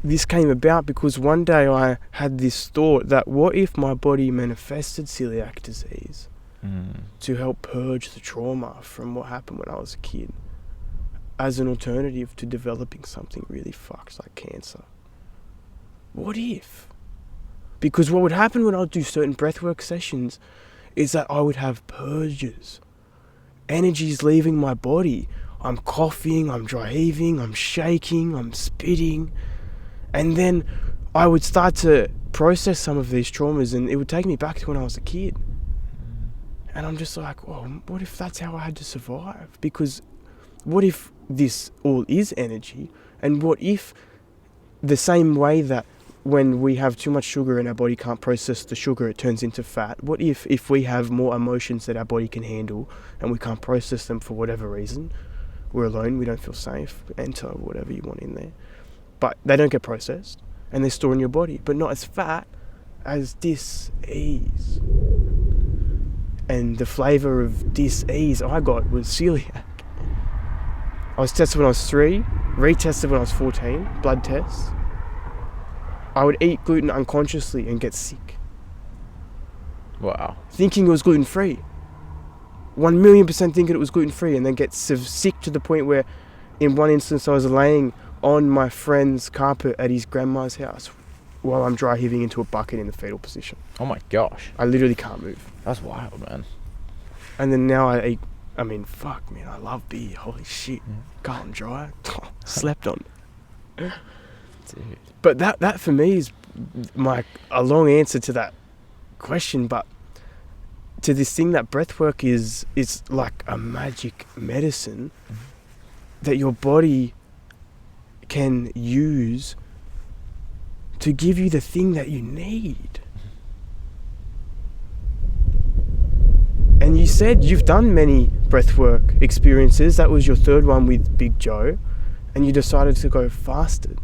this came about because one day I had this thought that what if my body manifested celiac disease to help purge the trauma from what happened when I was a kid, as an alternative to developing something really fucked like cancer? What if? Because what would happen when I would do certain breathwork sessions is that I would have purges. Energy's leaving my body. I'm coughing, I'm dry heaving, I'm shaking, I'm spitting. And then I would start to process some of these traumas and it would take me back to when I was a kid. And I'm just like, well, what if that's how I had to survive? Because what if this all is energy? And what if the same way that when we have too much sugar and our body can't process the sugar, it turns into fat? What if we have more emotions that our body can handle and we can't process them for whatever reason? We're alone, we don't feel safe, enter whatever you want in there. But they don't get processed and they're stored in your body, but not as fat, as dis-ease. And the flavour of dis-ease I got was celiac. I was tested when I was 3, retested when I was 14, blood tests. I would eat gluten unconsciously and get sick. Wow. Thinking it was gluten-free. 1,000,000% thinking it was gluten-free, and then get sick to the point where, in one instance, I was laying on my friend's carpet at his grandma's house while I'm dry heaving into a bucket in the fetal position. Oh my gosh. I literally can't move. That's wild, man. And then now I eat, fuck, man, I love beer. Holy shit. Carlton Dry. Slept on. Dude. But that for me is a long answer to that question, but to this thing that breathwork is like a magic medicine that your body can use to give you the thing that you need. And you said you've done many breathwork experiences. That was your third one with Big Joe, and you decided to go fasted.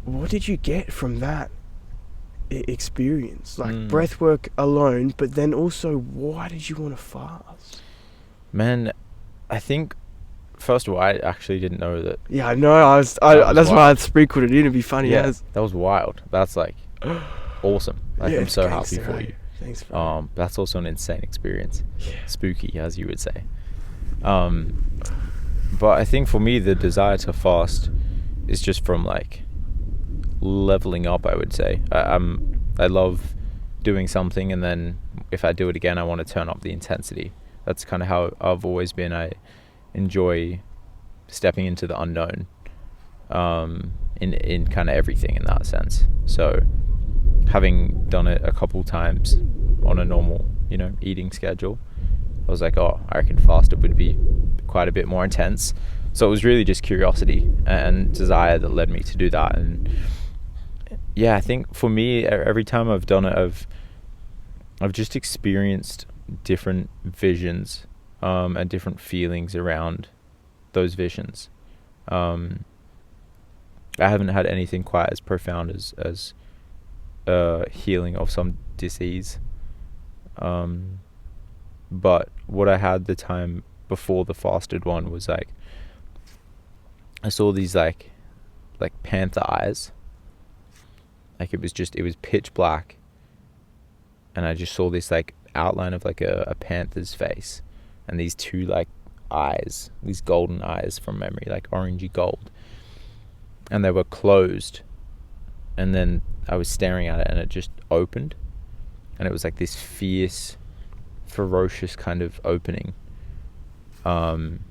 What did you get from that experience? Like breathwork alone, but then also, why did you want to fast? Man, I think, first of all, I actually didn't know that. Yeah, I know. That's why I sprinkled it in. It'd be funny. Yeah, that was wild. That's like awesome. Like, yeah, I'm so happy for you. Thanks, bro. That's also an insane experience. Yeah. Spooky, as you would say. But I think for me, the desire to fast is just from like leveling up, I would say. I love doing something, and then if I do it again, I want to turn up the intensity. That's kind of how I've always been. I enjoy stepping into the unknown in kind of everything in that sense. So having done it a couple times on a normal, eating schedule, I was like, oh, I reckon fasted would be quite a bit more intense. So it was really just curiosity and desire that led me to do that. And yeah, I think for me, every time I've done it, I've just experienced different visions and different feelings around those visions. I haven't had anything quite as profound as healing of some disease. But what I had the time before the fasted one was like, I saw these like panther eyes. Like it was pitch black, and I just saw this like outline of like a panther's face, and these two like eyes, these golden eyes from memory, like orangey gold, and they were closed, and then I was staring at it and it just opened, and it was like this fierce, ferocious kind of opening. And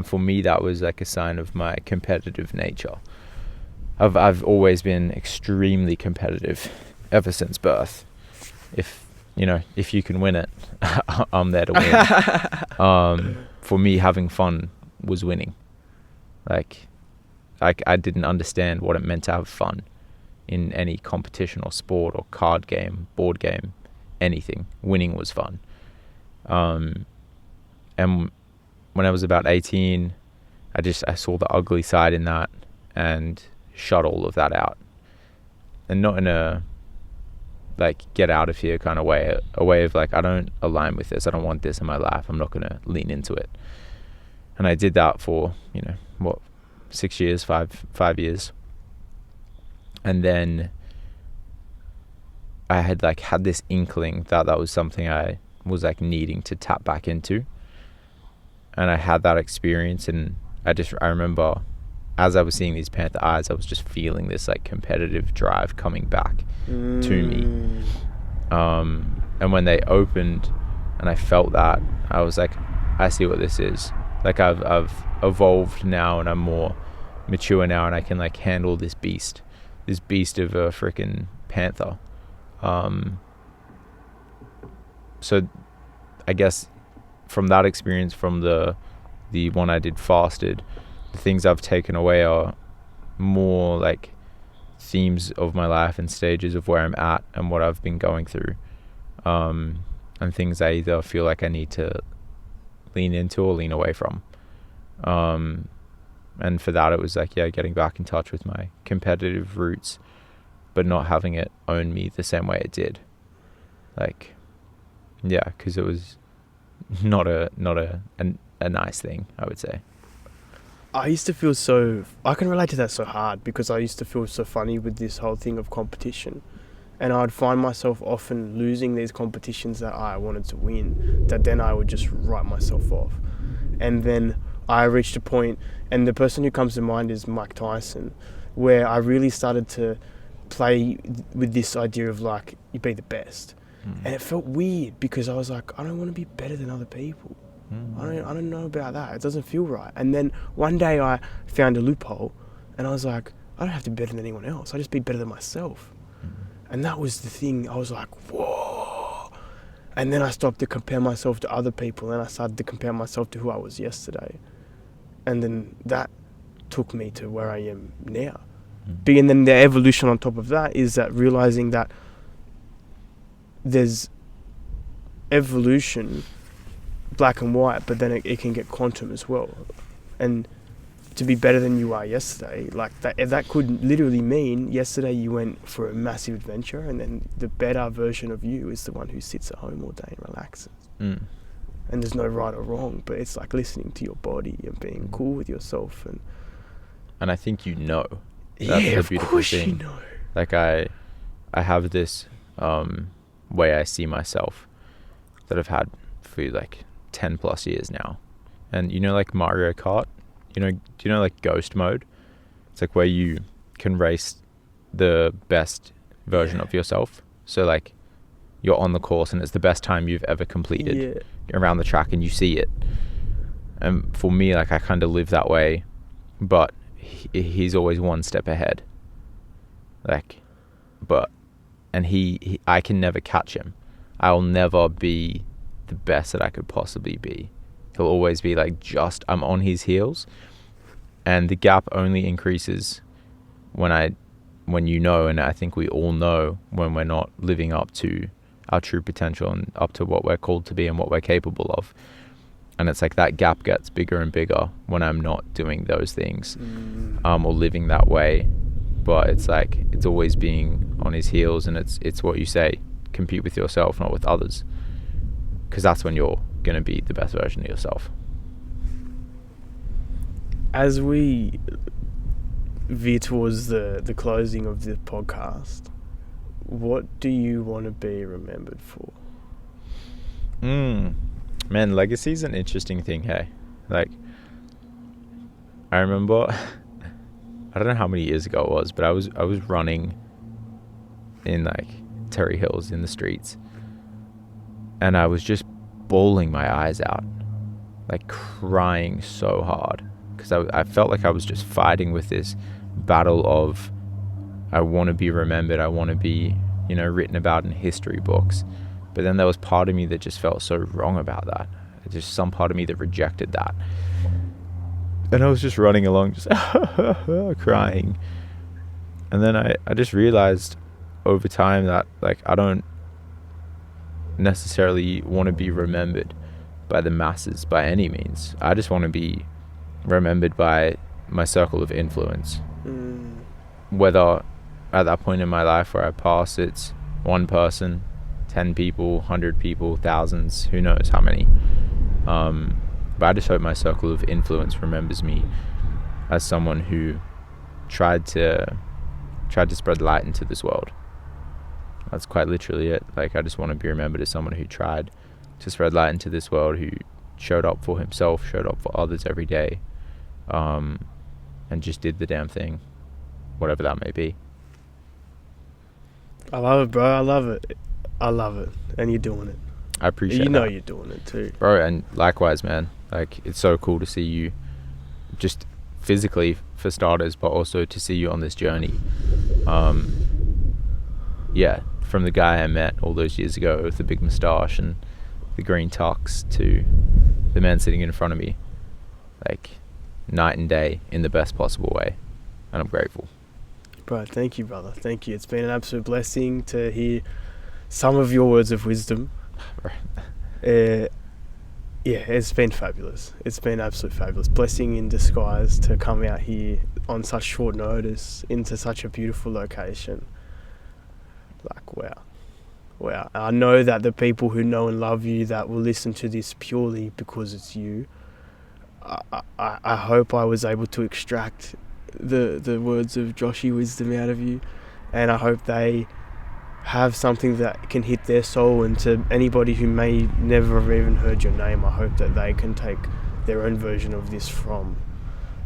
for me, that was like a sign of my competitive nature. I've always been extremely competitive ever since birth. If you can win it, I'm there to win. For me, having fun was winning. Like I didn't understand what it meant to have fun in any competition or sport or card game, board game, anything. Winning was fun. And when I was about 18, I saw the ugly side in that and shut all of that out. And not in a like get out of here kind of way, a way of like, I don't align with this, I don't want this in my life, I'm not going to lean into it. And I did that for 6 years, five years. And then I had had this inkling that was something I was like needing to tap back into. And I had that experience, and I remember as I was seeing these panther eyes, I was just feeling this like competitive drive coming back to me. And when they opened and I felt that, I was like, I see what this is. Like I've evolved now, and I'm more mature now, and I can like handle this beast of a freaking panther. So I guess from that experience, from the one I did fasted, the things I've taken away are more like themes of my life and stages of where I'm at and what I've been going through, and things I either feel like I need to lean into or lean away from. And for that, it was like, getting back in touch with my competitive roots, but not having it own me the same way it did. Like, because it was not a nice thing, I would say. I used to feel I can relate to that so hard, because I used to feel so funny with this whole thing of competition, and I'd find myself often losing these competitions that I wanted to win, that then I would just write myself off. And then I reached a point, and the person who comes to mind is Mike Tyson, where I really started to play with this idea of like, you be the best. And it felt weird because I was like, I don't want to be better than other people. I don't know about that. It doesn't feel right. And then one day I found a loophole, and I was like, I don't have to be better than anyone else. I just be better than myself. And that was the thing. I was like, whoa. And then I stopped to compare myself to other people, and I started to compare myself to who I was yesterday. And then that took me to where I am now. And then the evolution on top of that is that realizing that there's evolution, black and white, but then it can get quantum as well. And to be better than you are yesterday, like that could literally mean yesterday you went for a massive adventure, and then the better version of you is the one who sits at home all day and relaxes. And there's no right or wrong, but it's like listening to your body and being cool with yourself. And I think you know. That's Yeah, the of beautiful course thing. you know. Like I have this way I see myself that I've had for like 10 plus years now. And you know, like Mario Kart, do you know like ghost mode? It's like where you can race the best version of yourself. So like you're on the course and it's the best time you've ever completed around the track, and you see it. And for me, like I kind of live that way, but he's always one step ahead. Like, and I can never catch him. I'll never be the best that I could possibly be. He'll always be like I'm on his heels, and the gap only increases when and I think we all know when we're not living up to our true potential and up to what we're called to be and what we're capable of. And it's like that gap gets bigger and bigger when I'm not doing those things, or living that way. But it's like, it's always being on his heels, and it's what you say, compete with yourself, not with others. Because that's when you're going to be the best version of yourself. As we veer towards the closing of the podcast, what do you want to be remembered for? Man, legacy is an interesting thing, hey? Like, I remember, I don't know how many years ago it was, but I was running in like Terry Hills in the streets, and I was just bawling my eyes out, like crying so hard, because I felt like I was just fighting with this battle of, I want to be remembered, I want to be, written about in history books. But then there was part of me that just felt so wrong about that. Just some part of me that rejected that. And I was just running along, just crying. And then I just realized over time that like I don't necessarily want to be remembered by the masses by any means. I just want to be remembered by my circle of influence. Whether at that point in my life where I pass, it's one person, 10 people, 100 people, thousands, who knows how many. But I just hope my circle of influence remembers me as someone who tried to spread light into this world. That's quite literally it. Like, I just want to be remembered as someone who tried to spread light into this world, who showed up for himself, showed up for others every day, and just did the damn thing, whatever that may be. I love it, bro. I love it. And you're doing it. I appreciate it. You know you're doing it too. Bro, and likewise, man. Like, it's so cool to see you, just physically for starters, but also to see you on this journey. Yeah, from the guy I met all those years ago with the big moustache and the green tux to the man sitting in front of me. Like, night and day in the best possible way. And I'm grateful. Bro, thank you, brother. Thank you. It's been an absolute blessing to hear some of your words of wisdom. Yeah, it's been fabulous. It's been absolutely fabulous. Blessing in disguise to come out here on such short notice into such a beautiful location. Like, wow. I know that the people who know and love you that will listen to this purely because it's you, I hope I was able to extract the words of Joshy wisdom out of you, and I hope they have something that can hit their soul. And to anybody who may never have even heard your name, I hope that they can take their own version of this from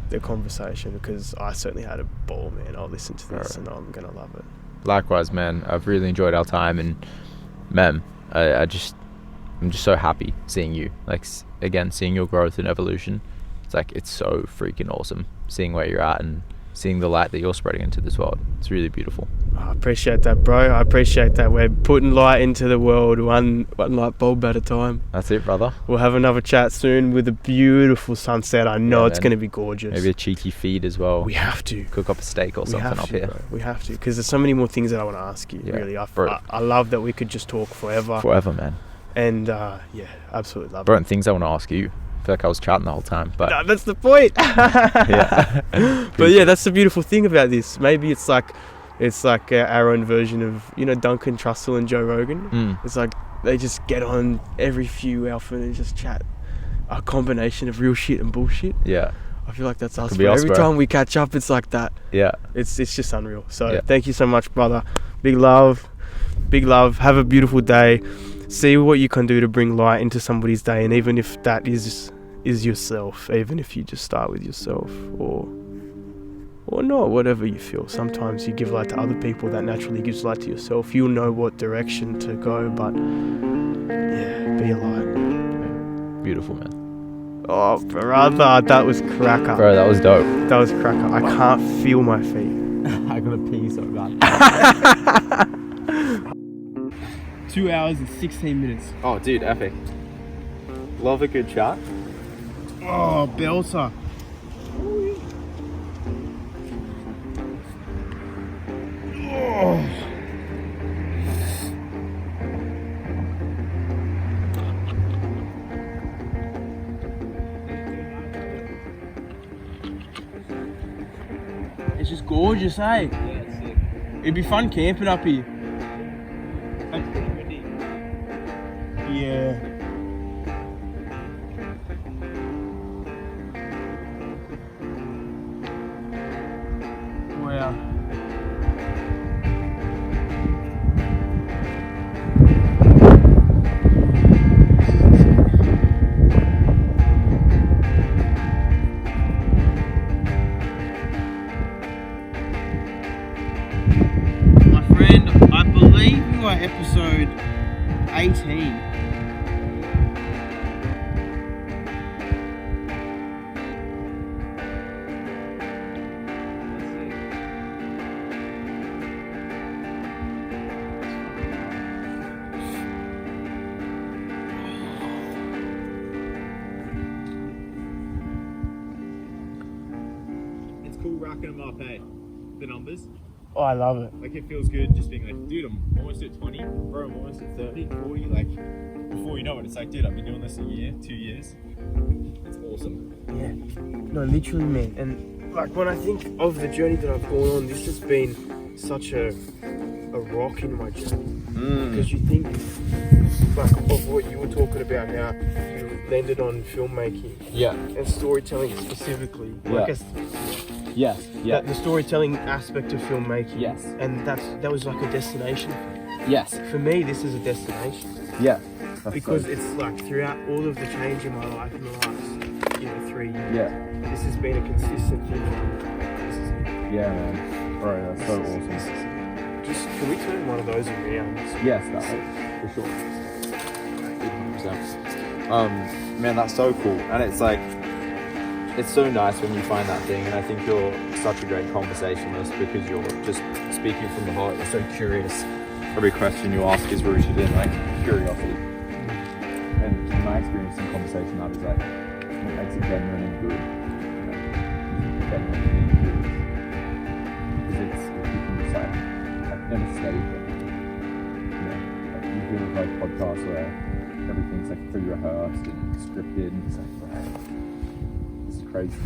the conversation, because I certainly had a ball, man. I'll listen to this and I'm gonna love it. Likewise, man. I've really enjoyed our time, and man, I'm just so happy seeing you. Like, again, seeing your growth and evolution. It's like, it's so freaking awesome seeing where you're at and seeing the light that you're spreading into this world. It's really beautiful. I appreciate that, bro. I appreciate that. We're putting light into the world, one light bulb at a time. That's it, brother. We'll have another chat soon with a beautiful sunset. I know it's going to be gorgeous. Maybe a cheeky feed as well. We have to. Cook up a steak or something up here. Bro. We have to, because there's so many more things that I want to ask you, really. I love that we could just talk forever. Forever, man. And, absolutely love it. Bro, and things I want to ask you. I feel like I was chatting the whole time, but no, that's the point. Yeah. But yeah, that's the beautiful thing about this. Maybe it's like our own version of, you know, Duncan Trussell and Joe Rogan. It's like they just get on every few often and just chat a combination of real shit and bullshit. Yeah, I feel like that's us. Every time we catch up, it's like that. Yeah, it's just unreal. So thank you so much, brother. Big love. Have a beautiful day. See what you can do to bring light into somebody's day, and even if that is yourself, even if you just start with yourself, or not, whatever you feel. Sometimes you give light to other people, that naturally gives light to yourself. You'll know what direction to go, but yeah, be a light. Beautiful, man. Oh, brother, that was cracker. Bro, that was dope. That was cracker. I can't feel my feet. I gotta pee so bad. 2 hours and 16 minutes. Oh, dude, epic. Love a good chat. Oh, belter. Oh. It's just gorgeous, eh? Yeah, it's sick. It'd be fun camping up here. Yeah. Wow. My friend, I believe you are episode 18. It's cool racking them up, eh? The numbers. Oh, I love it. Like, it feels good just being like, dude, I'm almost at 20, bro, I'm almost at 30, 40, like, before you know it, it's like, dude, I've been doing this a year, 2 years. It's awesome. Yeah. No, literally, man. And like, when I think of the journey that I've gone on, this has been such a rock in my journey. Because you think, like, of what you were talking about, how you landed on filmmaking. Yeah. And storytelling specifically. Yeah. Like, Yes. Yeah. the storytelling aspect of filmmaking. Yes. And that was like a destination. Yes. For me, this is a destination. Yeah. Because it's like throughout all of the change in my life in the last, 3 years. Yeah. This has been a consistent thing. This is it. Yeah, man. Bro, that's so awesome. Just, can we turn one of those around? Yes, that for sure. 100%. Man, that's so cool. And it's like, it's so nice when you find that thing, and I think you're such a great conversationalist because you're just speaking from the heart. You're so curious. Every question you ask is rooted in like curiosity. And in my experience in conversation, that is like what makes it genuine and good. Genuine and curious. Because it's you can just like never steady thing. Like you do like podcasts where everything's like pre-rehearsed and scripted, and it's like, right, this is crazy.